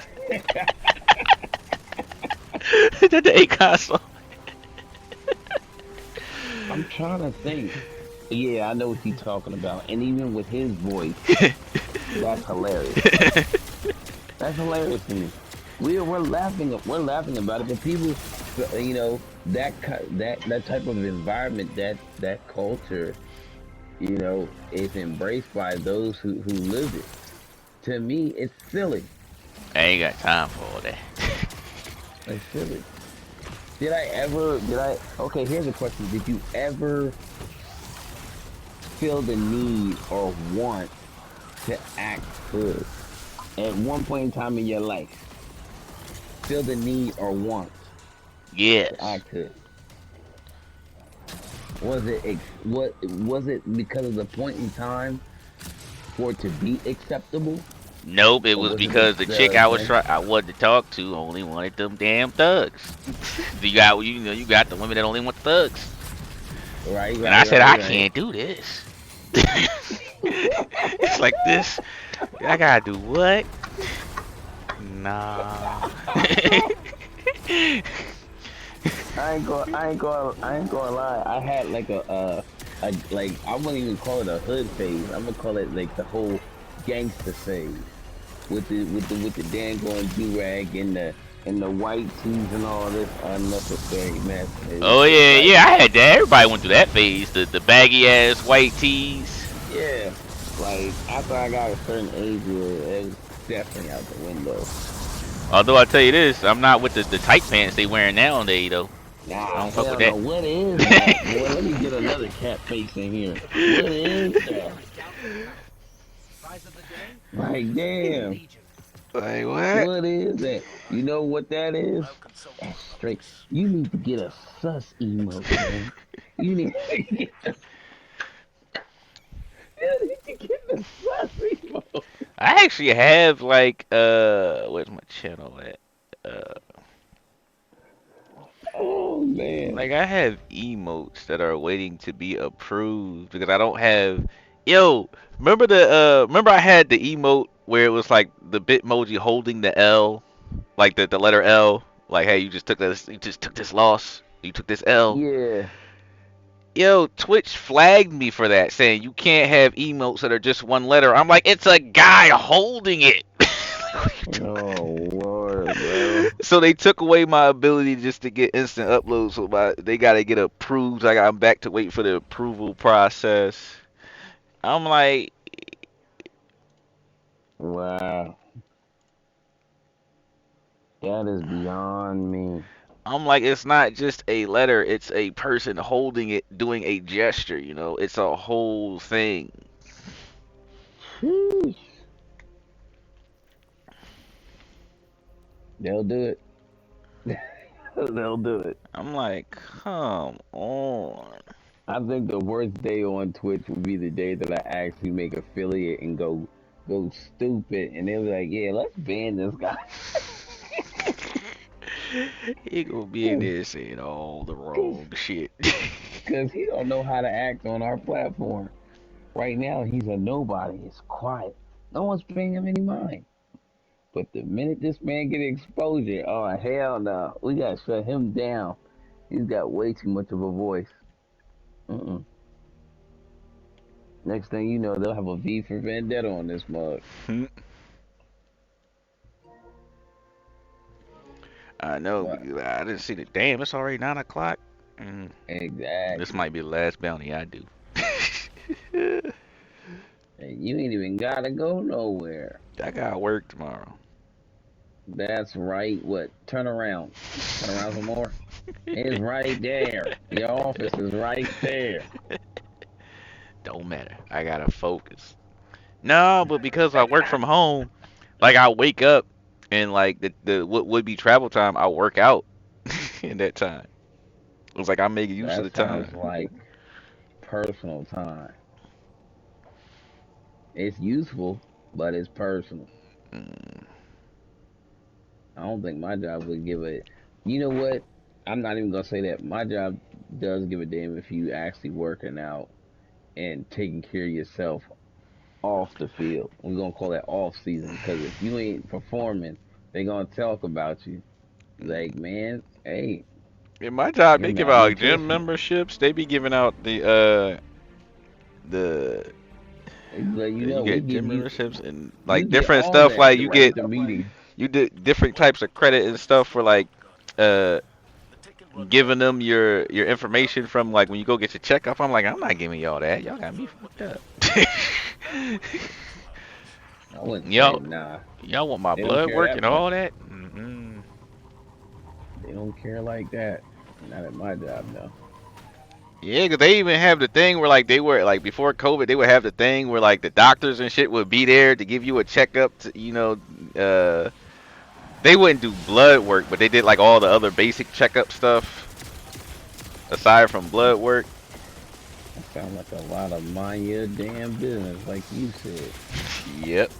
That the Akon song. I'm trying to think. Yeah, I know what he's talking about, and even with his voice, that's hilarious. That's hilarious to me. We're laughing about it, but people, that type of environment, that culture, is embraced by those who live it. To me, it's silly. I ain't got time for all that. It's silly. Okay, here's a question. Did you ever feel the need or want to act hood at one point in time in your life? Feel the need or want Yes. to act hood? Was it because of the point in time for it to be acceptable? Nope, it was because the chick I wanted to talk to only wanted them damn thugs. You got the women that only want the thugs. Right. And I said I can't do this. It's like this. I gotta do what? Nah. I ain't gonna lie. I had like I wouldn't even call it a hood phase. I'm gonna call it like the whole gangster phase with the dangling do-rag and the white tees and all this unnecessary mess. Oh yeah, I had that. Everybody went through that phase. The baggy ass white tees. Yeah, like after I got a certain age, it was definitely out the window. Although I tell you this, I'm not with the tight pants they wearing nowadays though. Nah, I don't fuck with that. What is that? Boy, let me get another cat face in here. What is that? Like damn. Like what? What is that? You know what that is? That's straight. You need to get a sus emote, man. You need to get the sus emote. I actually have like where's my channel at? Oh man. Like I have emotes that are waiting to be approved because I don't have. Yo, remember I had the emote where it was like the Bitmoji holding the L, like the letter L, like hey you just took this loss, you took this L. Yeah. Yo, Twitch flagged me for that, saying you can't have emotes that are just one letter. I'm like, it's a guy holding it. Oh Lord, bro. So they took away my ability just to get instant uploads. So they gotta get approved. I'm back to wait for the approval process. I'm like, Wow. That is beyond me. it's not just a letter. It's a person holding it, doing a gesture. It's a whole thing. Sheesh. They'll do it. They'll do it. I'm like, come on. I think the worst day on Twitch would be the day that I actually make affiliate and go stupid, and they'll be like, "Yeah, let's ban this guy." He gonna be in there saying all the wrong shit. Because he don't know how to act on our platform. Right now, he's a nobody. It's quiet. No one's paying him any mind. But the minute this man get exposure, oh hell no, we gotta shut him down. He's got way too much of a voice. Mm-mm. Next thing you know, they'll have a V for Vendetta on this mug. I know. What? I didn't see the damn. It's already 9 o'clock. Exactly. This might be the last bounty I do. And you ain't even gotta go nowhere. I got work tomorrow. That's right. What? Turn around. Turn around some more. It's right there. Your office is right there. Don't matter. I gotta focus. No, but because I work from home, like I wake up and like the what would be travel time, I work out in that time. It's like I make use of the That time. sounds like personal time. It's useful, but it's personal. I don't think my job would give it. You know what? I'm not even gonna say that. My job does give a damn if you actually working out and taking care of yourself off the field. We're gonna call that off season because if you ain't performing, they gonna talk about you. Like, man, hey, In my job, you're they give not out gym nutritional. memberships. They be giving out the Like, you you know, we get give gym you memberships and you like get different all stuff. that Like right at the meeting. you did different types of credit and stuff for like uh giving them your information from like when you go get your checkup. I'm like, I'm not giving y'all that. Y'all got me fucked up. I wouldn't say y'all nah. y'all want my They don't blood care work that and much. all that? Mm-mm. They don't care like that. Not at my job, no. Yeah, 'cause they even have the thing where like they were like before COVID, they would have the thing where like the doctors and shit would be there to give you a checkup. They wouldn't do blood work, but they did like all the other basic checkup stuff aside from blood work. That sounds like a lot of mind your damn business, like you said. Yep.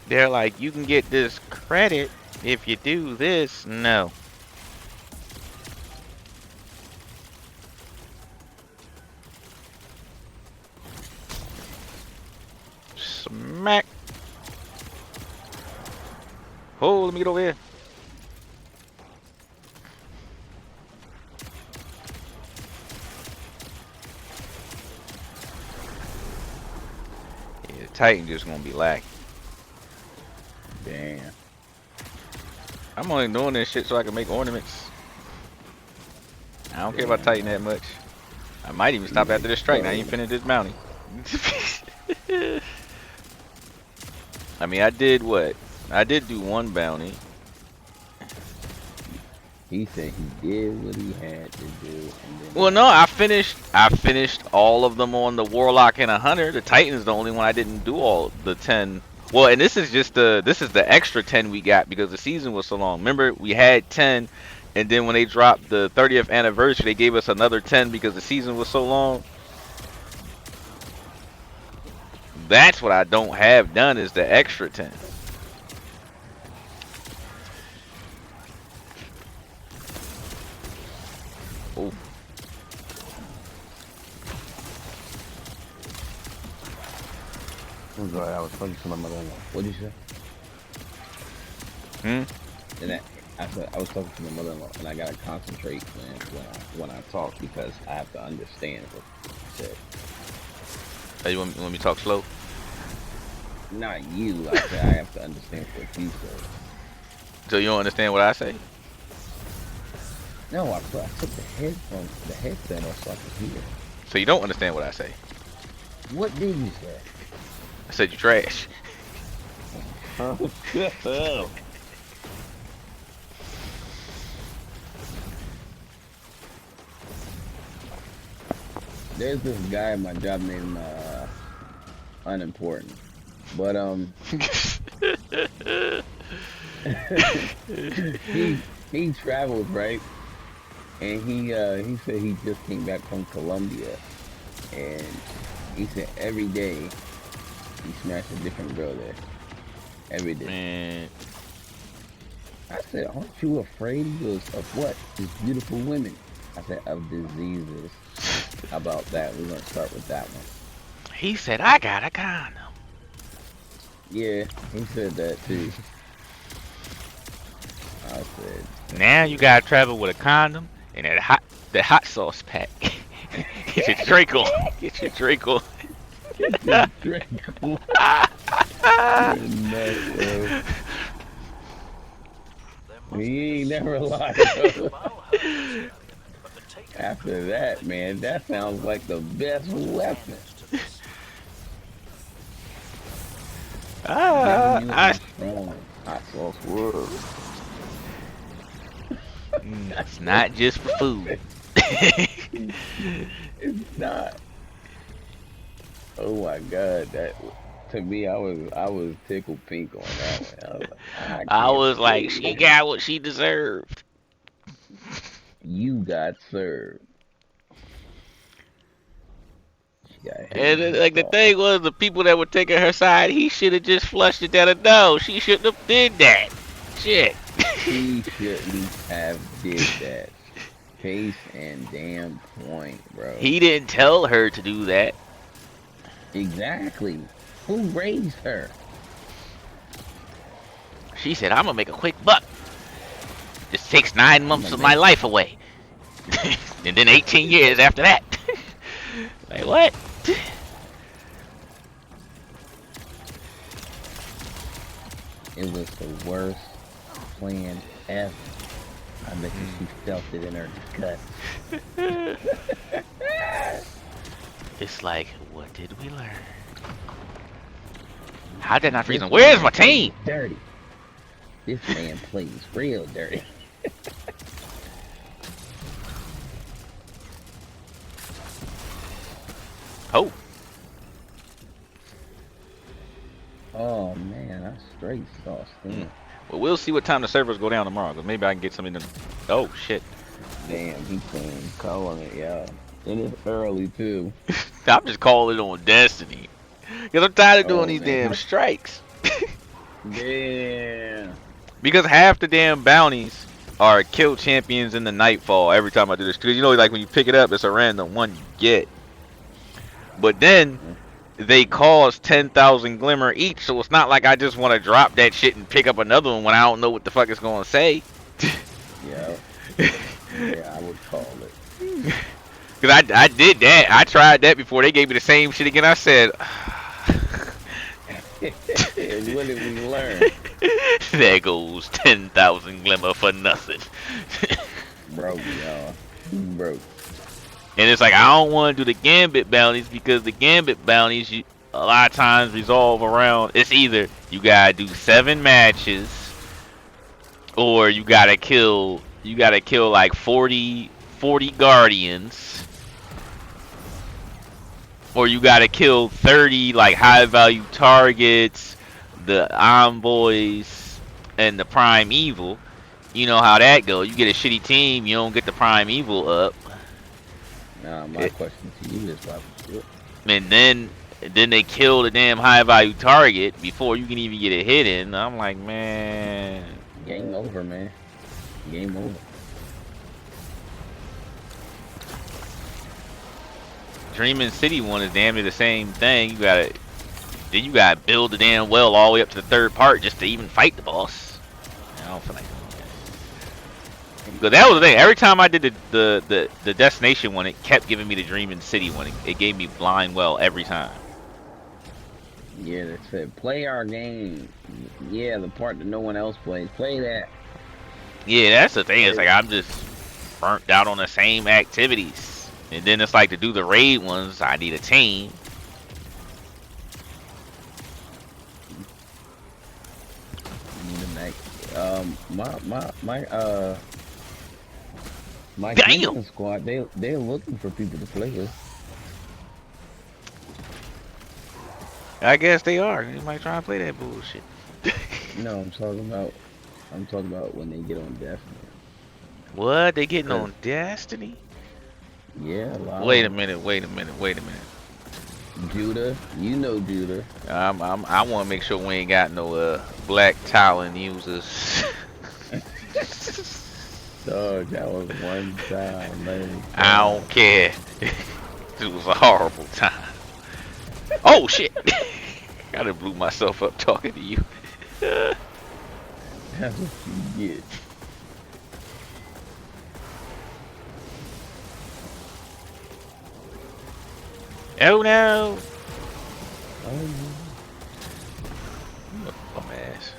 They're like, you can get this credit if you do this. No. Smack. Oh, let me get over here. Yeah, the Titan just gonna be lacking. Damn. I'm only doing this shit so I can make ornaments. I don't care about Titan that much. I might even stop after this strike. I ain't finished this bounty. I mean, I did what? I did do one bounty. He said he did what he had to do. And then Well, no, I finished all of them on the Warlock and a Hunter. The Titan's the only one I didn't do all the 10. Well, and this is the extra 10 we got because the season was so long. Remember, we had 10, and then when they dropped the 30th anniversary, they gave us another 10 because the season was so long. That's what I don't have done is the extra 10. Ooh. I'm sorry, I was talking to my mother-in-law. What'd you say? And I said I was talking to my mother-in-law, and I gotta concentrate when I talk because I have to understand what she said. Hey, you want me to talk slow? Not you. I said I have to understand what you said. So you don't understand what I say? No, I took the headset off so I could hear. So you don't understand what I say? What did you say? I said you trash. Oh. There's this guy at my job named Unimportant, but he travels, right? And he said he just came back from Colombia, and he said every day he smashed a different girl there. Every day. Man. I said, aren't you afraid? He goes, of what? Just beautiful women. I said, of diseases. How about that? We're gonna start with that one. He said, I got a condom. Yeah, he said that too. I said, now you gotta travel with a condom and that hot sauce pack. Get your Draco. Get your Draco. get your Draco. He ain't never lied. After that, man, that sounds like the best weapon. Hot sauce world. It's not just for food. It's not. Oh my God, that to me, I was tickled pink on that one. I was like, she got what she deserved. You got served. And like the thing was, the people that were taking her side, he should have just flushed it down the nose. She shouldn't have did that. Shit. He shouldn't have did that. Case and damn point, bro. He didn't tell her to do that. Exactly. Who raised her? She said, I'm gonna make a quick buck. This takes 9 months of my life away. And then 18 years after that. Like, what? It was the worst plan ever. I bet you she felt it in her gut. It's like, what did we learn? How did I not freeze him? Where's my team? Dirty. This man plays real dirty. Oh. Oh man, I straight saw steam. Well, we'll see what time the servers go down tomorrow, because maybe I can get something to... Oh, shit. Damn, he came calling it, yeah. And it's early, too. I'm just calling it on Destiny. Because I'm tired of doing these damn strikes. Yeah. Because half the damn bounties are kill champions in the nightfall every time I do this. Because, you know, like when you pick it up, it's a random one you get. But then... they cost 10,000 glimmer each, so it's not like I just want to drop that shit and pick up another one when I don't know what the fuck it's gonna say. Yeah. Yeah, I would call it. Cause I did that. I tried that before. They gave me the same shit again. I said, what did we learn? There goes 10,000 glimmer for nothing. Broke, y'all. Broke. And it's like, I don't want to do the Gambit bounties because the Gambit bounties, a lot of times resolve around, it's either you gotta do 7 matches or you gotta kill like 40 guardians, or you gotta kill 30 like high value targets, the envoys and the prime evil. You know how that goes. You get a shitty team, you don't get the prime evil up. Nah, my question to you is why we do it. And then they kill the damn high value target before you can even get a hit in. I'm like, man. Game over, man. Game over. Dreaming City one is damn near the same thing. Then you gotta build the damn well all the way up to the 3rd part just to even fight the boss. I don't feel like doing that. Because that was the thing. Every time I did the destination one, it kept giving me the Dreaming City one. It gave me blind well every time. Yeah, they said play our game. Yeah, the part that no one else plays. Play that. Yeah, that's the thing. It's like I'm just burnt out on the same activities. And then it's like to do the raid ones, I need a team. Need a Mac. My Damn! Kingston squad, they're looking for people to play with. I guess they are. You might try and play that bullshit. No, I'm talking about when they get on Destiny. What? They getting 'Cause, on Destiny? yeah, a lot of Wait a them. minute, wait a minute, wait a minute. Judah, you know Judah. I want to make sure we ain't got no Black Talon users. Dog, that was one time, man. I don't care. It was a horrible time. Oh shit! I done blew myself up talking to you. That's what you get. Oh no! Oh, Bum ass.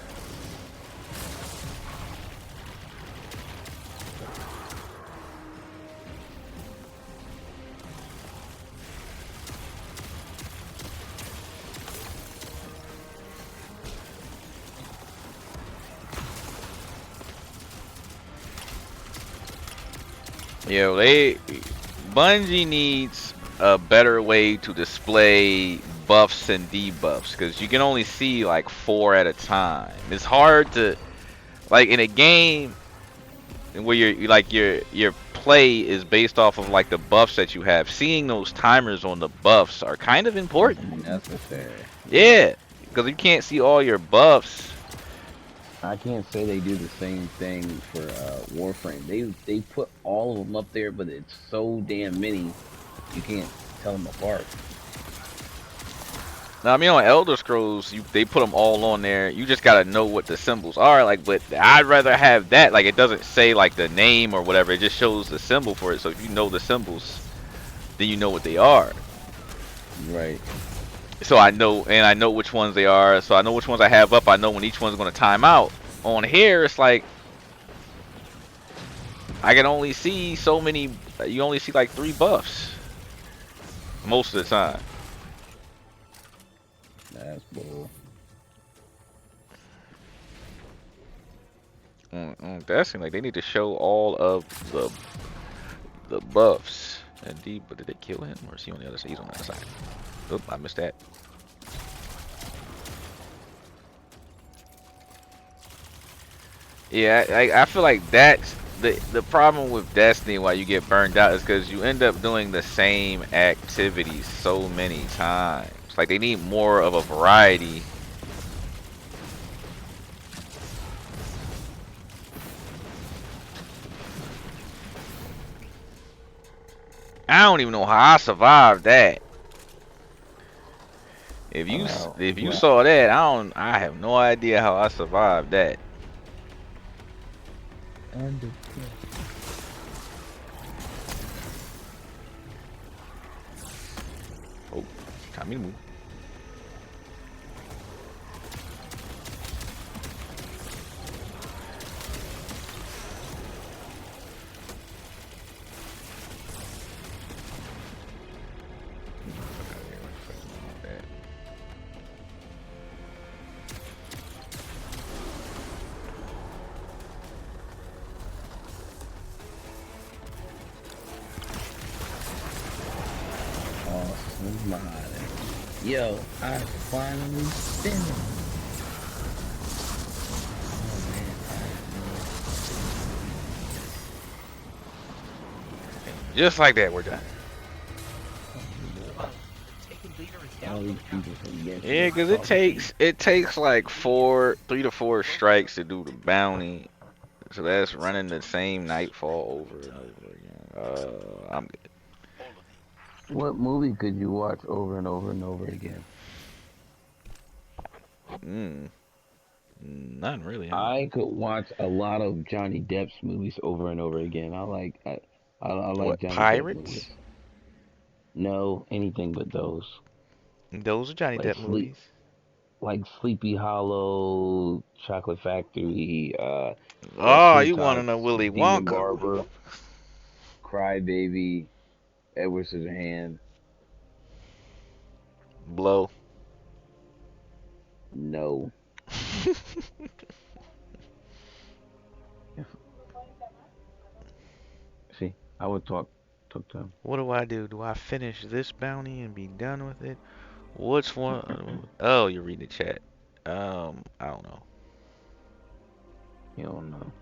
Yo, Bungie needs a better way to display buffs and debuffs because you can only see like 4 at a time. It's hard to like in a game where your play is based off of like the buffs that you have. Seeing those timers on the buffs are kind of important. necessary. Yeah, because you can't see all your buffs. I can't say they do the same thing for Warframe. They put all of them up there, but it's so damn many, you can't tell them apart. Now, I mean, on Elder Scrolls, they put them all on there. You just gotta know what the symbols are. Like, but I'd rather have that. Like, it doesn't say like the name or whatever. It just shows the symbol for it. So if you know the symbols, then you know what they are. Right. So I know which ones they are. So I know which ones I have up. I know when each one's gonna time out. On here, it's like I can only see so many. You only see like 3 buffs most of the time. That's bull. Destiny, like they need to show all of the buffs. Indeed, but did they kill him or is he on the other side? He's on the other side. Oop, I missed that. Yeah, I feel like that's the problem with Destiny why you get burned out is because you end up doing the same activities so many times. Like they need more of a variety. I don't even know how I survived that. If you saw that, I have no idea how I survived that. Oh, time me to move. Yo, I finally finished. Just like that, we're done. Yeah, because it takes like 3 to 4 strikes to do the bounty. So that's running the same nightfall over and over again. I'm good. What movie could you watch over and over and over again? None really. I could watch a lot of Johnny Depp's movies over and over again. I like What, Johnny Depp Pirates? movies. No, anything but those. Those are Johnny Like Depp movies. like Sleepy Hollow, Chocolate Factory, Oh, Two you want to know Tops, Willy Demon Wonka? Barber, Cry Baby, Edward Scissorhands. Blow. No. See, I would talk to him. What do I do? Do I finish this bounty and be done with it? What's one? Oh, you're reading the chat. I don't know. You don't know.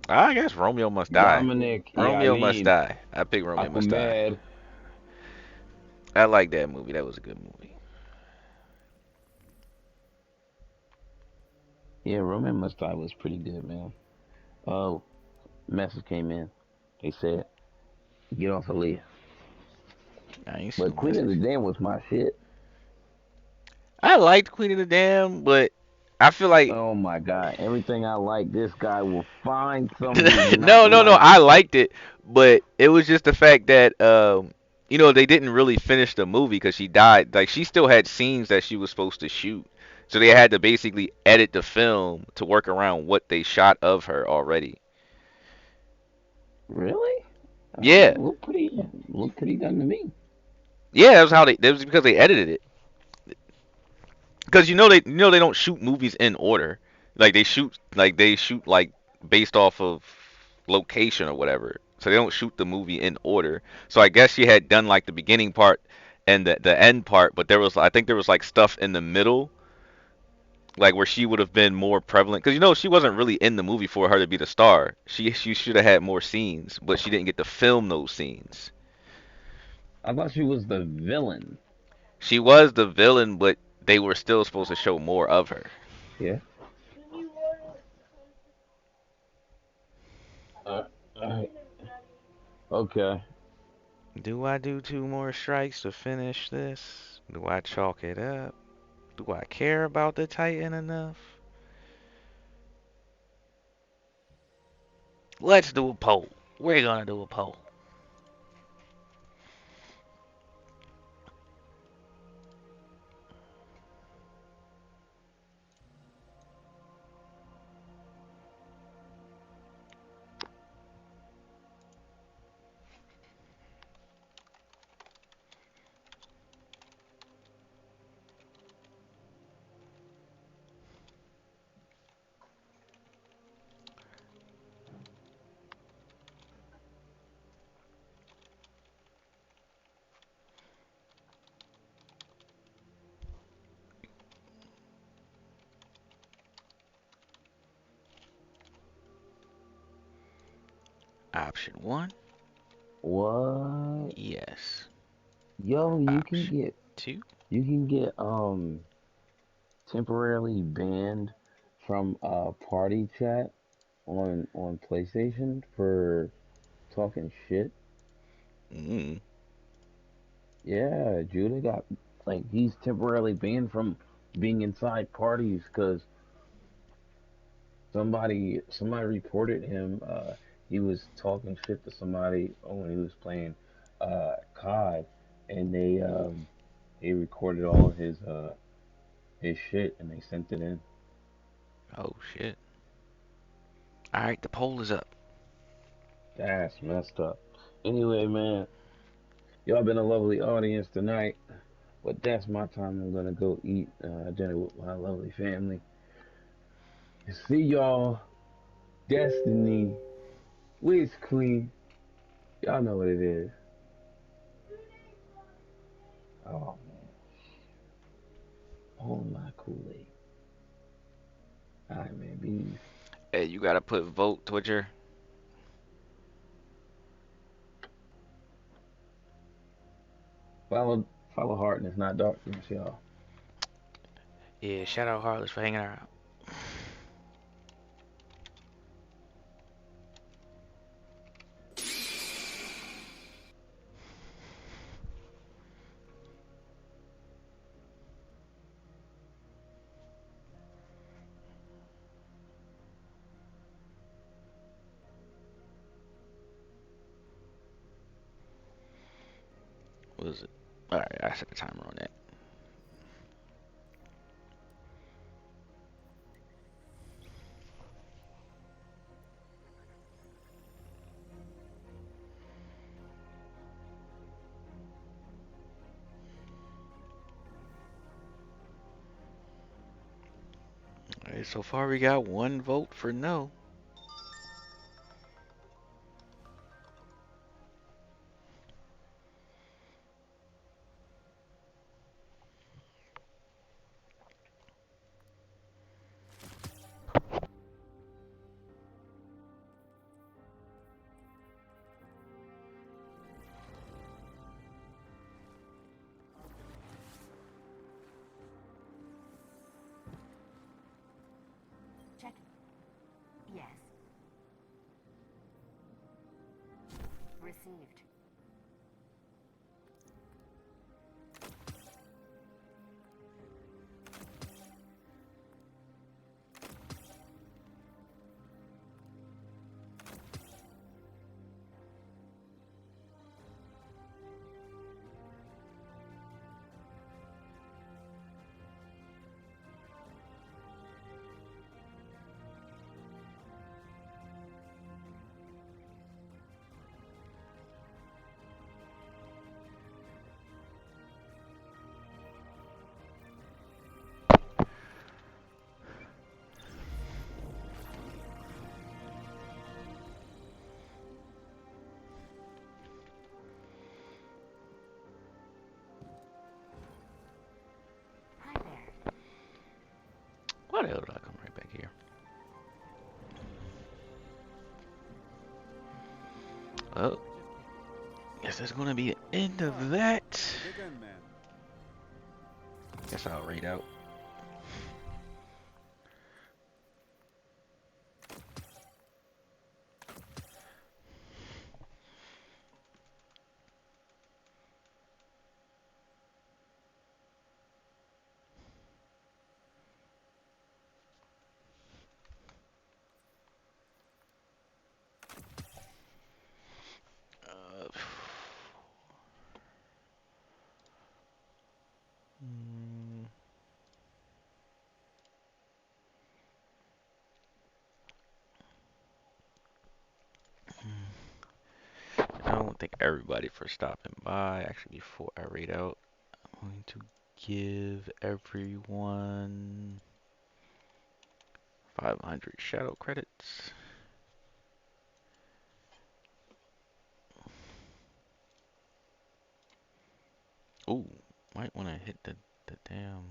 I guess Romeo must die. Dominic, Romeo must Yaelin, die. I pick Romeo must die. Aquamed. I like that movie. That was a good movie. Yeah, Roman Must Die was pretty good, man. Oh, message came in. They said, get off of Leah. I ain't seen But no Queen of message. the Dam was my shit. I liked Queen of the Dam, but I feel like Oh my god. Everything I like, this guy will find some reason not no, to no, no. like I it. liked it, but it was just the fact that they didn't really finish the movie because she died. Like she still had scenes that she was supposed to shoot, so they had to basically edit the film to work around what they shot of her already. Really? Yeah, Look pretty done to me. yeah. That was how they. That was because they edited it. Because they don't shoot movies in order. Like they shoot based off of location or whatever. So they don't shoot the movie in order. So I guess she had done like the beginning part and the end part, but I think there was like stuff in the middle, like where she would have been more prevalent. Because she wasn't really in the movie for her to be the star. She should have had more scenes, but she didn't get to film those scenes. I thought she was the villain. She was the villain, but they were still supposed to show more of her. Yeah. Alright. Okay. Do I do 2 more strikes to finish this? Do I chalk it up? Do I care about the Titan enough? Let's do a poll. We're gonna do a poll. Option 1, What? yes. Yo, Option 2, you can get temporarily banned from party chat on PlayStation for talking shit. mm, Yeah, Judah got like he's temporarily banned from being inside parties because somebody reported him. He was talking shit to somebody when he was playing COD, and they recorded all of his shit and they sent it in. oh shit. Alright, the poll is up. That's messed up. Anyway, man, y'all been a lovely audience tonight, but that's my time. I'm gonna go eat dinner with my lovely family. See y'all, Destiny, Wiz Queen. Y'all know what it is. Oh man, all my Kool-Aid. All right, man, be easy. Hey, you gotta put vote, Twitcher. Follow, follow Hardness, not Darkness, y'all. Yeah, shout out Heartless for hanging out. What is it? Alright, I set the timer on that. So far, we got 1 vote for no. Check. Yes. Received. Hi there. Why the hell did I come right back here? Oh, guess that's gonna be the end of that. Dig in, man. Guess I'll read out. Uh, mm, I don't thank everybody for stopping by. Actually, before I read out, I'm going to give everyone 500 shadow credits. Ooh, might want to hit the damn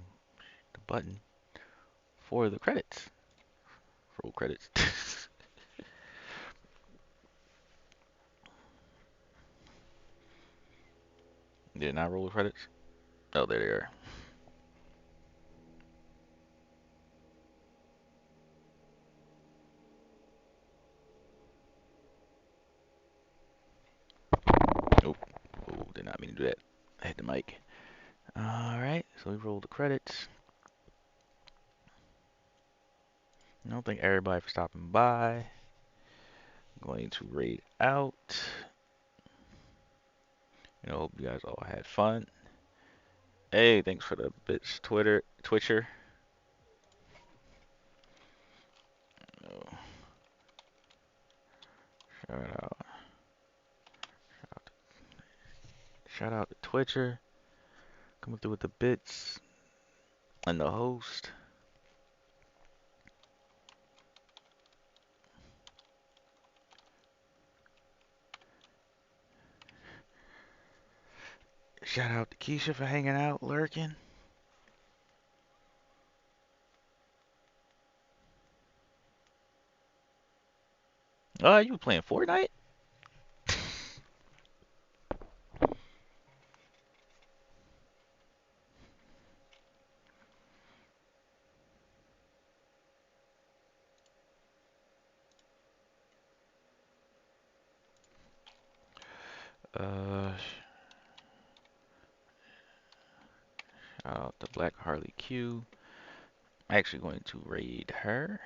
the button for the credits. Roll credits. Did not roll the credits? Oh, there they are. Oh, oh, did not mean to do that. I hit the mic. Alright, so we rolled the credits. I don't thank everybody for stopping by. I'm going to raid out. Hope you guys all had fun. Hey, thanks for the bits, Twitcher. Oh, shout out, shout out to Twitcher coming through with the bits and the host. Shout out to Keisha for hanging out, lurking. Oh, you playing Fortnite? Shout out to Black Harley Q. I'm actually going to raid her.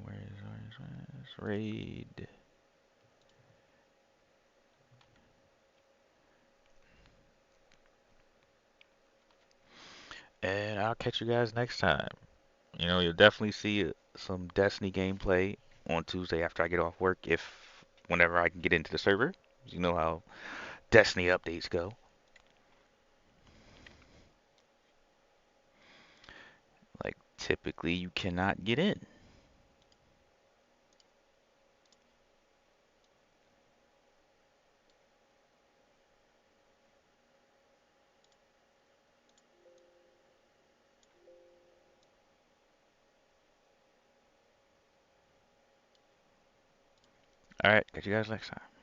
Where's raid? And I'll catch you guys next time. You'll definitely see some Destiny gameplay on Tuesday after I get off work, whenever I can get into the server. You know how Destiny updates go. typically you cannot get in. All right, catch you guys next time.